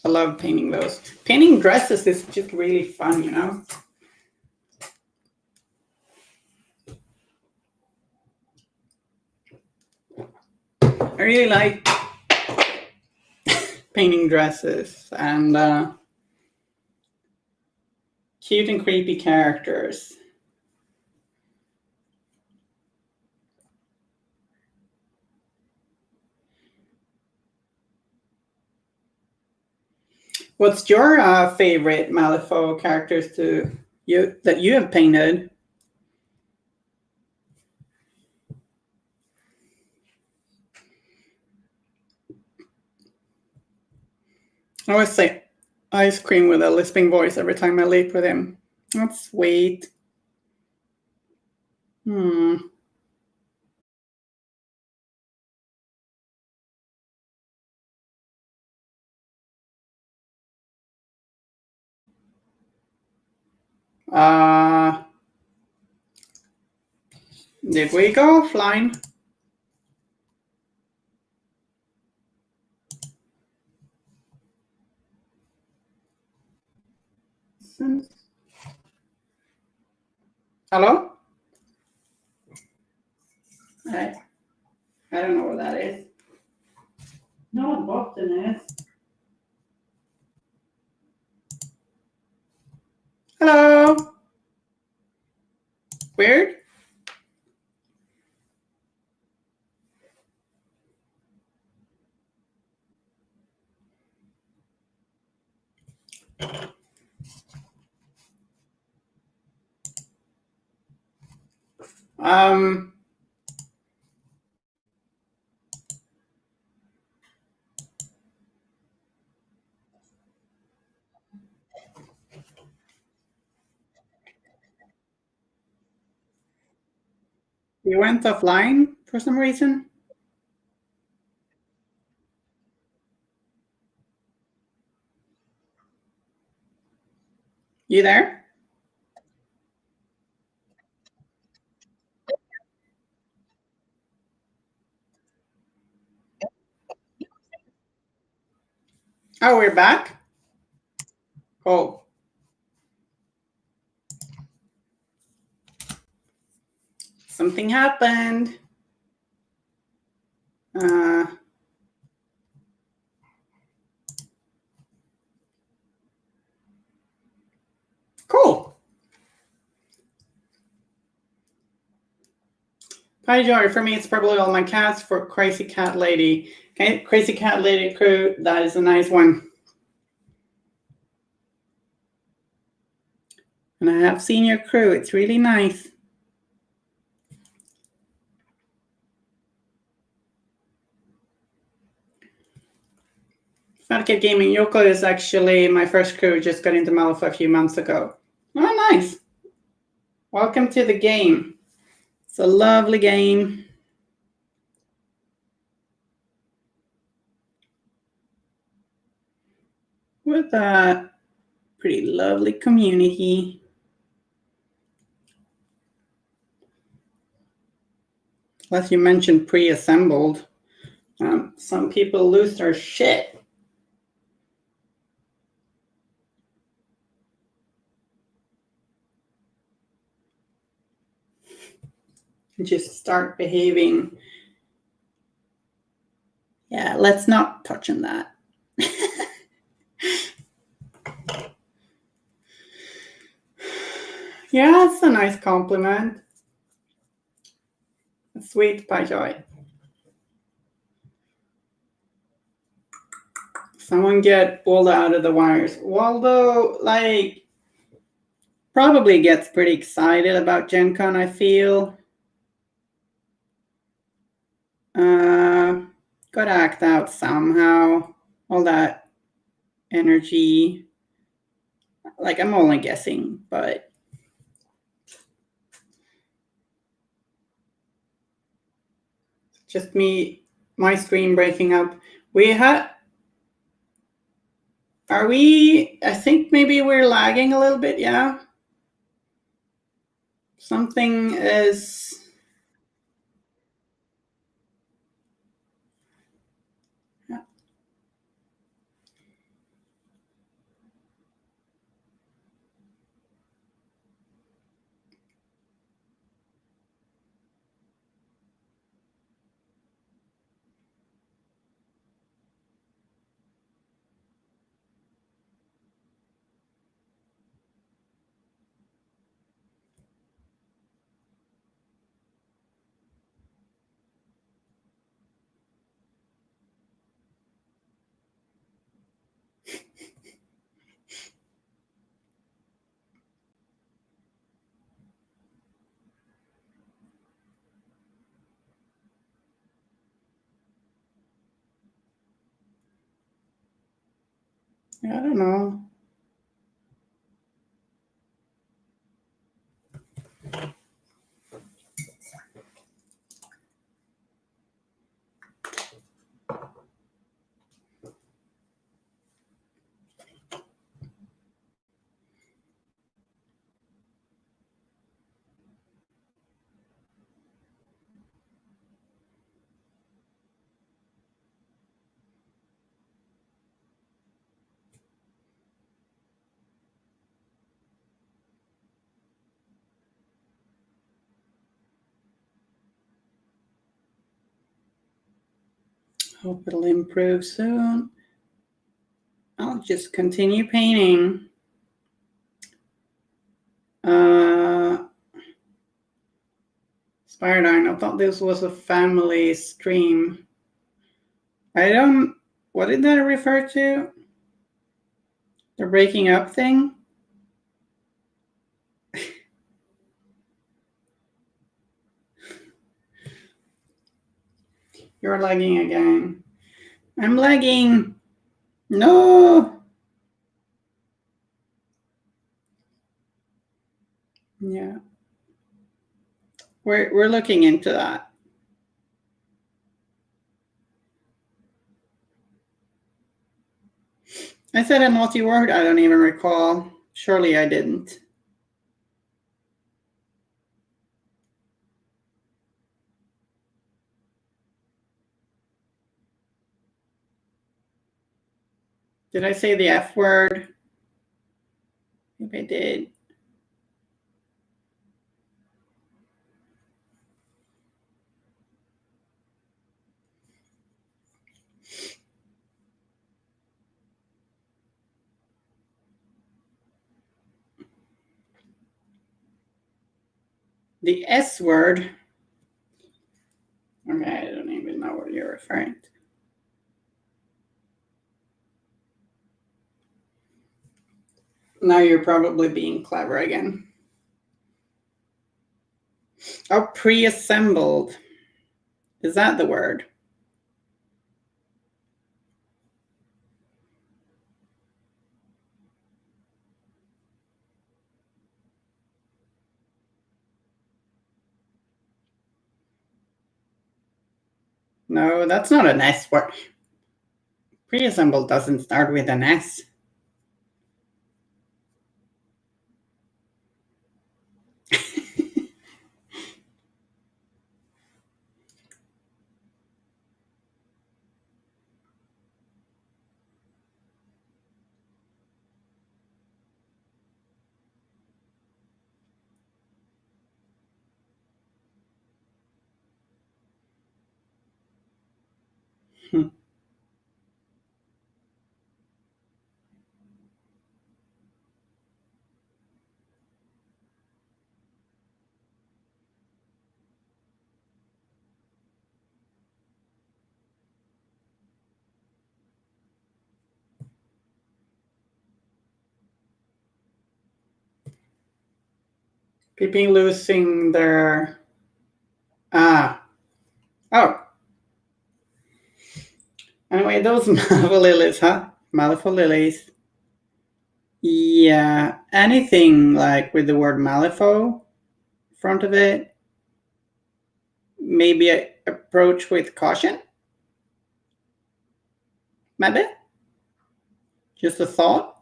love painting those. Painting dresses is just really fun, you know? I really like painting dresses and cute and creepy characters. What's your favorite Malifaux characters that you have painted? I always say ice cream with a lisping voice every time I leap with him. That's sweet. Did we go offline? Hello? I don't know what that is. No, what button is. Hello? Weird? You went offline for some reason? You there? Oh, we're back? Cool. Something happened. Cool. Hi, Joy. For me, it's probably all my cats. For Crazy Cat Lady. Okay, Crazy Cat Lady crew, that is a nice one. And I have seen your crew. It's really nice. Fatcat Gaming Yoko is actually my first crew. Just got into Malifaux a few months ago. Oh, nice. Welcome to the game. It's a lovely game. With a pretty lovely community. Unless you mentioned pre-assembled. Some people lose their shit. And just start behaving. Yeah, let's not touch on that. Yeah, that's a nice compliment. Sweet Pie Joy. Someone get Waldo out of the wires. Waldo, like, probably gets pretty excited about GenCon, I feel. Gotta act out somehow. All that energy. Like, I'm only guessing, but just my screen breaking up. I think maybe we're lagging a little bit, yeah? Something is... I don't know. Hope it'll improve soon. I'll just continue painting. Spiridine, I thought this was a family stream. What did that refer to? The breaking up thing? You're lagging again. I'm lagging. No. Yeah. We're looking into that. I said a naughty word. I don't even recall. Surely I didn't. Did I say the F word? Maybe I did. The S word. Okay, I don't even know what you're referring to. Now you're probably being clever again. Oh, pre-assembled. Is that the word? No, that's not an S word. Pre-assembled doesn't start with an S. People losing their oh. Anyway, those Malifaux lilies, huh? Malifaux lilies. Yeah, anything like with the word Malifaux in front of it, maybe approach with caution. Maybe. Just a thought.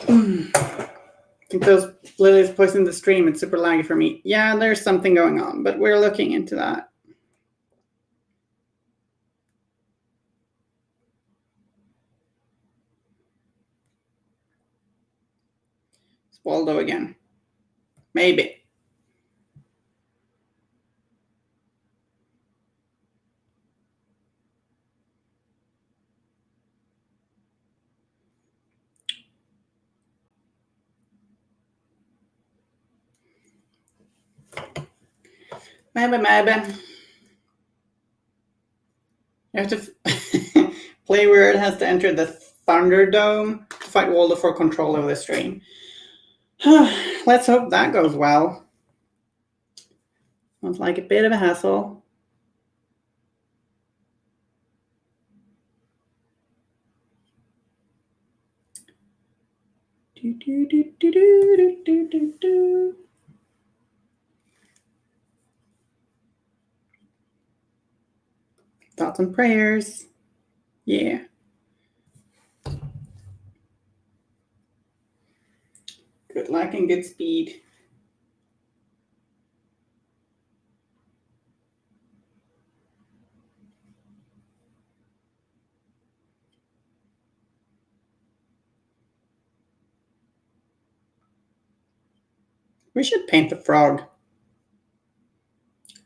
I think those lilies poison the stream. It's super laggy for me. Yeah, there's something going on, but we're looking into that. It's Waldo again. Maybe. Maybe. You have to play Wyrd has to enter the Thunderdome to fight Waldo for control of the stream. Let's hope that goes well. Sounds like a bit of a hassle. Thoughts and prayers. Yeah. Good luck and good speed. We should paint the frog.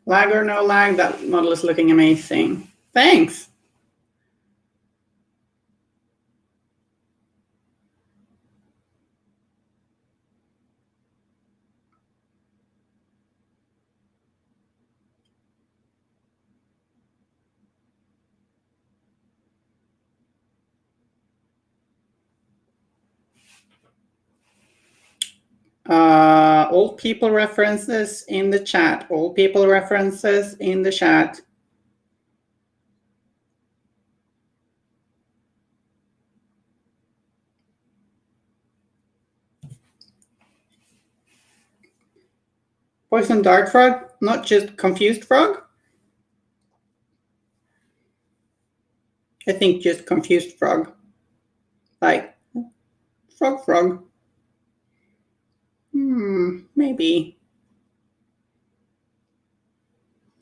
Lag or no lag, that model is looking amazing. Thanks. Old people references in the chat. Old people references in the chat. Poison dart frog, not just confused frog. I think just confused frog. Like frog. Maybe.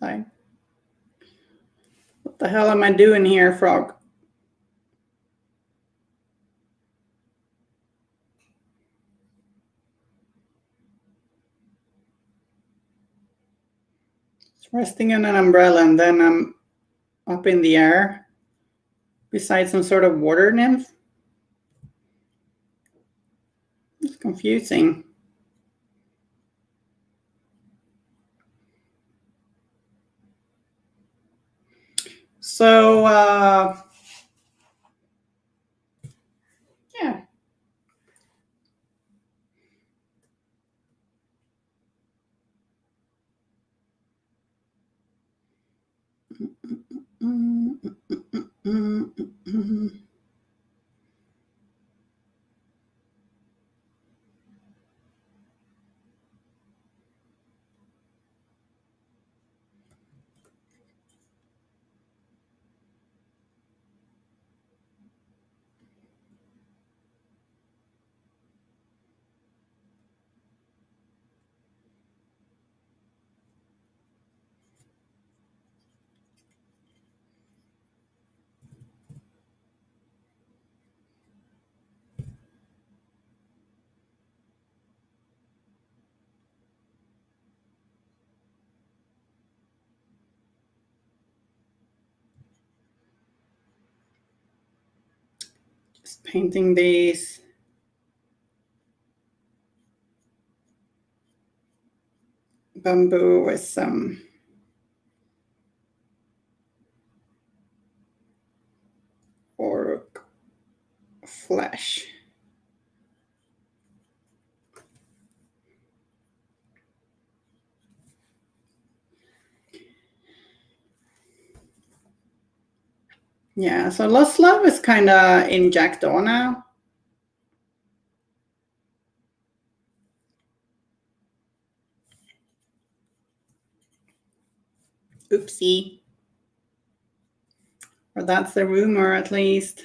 Like, what The hell am I doing here, frog? It's resting on an umbrella and then I'm up in the air beside some sort of water nymph. It's confusing. So, yeah. Just painting these. Bamboo with some orc flesh. Yeah, so Lost Love is kind of in Jackdaw now. Oopsie. Or that's the rumor, at least.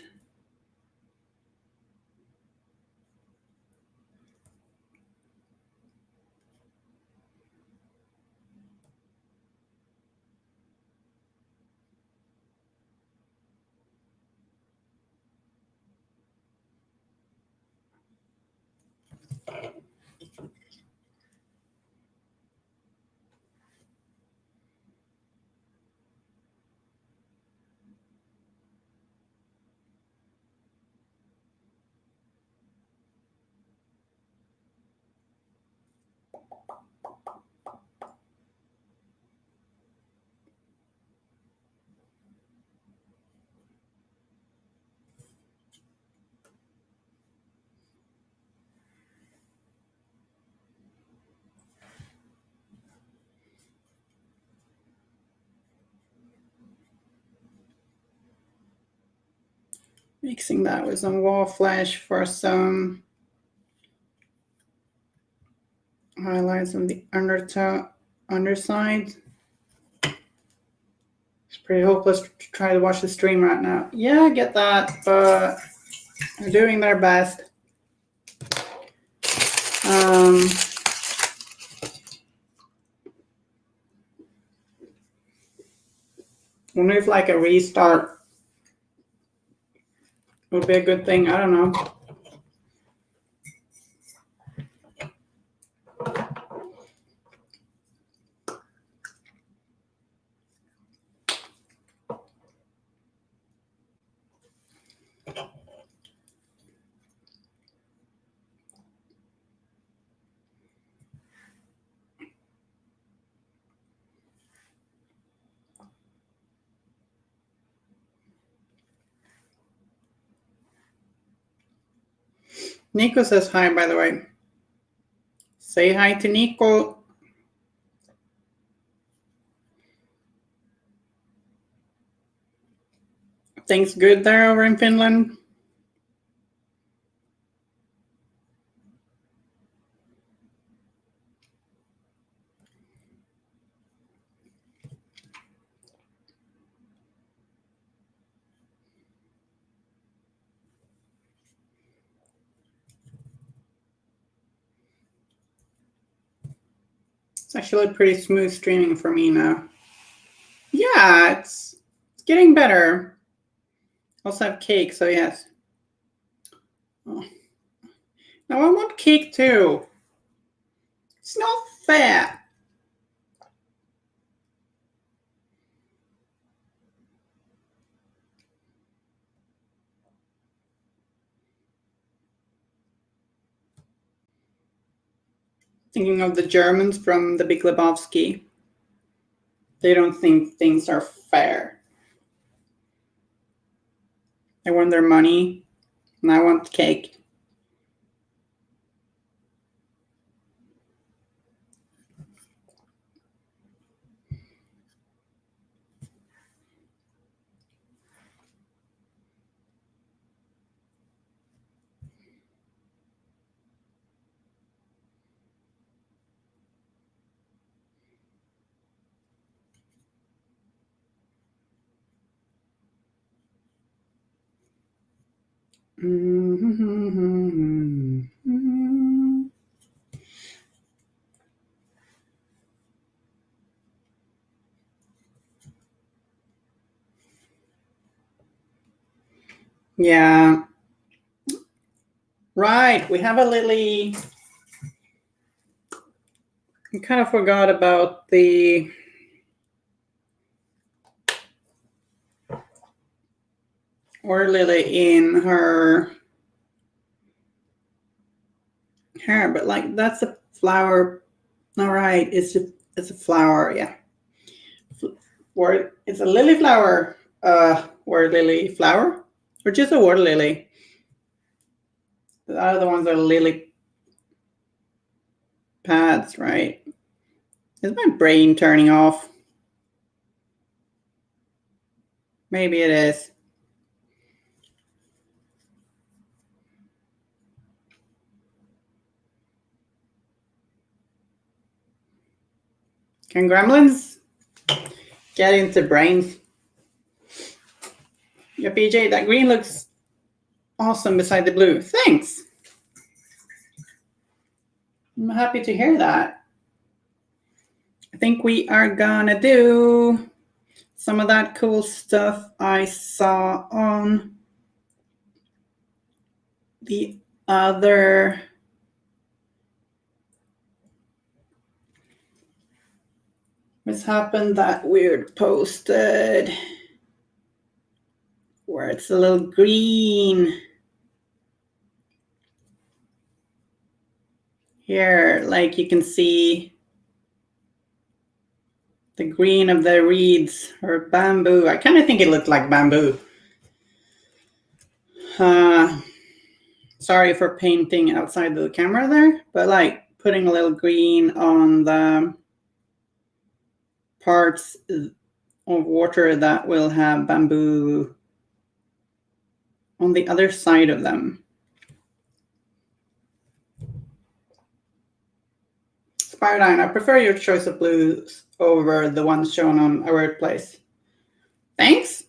Mixing that with some wall flesh for some highlights on the underside. It's pretty hopeless to try to watch the stream right now. Yeah, I get that, but they're doing their best. Wonder if like a restart would be a good thing. I don't know. Nico says hi, by the way. Say hi to Nico. Things good there over in Finland? It's actually pretty smooth streaming for me now. Yeah, it's getting better. Also have cake, so yes. Oh. Now I want cake too. It's not fair. Thinking of the Germans from the Big Lebowski. They don't think things are fair. They want their money, and I want cake. Yeah. Right, we have a lily. I kind of forgot about the water lily in her hair, but like that's a flower. All right, it's a flower, yeah. It's a lily flower. Water lily flower, or just a water lily. The other ones are lily pads, right? Is my brain turning off? Maybe it is. Can gremlins get into brains? Yeah, PJ, that green looks awesome beside the blue. Thanks. I'm happy to hear that. I think we are gonna do some of that cool stuff I saw on the other Miss Hapen that Wyrd posted, where it's a little green. Here, like you can see the green of the reeds or bamboo. I kind of think it looked like bamboo. Sorry for painting outside the camera there, but like putting a little green on the parts of water that will have bamboo on the other side of them. Spiredine, I prefer your choice of blues over the ones shown on a Wyrd place. Thanks.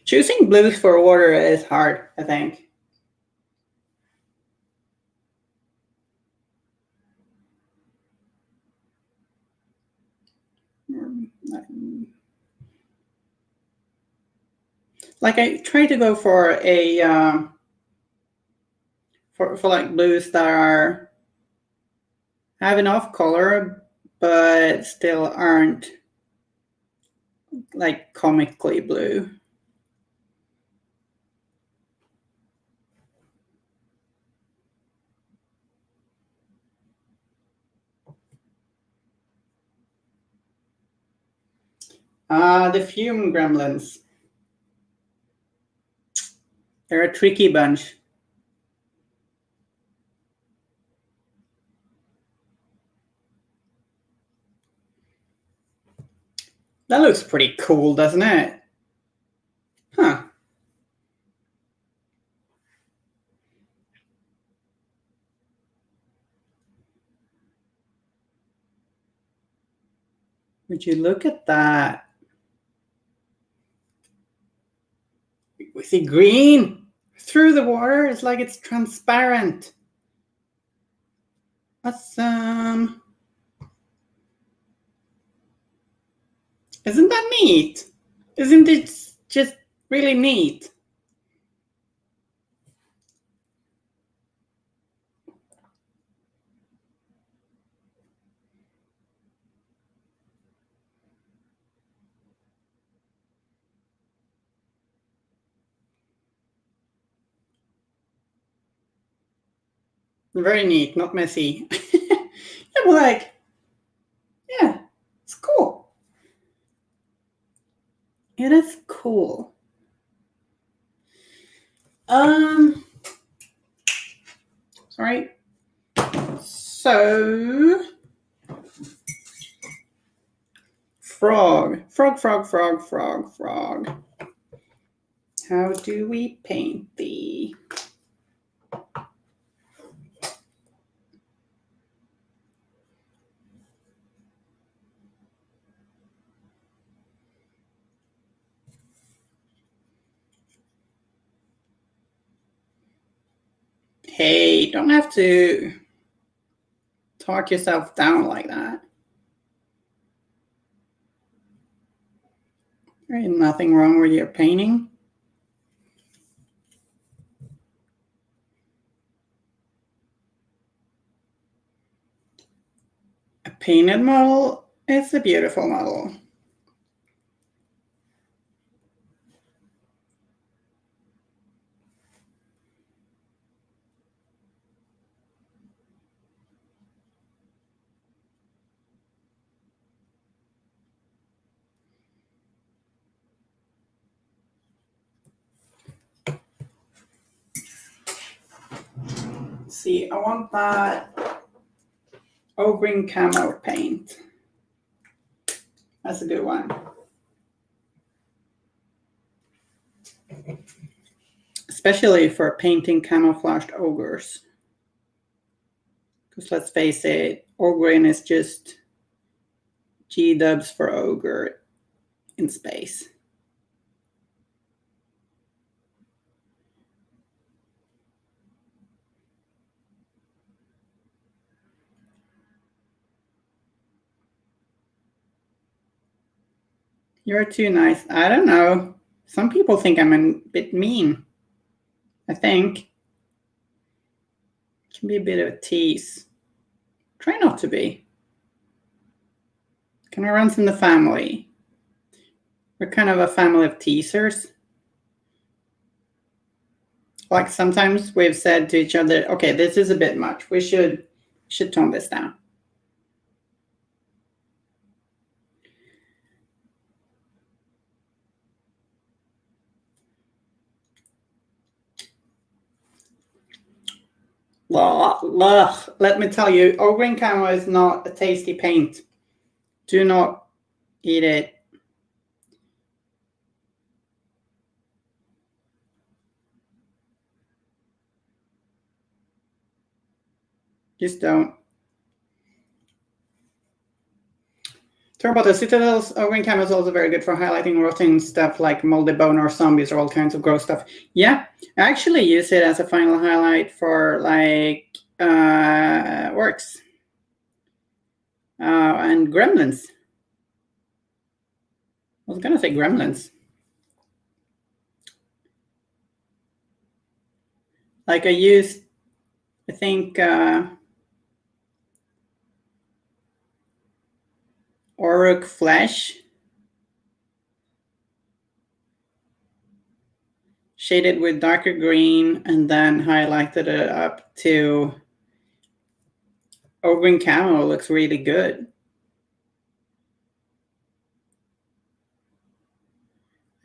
Choosing blues for water is hard, I think. Like I try to go for a for like blues that have enough color but still aren't like comically blue. The fume gremlins. They're a tricky bunch. That looks pretty cool, doesn't it? Huh. Would you look at that? We see green through the water. It's like it's transparent. Awesome. Isn't that neat? Isn't it just really neat? Very neat, not messy. Yeah, like, yeah, it's cool. It is cool. Sorry. So, frog. How do we paint thee? Hey, don't have to talk yourself down like that. There ain't nothing wrong with your painting. A painted model is a beautiful model. See, I want that green camo paint. That's a good one. Especially for painting camouflaged ogres. Because let's face it, ogre is just G-dubs for ogre in space. You're too nice. I don't know. Some people think I'm a bit mean. I think. It can be a bit of a tease. Try not to be. Kind of runs in the family. We're kind of a family of teasers. Like sometimes we've said to each other, okay, this is a bit much. We should tone this down. Let me tell you, green camo is not a tasty paint. Do not eat it. Just don't. Talk about the Citadel's green camo is also very good for highlighting rotting stuff like moldy bone or zombies or all kinds of gross stuff. Yeah, I actually use it as a final highlight for like works and gremlins. I was gonna say gremlins. Like I used, I think Oruk Flesh, shaded with darker green, and then highlighted it up to green camo. Looks really good.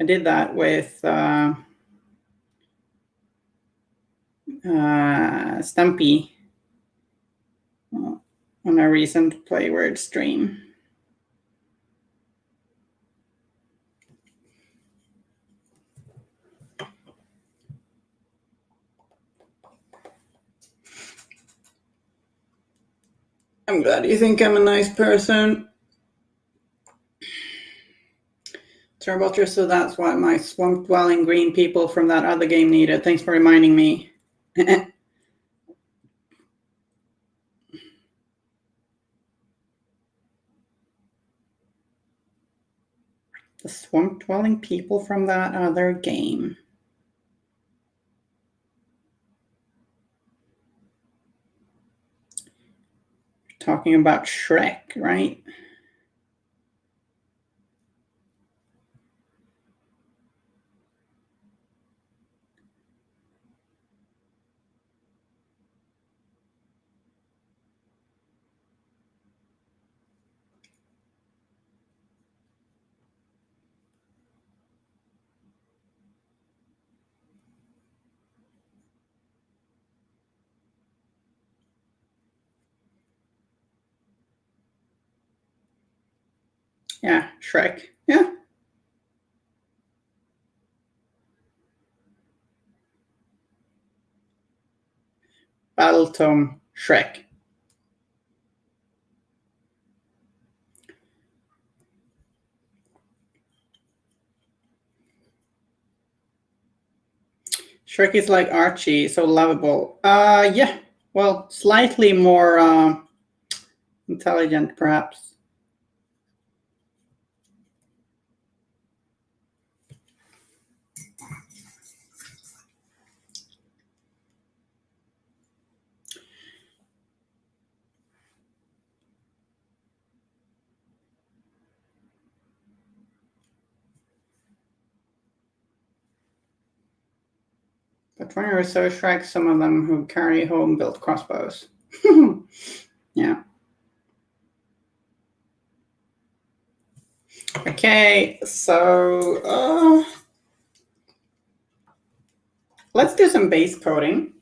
I did that with Stumpy on a recent Wyrd stream. I'm glad you think I'm a nice person. Turbotter, so that's what my swamp dwelling green people from that other game needed. Thanks for reminding me. The swamp-dwelling people from that other game. Talking about Shrek, right? Yeah, Shrek. Yeah. Battletome Shrek. Shrek is like Archie, so lovable. Yeah. Well, slightly more intelligent, perhaps. But when you research Shrek, some of them who carry home-built crossbows. Yeah. Okay, so let's do some base coating.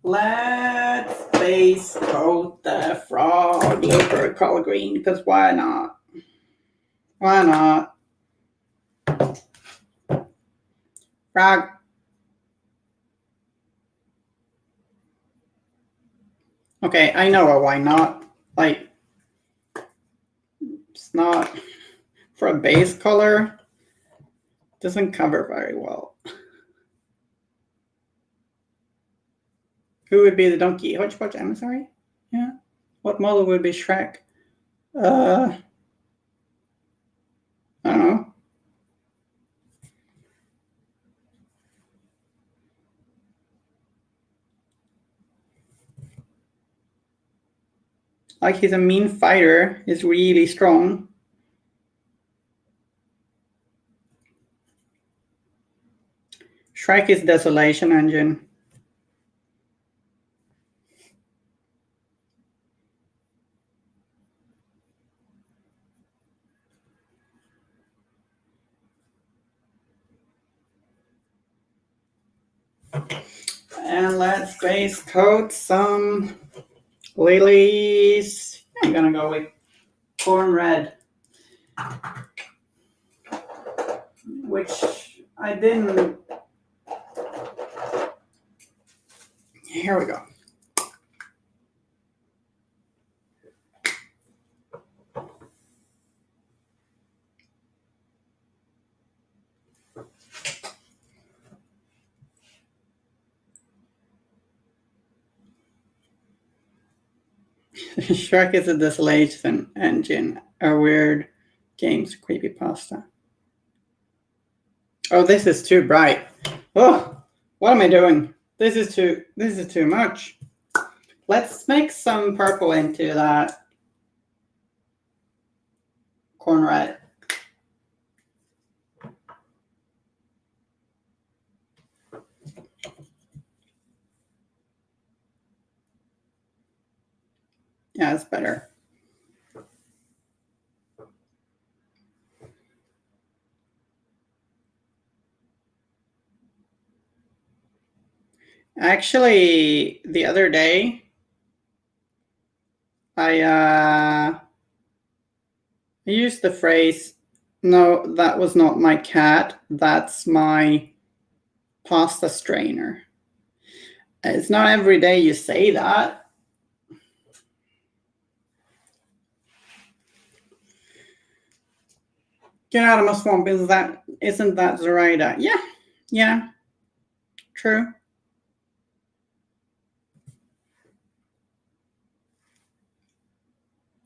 Let's base coat the frog looper color green, because why not? Why not? Frog. Okay, I know why not. Like, it's not for a base color. Doesn't cover very well. Who would be the donkey? Hodgepodge emissary? Yeah. What model would be Shrek? I don't know. Like, he's a mean fighter. He's really strong. Shrek is Desolation Engine. And let's base coat some lilies. I'm gonna go with corn red, which I didn't. Here we go. Shrek is a Desolation Engine, a Wyrd game's creepypasta. Oh, this is too bright. Oh, what am I doing? This is too much. Let's make some purple into that corn red. Yeah, it's better. Actually, the other day, I used the phrase, "No, that was not my cat. That's my pasta strainer." It's not every day you say that. Get out of my swamp. Isn't that Zoraida? Yeah, true.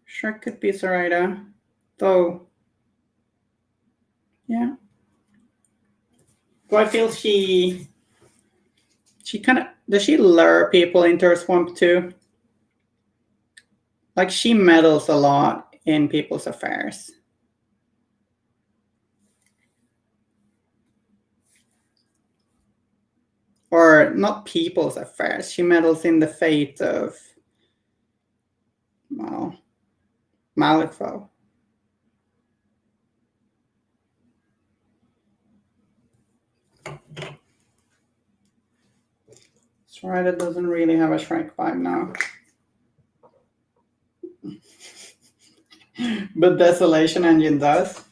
Sure could be Zoraida. Though, yeah. Do I feel she kind of, does she lure people into her swamp too? Like she meddles a lot in people's affairs. Or not people's affairs. She meddles in the fate of, well, Malifaux. Strider doesn't really have a Shrek vibe now. But Desolation Engine does.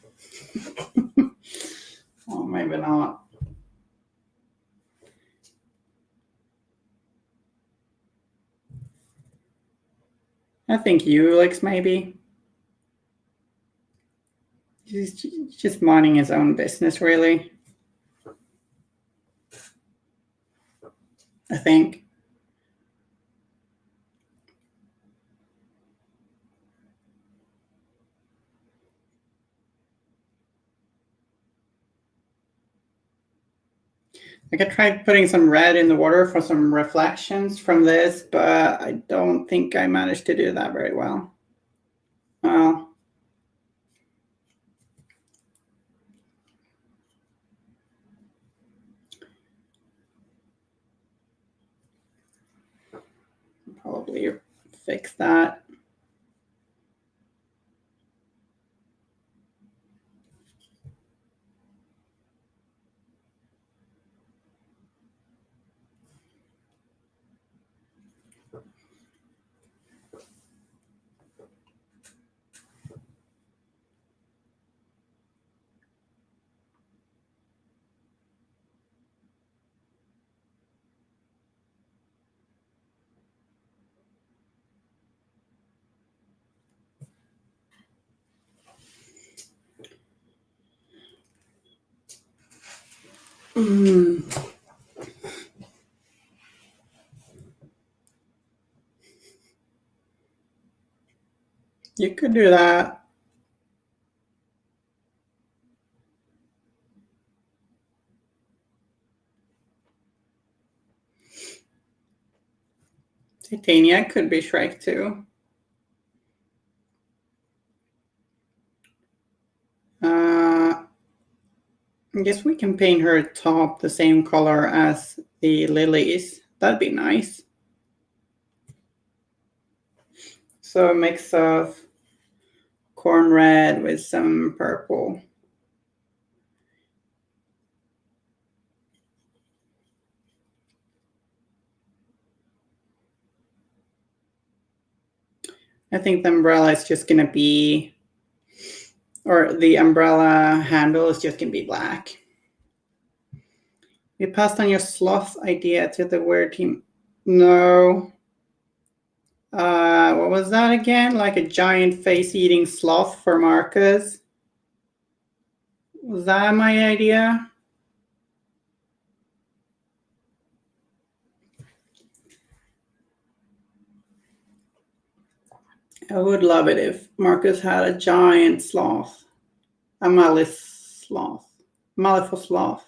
Oh, maybe not. I think Ulix maybe. He's just minding his own business, really. I think. Like I tried putting some red in the water for some reflections from this, but I don't think I managed to do that very well. Well, probably fix that. You could do that. Titania could be Shrek too. I guess we can paint her top the same color as the lilies. That'd be nice. So a mix of corn red with some purple. I think the umbrella is just going to be, or the umbrella handle is just going to be black. You passed on your sloth idea to the Wyrd team. No. What was that again? Like a giant face-eating sloth for Marcus? Was that my idea? I would love it if Marcus had a giant sloth. A Malif sloth. Malifaux sloth.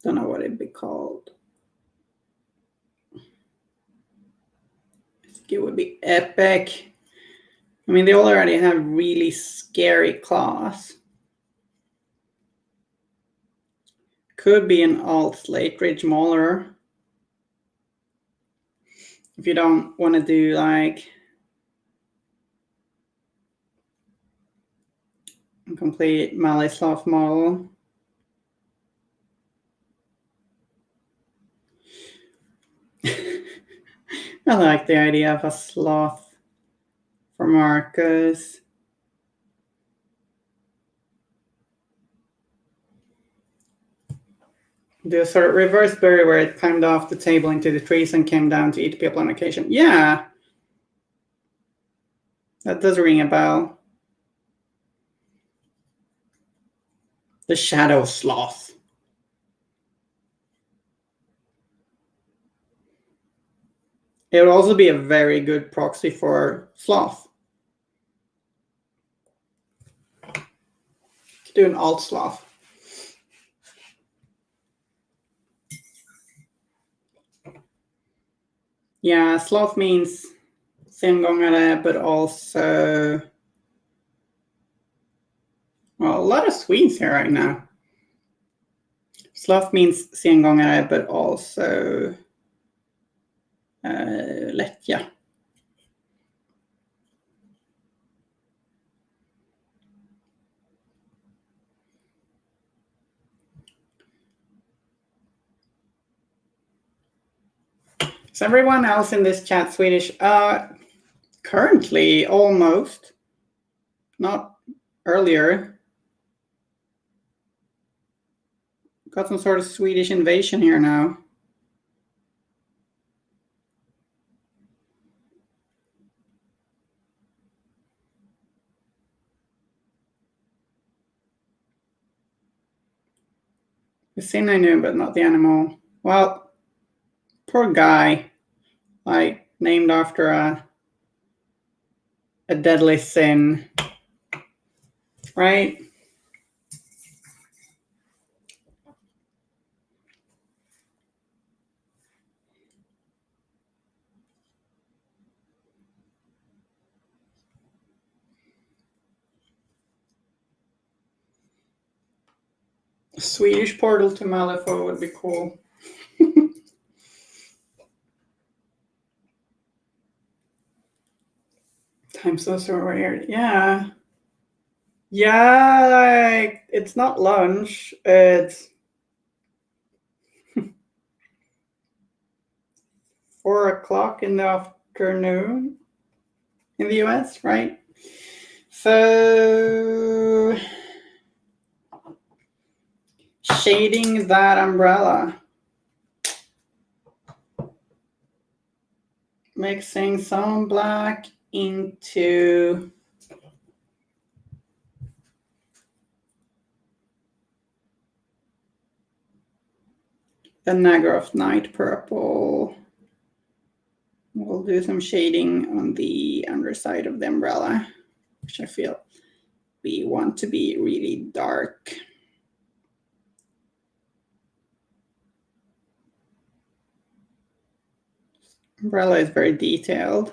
Don't know what it'd be called. I think it would be epic. I mean, they already have really scary claws. Could be an alt slate ridge mauler. If you don't want to do like a complete Malifaux model. I like the idea of a sloth for Marcus. The sort of reverse berry where it climbed off the table into the trees and came down to eat people on occasion. Yeah. That does ring a bell. The shadow sloth. It would also be a very good proxy for sloth. Do an alt sloth. Yeah, sloth means sengångare, but also, well, a lot of Swedes here right now. Sloth means sengångare, but also lättja. Is everyone else in this chat Swedish? Currently, almost. Not earlier. Got some sort of Swedish invasion here now. The sin I knew, but not the animal. Well, poor guy. Like, named after a deadly sin. Right? A Swedish portal to Malifaux would be cool. Time so weird. Yeah. Yeah, like, it's not lunch. It's 4:00 in the afternoon in the US, right? So, shading that umbrella. Mixing some black into the Nagroth Night Purple. We'll do some shading on the underside of the umbrella, which I feel we want to be really dark. Umbrella is very detailed.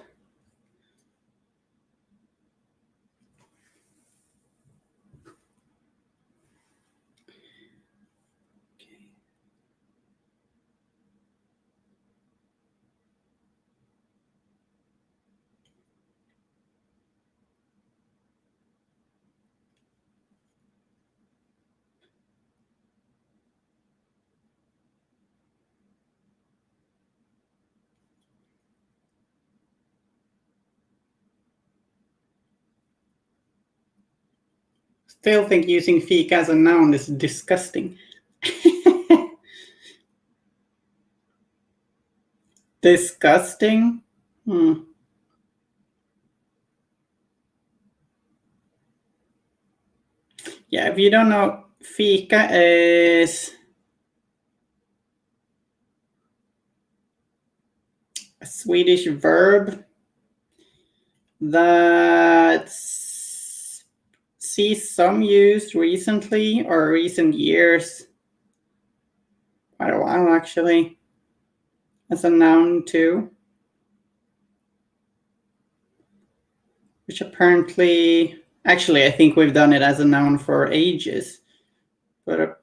Still think using fika as a noun is disgusting. Disgusting? Yeah, if you don't know, fika is a Swedish verb that sees some use recently or recent years, quite a while actually, as a noun too, which apparently, actually I think we've done it as a noun for ages, but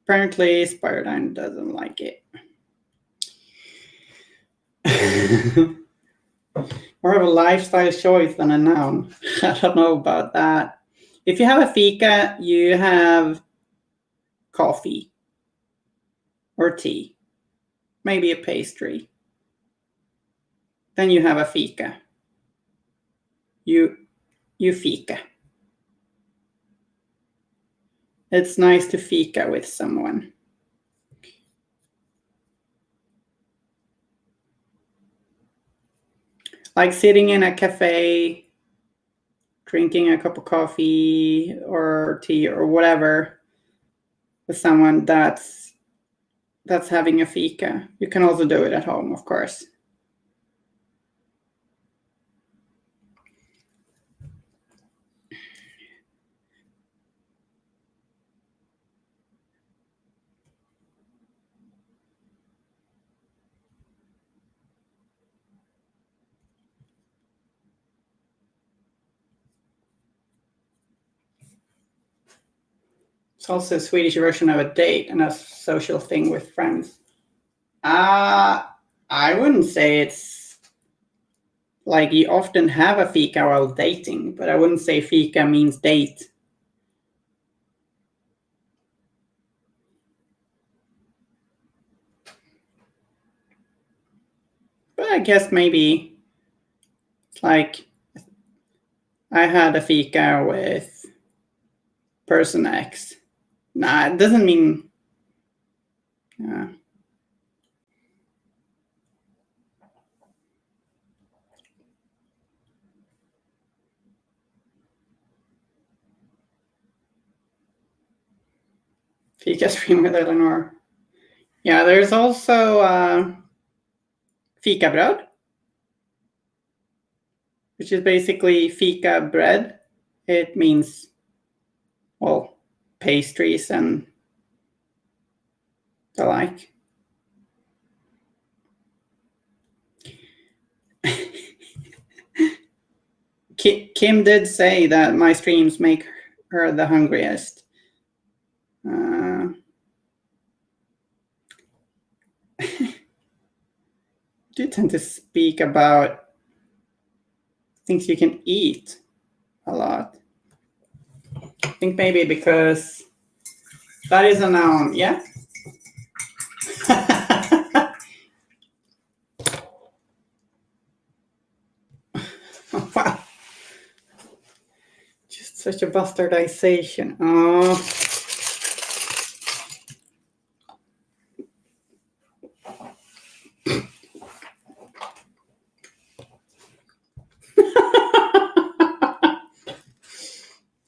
apparently Spirodine doesn't like it. More of a lifestyle choice than a noun. I don't know about that. If you have a fika, you have coffee or tea, maybe a pastry. Then you have a fika. You fika. It's nice to fika with someone. Like sitting in a cafe, drinking a cup of coffee or tea or whatever with someone that's having a fika. You can also do it at home, of course. It's also a Swedish version of a date and a social thing with friends. I wouldn't say it's like you often have a fika while dating, but I wouldn't say fika means date. But I guess maybe it's like I had a fika with person X. Nah, it doesn't mean. Fika stream with Elinore. Yeah, there's also fika bröd, which is basically fika bread. It means, well, pastries and the like. Kim did say that my streams make her the hungriest. Do tend to speak about things you can eat a lot. I think maybe because that is a noun, yeah? Wow. Just such a bastardization. Oh.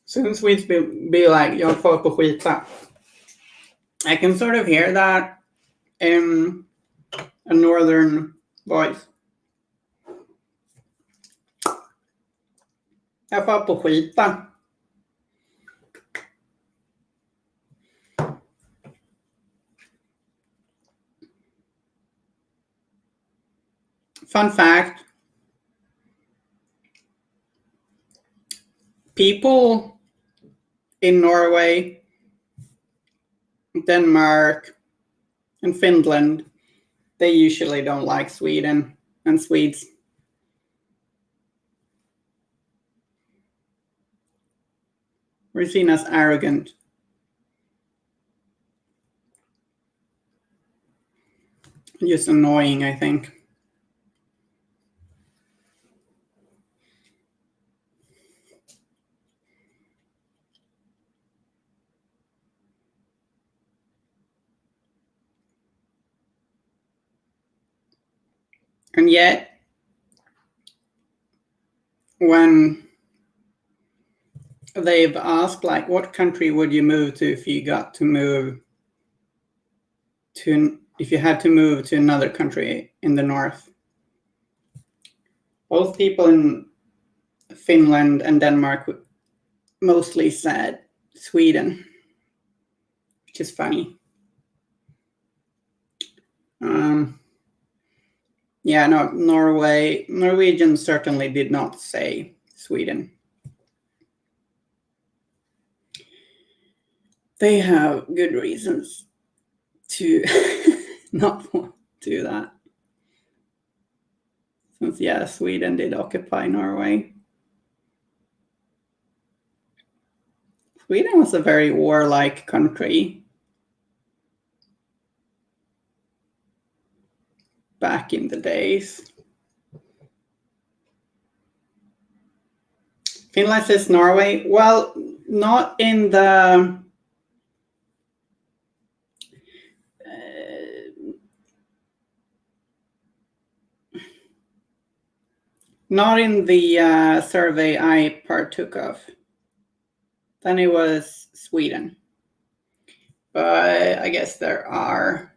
Soon Swedes be like, jag får på skita. I can sort of hear that in a northern voice. Jag får på skita. Fun fact. People in Norway, Denmark, and Finland, they usually don't like Sweden and Swedes. We're seen as arrogant. Just annoying, I think. And yet, when they've asked, like, what country would you move to if you got to move to, if you had to move to another country in the north? Both people in Finland and Denmark mostly said Sweden, which is funny. Yeah, no, Norwegians certainly did not say Sweden. They have good reasons to not want to do that. Since, yeah, Sweden did occupy Norway. Sweden was a very warlike country back in the days. Finland says Norway. Well, not in the survey I partook of. Then it was Sweden. But I guess there are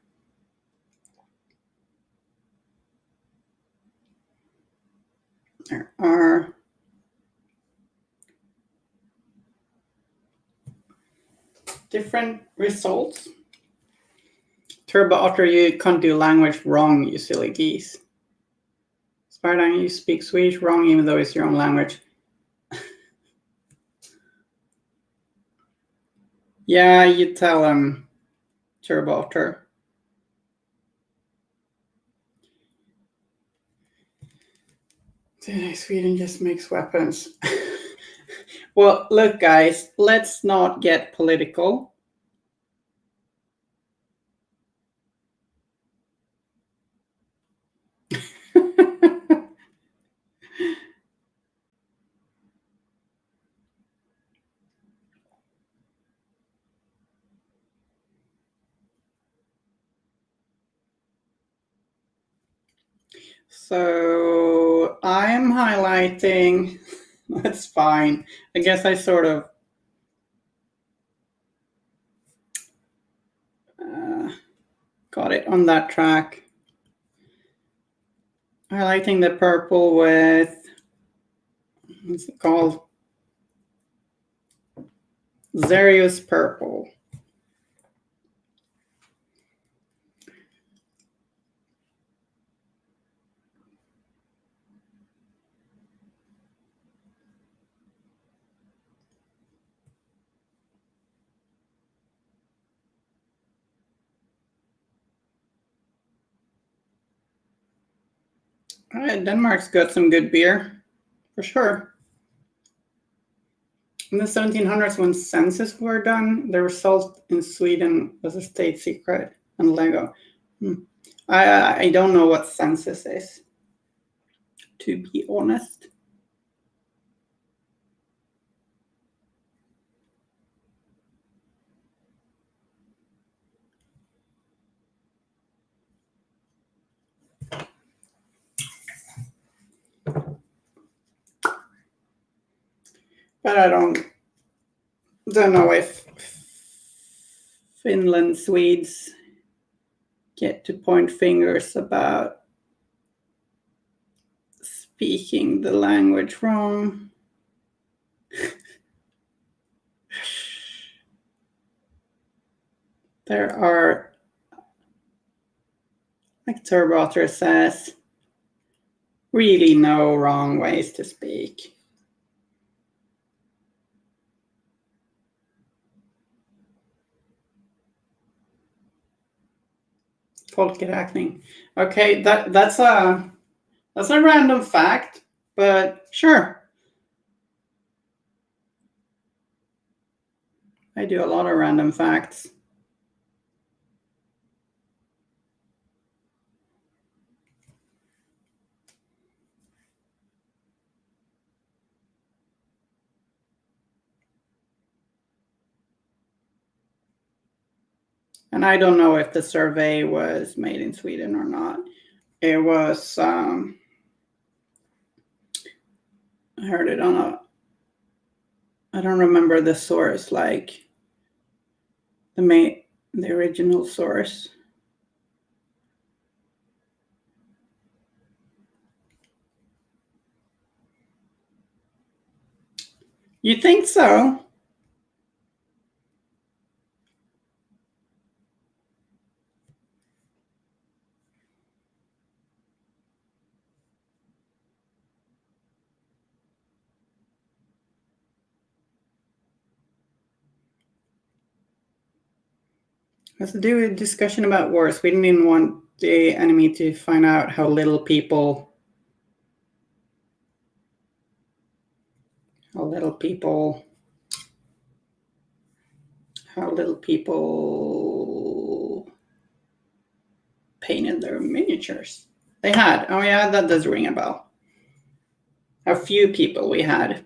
different results. Turbo Otter, you can't do language wrong, you silly geese. Spartan, you speak Swedish wrong even though it's your own language. Yeah, you tell him, Turboter. Sweden just makes weapons. Well, look, guys, let's not get political. So I'm highlighting, that's fine. I guess I sort of got it on that track. Highlighting the purple with, what's it called? Xerius purple. All right, Denmark's got some good beer, for sure. In the 1700s, when census were done, the result in Sweden was a state secret and Lego. I don't know what census is, to be honest. But I don't know if Finland Swedes get to point fingers about speaking the language wrong. There are, like Turboter says, really no wrong ways to speak. Folkräkning. Okay, that's a random fact, but sure. I do a lot of random facts. And I don't know if the survey was made in Sweden or not. It was, I heard it on I don't remember the source, like the original source. You think so? Let's do a discussion about wars. We didn't even want the enemy to find out how little people painted their miniatures. They had. Oh yeah, that does ring a bell. A few people we had.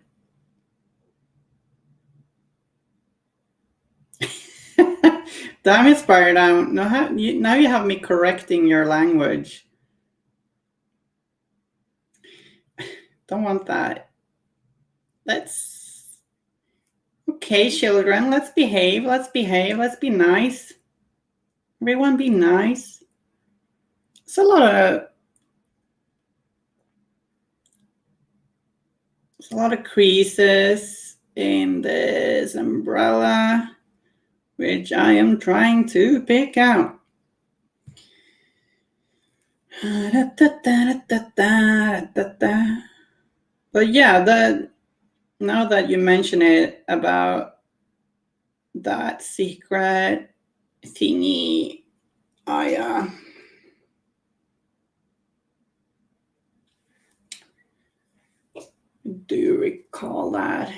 Damn it, Spiredown. Now you have me correcting your language. Don't want that. Okay, children, let's behave. Let's be nice. Everyone be nice. It's a lot of creases in this umbrella, which I am trying to pick out. But yeah, now that you mention it about that secret thingy. I do recall that.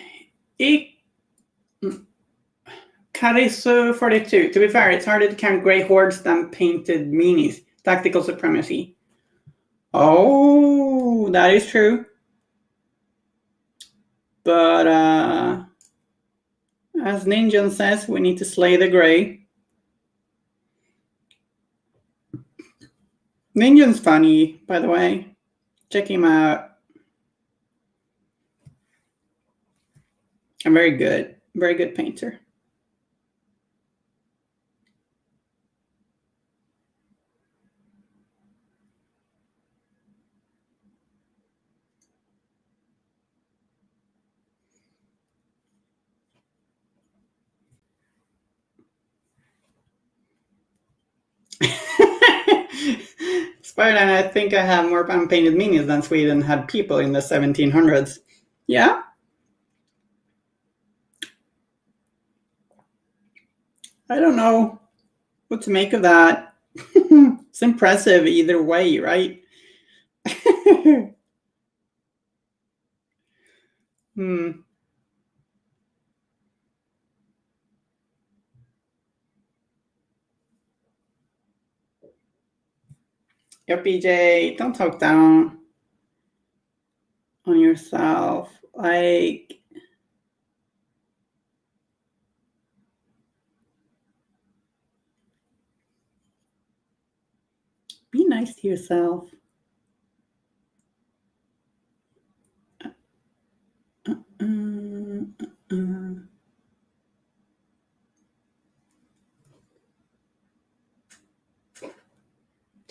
Karisu 42. To be fair, it's harder to count gray hordes than painted meanies. Tactical supremacy. Oh, that is true. But as Ninjan says, we need to slay the gray. Ninjan's funny, by the way. Check him out. I'm very good painter. Spider-Man, I think I have more unpainted meanies than Sweden had people in the 1700s. Yeah? I don't know what to make of that. It's impressive either way, right? Yo, BJ, don't talk down on yourself. Like, be nice to yourself.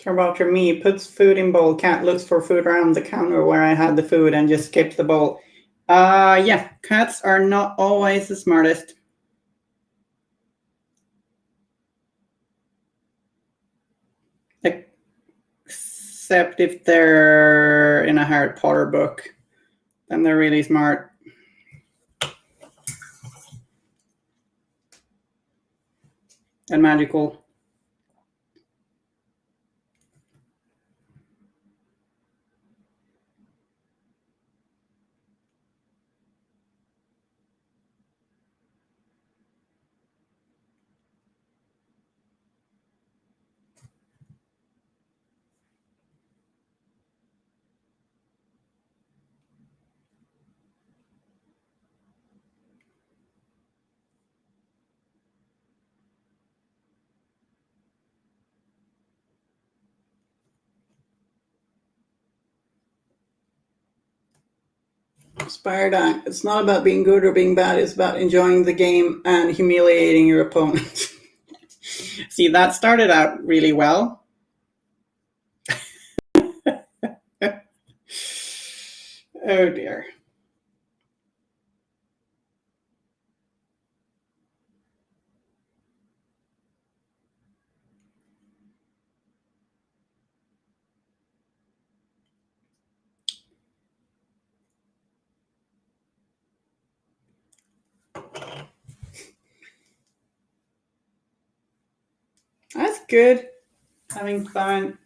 About me, puts food in bowl, cat looks for food around the counter where I had the food and just skips the bowl. Yeah, cats are not always the smartest. Except if they're in a Harry Potter book, then they're really smart. And magical. Spider-Man, it's not about being good or being bad, it's about enjoying the game and humiliating your opponent. See, that started out really well. Oh dear. That's good. Having fun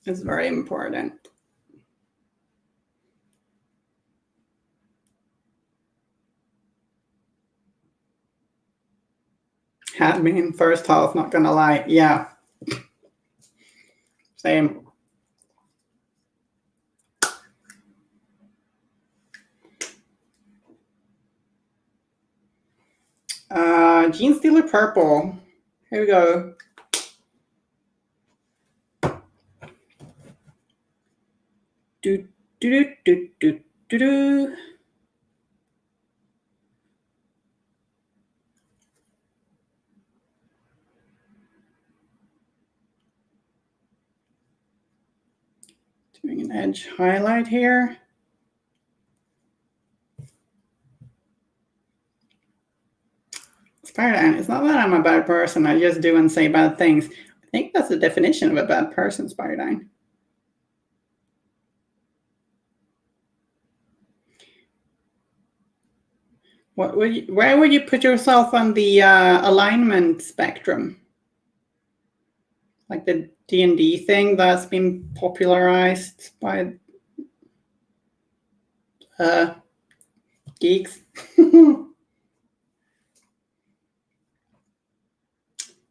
is very important. Had me in first half, not gonna lie. Yeah. Same. Gene Stealer Purple. Here we go. Do do do do do do. Doing an edge highlight here. Spider-Man, it's not that I'm a bad person. I just do and say bad things. I think that's the definition of a bad person, Spider-Man. Where would you put yourself on the alignment spectrum? Like the D&D thing that's been popularized by geeks.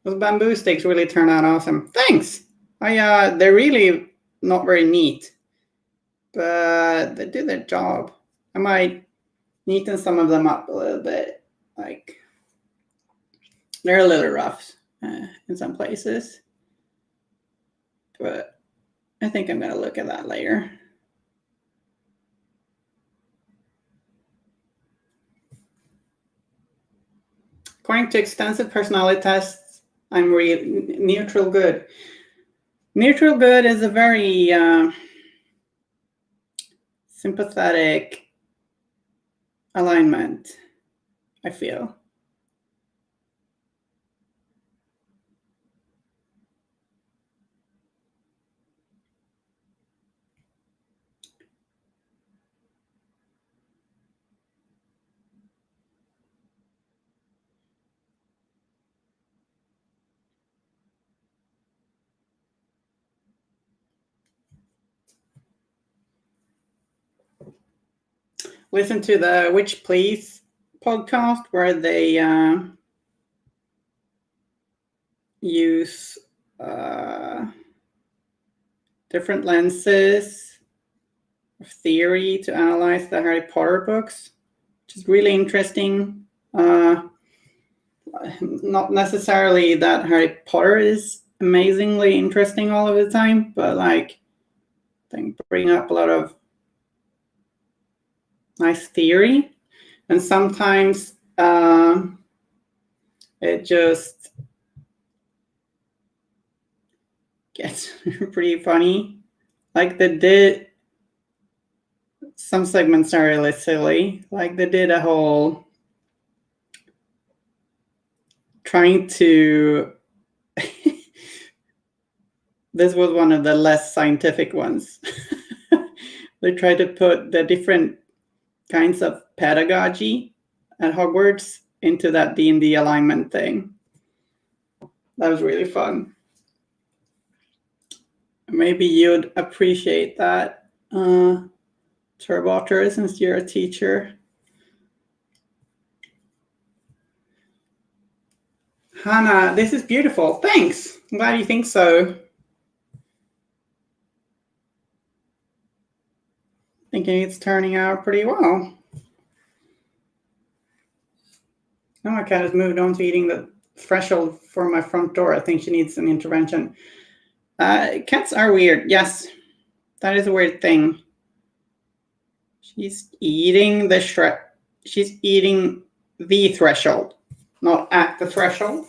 Those bamboo sticks really turn out awesome. Thanks. They're really not very neat, but they do their job. I might neaten some of them up a little bit. Like they're a little rough in some places, but I think I'm gonna look at that later. According to extensive personality tests, I'm neutral good. Neutral good is a very sympathetic alignment, I feel. Listen to the Witch Please podcast where they use different lenses of theory to analyze the Harry Potter books, which is really interesting. Not necessarily that Harry Potter is amazingly interesting all of the time, but like they bring up a lot of nice theory, and sometimes it just gets pretty funny. Like they did some segments are really silly. Like they did a whole trying to this was one of the less scientific ones. They tried to put the different kinds of pedagogy at Hogwarts into that D&D alignment thing. That was really fun. Maybe you'd appreciate that, Turbotter, since you're a teacher. Hannah, this is beautiful. Thanks. I'm glad you think so. Thinking it's turning out pretty well. Now my cat has moved on to eating the threshold for my front door. I think she needs an intervention. Cats are weird. Yes, that is a weird thing. She's eating the She's eating the threshold, not at the threshold.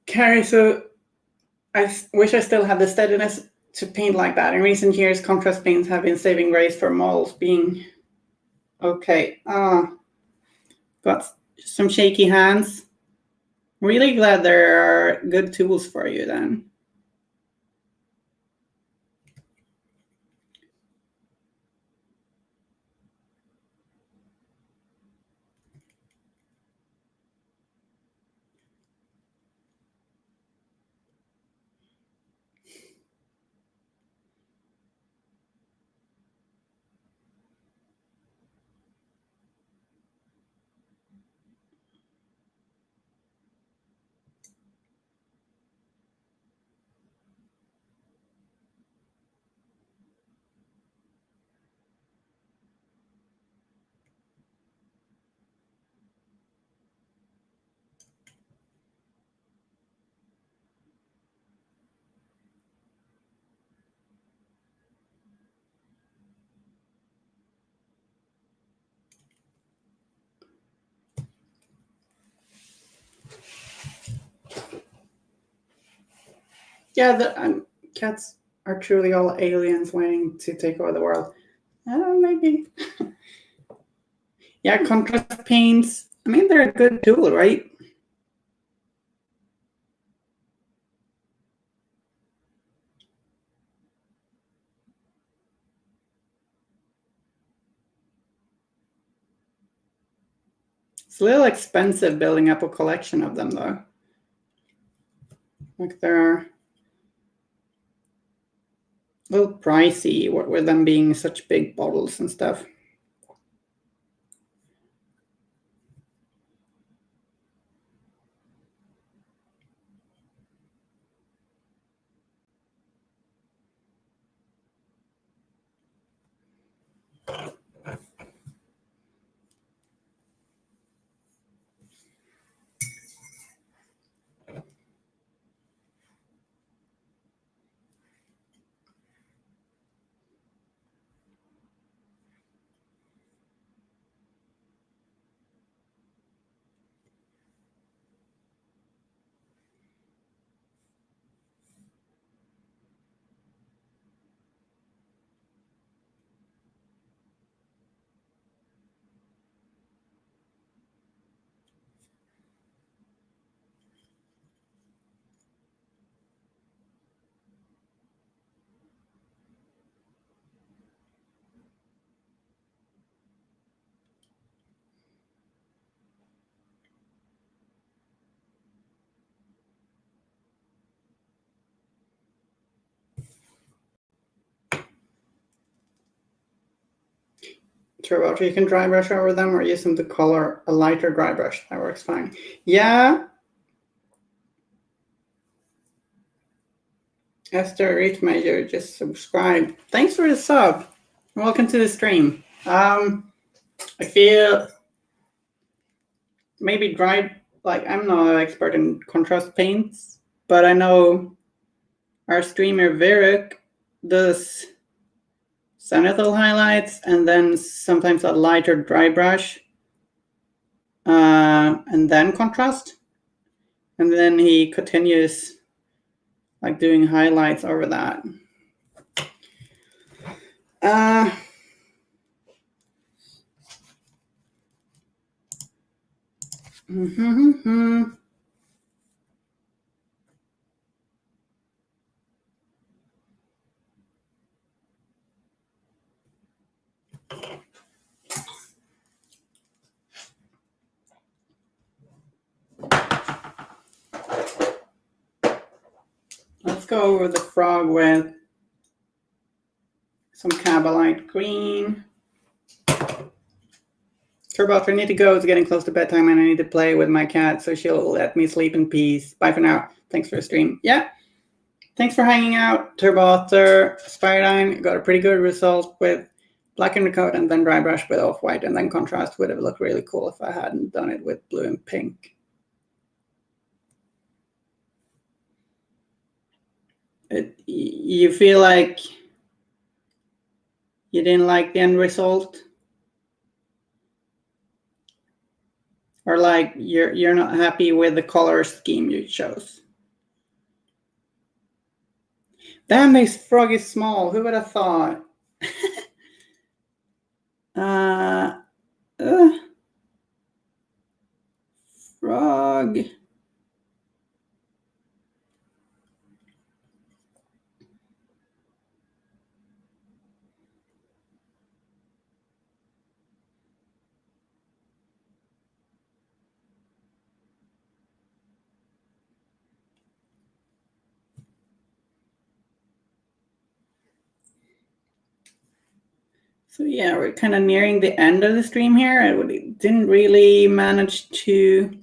Carrie, so I wish I still had the steadiness to paint like that. In recent years, contrast paints have been saving grace for models being okay. Got some shaky hands. Really glad there are good tools for you then. Yeah, the cats are truly all aliens waiting to take over the world. Maybe. Yeah, contrast paints. I mean, they're a good tool, right? It's a little expensive building up a collection of them, though. Like they're a little pricey with them being such big bottles and stuff. Sure, well, you can dry brush over them or use them to color a lighter dry brush. That works fine. Yeah. Esther Ritmajer just subscribed. Thanks for the sub. Welcome to the stream. I feel maybe I'm not an expert in contrast paints, but I know our streamer Viruk does zenithal highlights and then sometimes a lighter dry brush and then contrast. And then he continues like doing highlights over that. Let's go over the frog with some Cabalite green. Turbot, I need to go. It's getting close to bedtime and I need to play with my cat so she'll let me sleep in peace. Bye for now. Thanks for the stream. Yeah. Thanks for hanging out, Turbotter. Spiridine got a pretty good result with black undercoat and then dry brush with off-white and then contrast would have looked really cool if I hadn't done it with blue and pink. You feel like you didn't like the end result? Or like you're not happy with the color scheme you chose? Damn, this frog is small. Who would have thought? Frog. So yeah, we're kind of nearing the end of the stream here. I didn't really manage to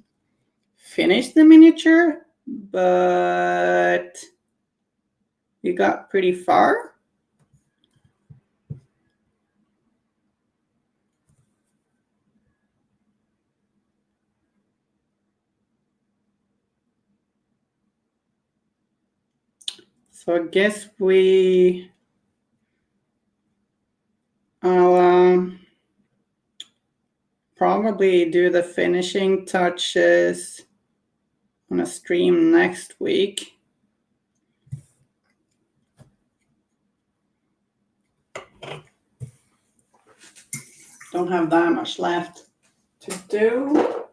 finish the miniature, but you got pretty far. So I guess I'll probably do the finishing touches on a stream next week. Don't have that much left. to do.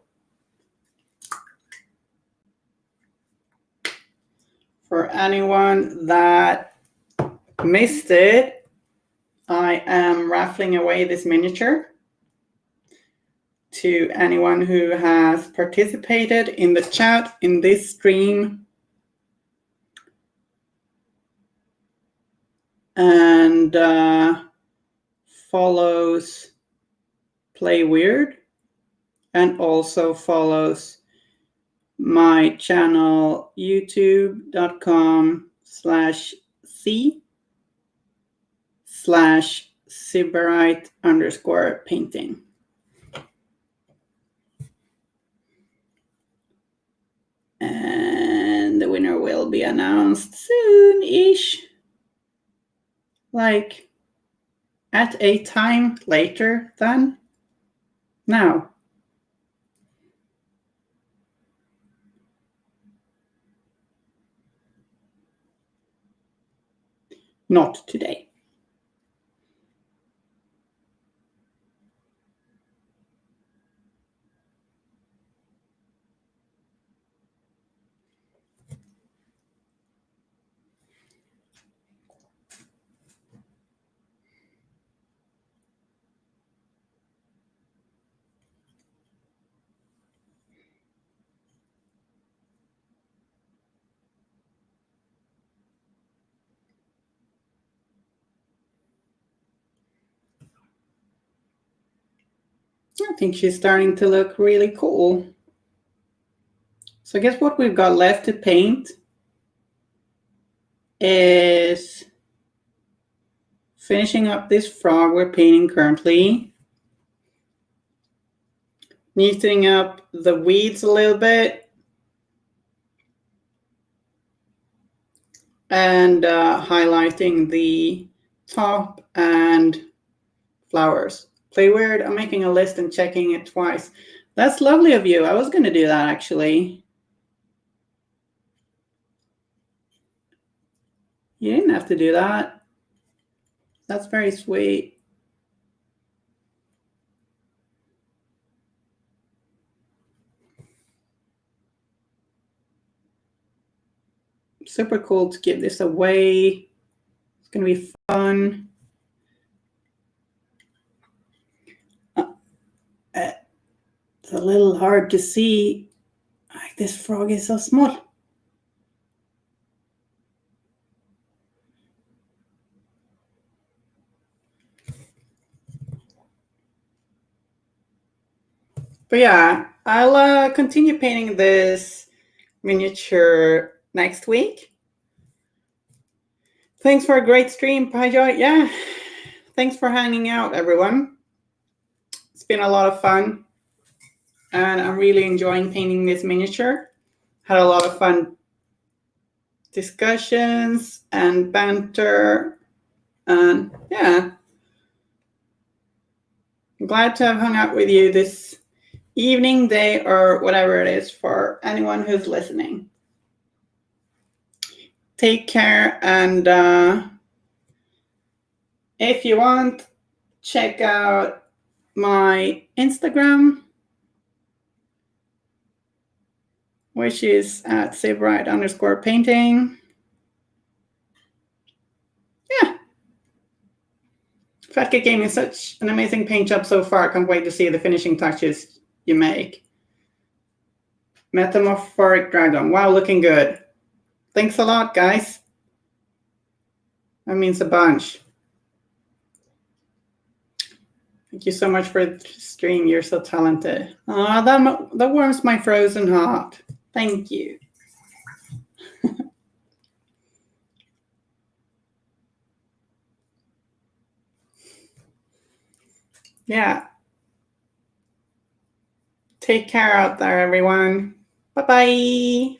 For anyone that missed it, I am raffling away this miniature to anyone who has participated in the chat in this stream and follows Play Wyrd and also follows my channel youtube.com/c/sybarite_painting. And the winner will be announced soon-ish, like at a time later than now. Not today. I think she's starting to look really cool. So I guess what we've got left to paint is finishing up this frog we're painting currently. Neatening up the weeds a little bit. And highlighting the top and flowers. Play Wyrd, I'm making a list and checking it twice. That's lovely of you. I was going to do that actually. You didn't have to do that. That's very sweet. Super cool to give this away. It's going to be fun. It's a little hard to see. This frog is so small. But yeah, I'll continue painting this miniature next week. Thanks for a great stream, PieJoy. Yeah, thanks for hanging out, everyone. It's been a lot of fun. And I'm really enjoying painting this miniature. Had a lot of fun discussions and banter. And yeah, I'm glad to have hung out with you this evening, day, or whatever it is for anyone who's listening. Take care, and if you want, check out my Instagram, which is at sybarite_painting. Yeah. Fat Kid Gaming is such an amazing paint job so far. Can't wait to see the finishing touches you make. Metamorphic Dragon. Wow, looking good. Thanks a lot, guys. That means a bunch. Thank you so much for the stream. You're so talented. That warms my frozen heart. Thank you. Yeah. Take care out there, everyone. Bye-bye.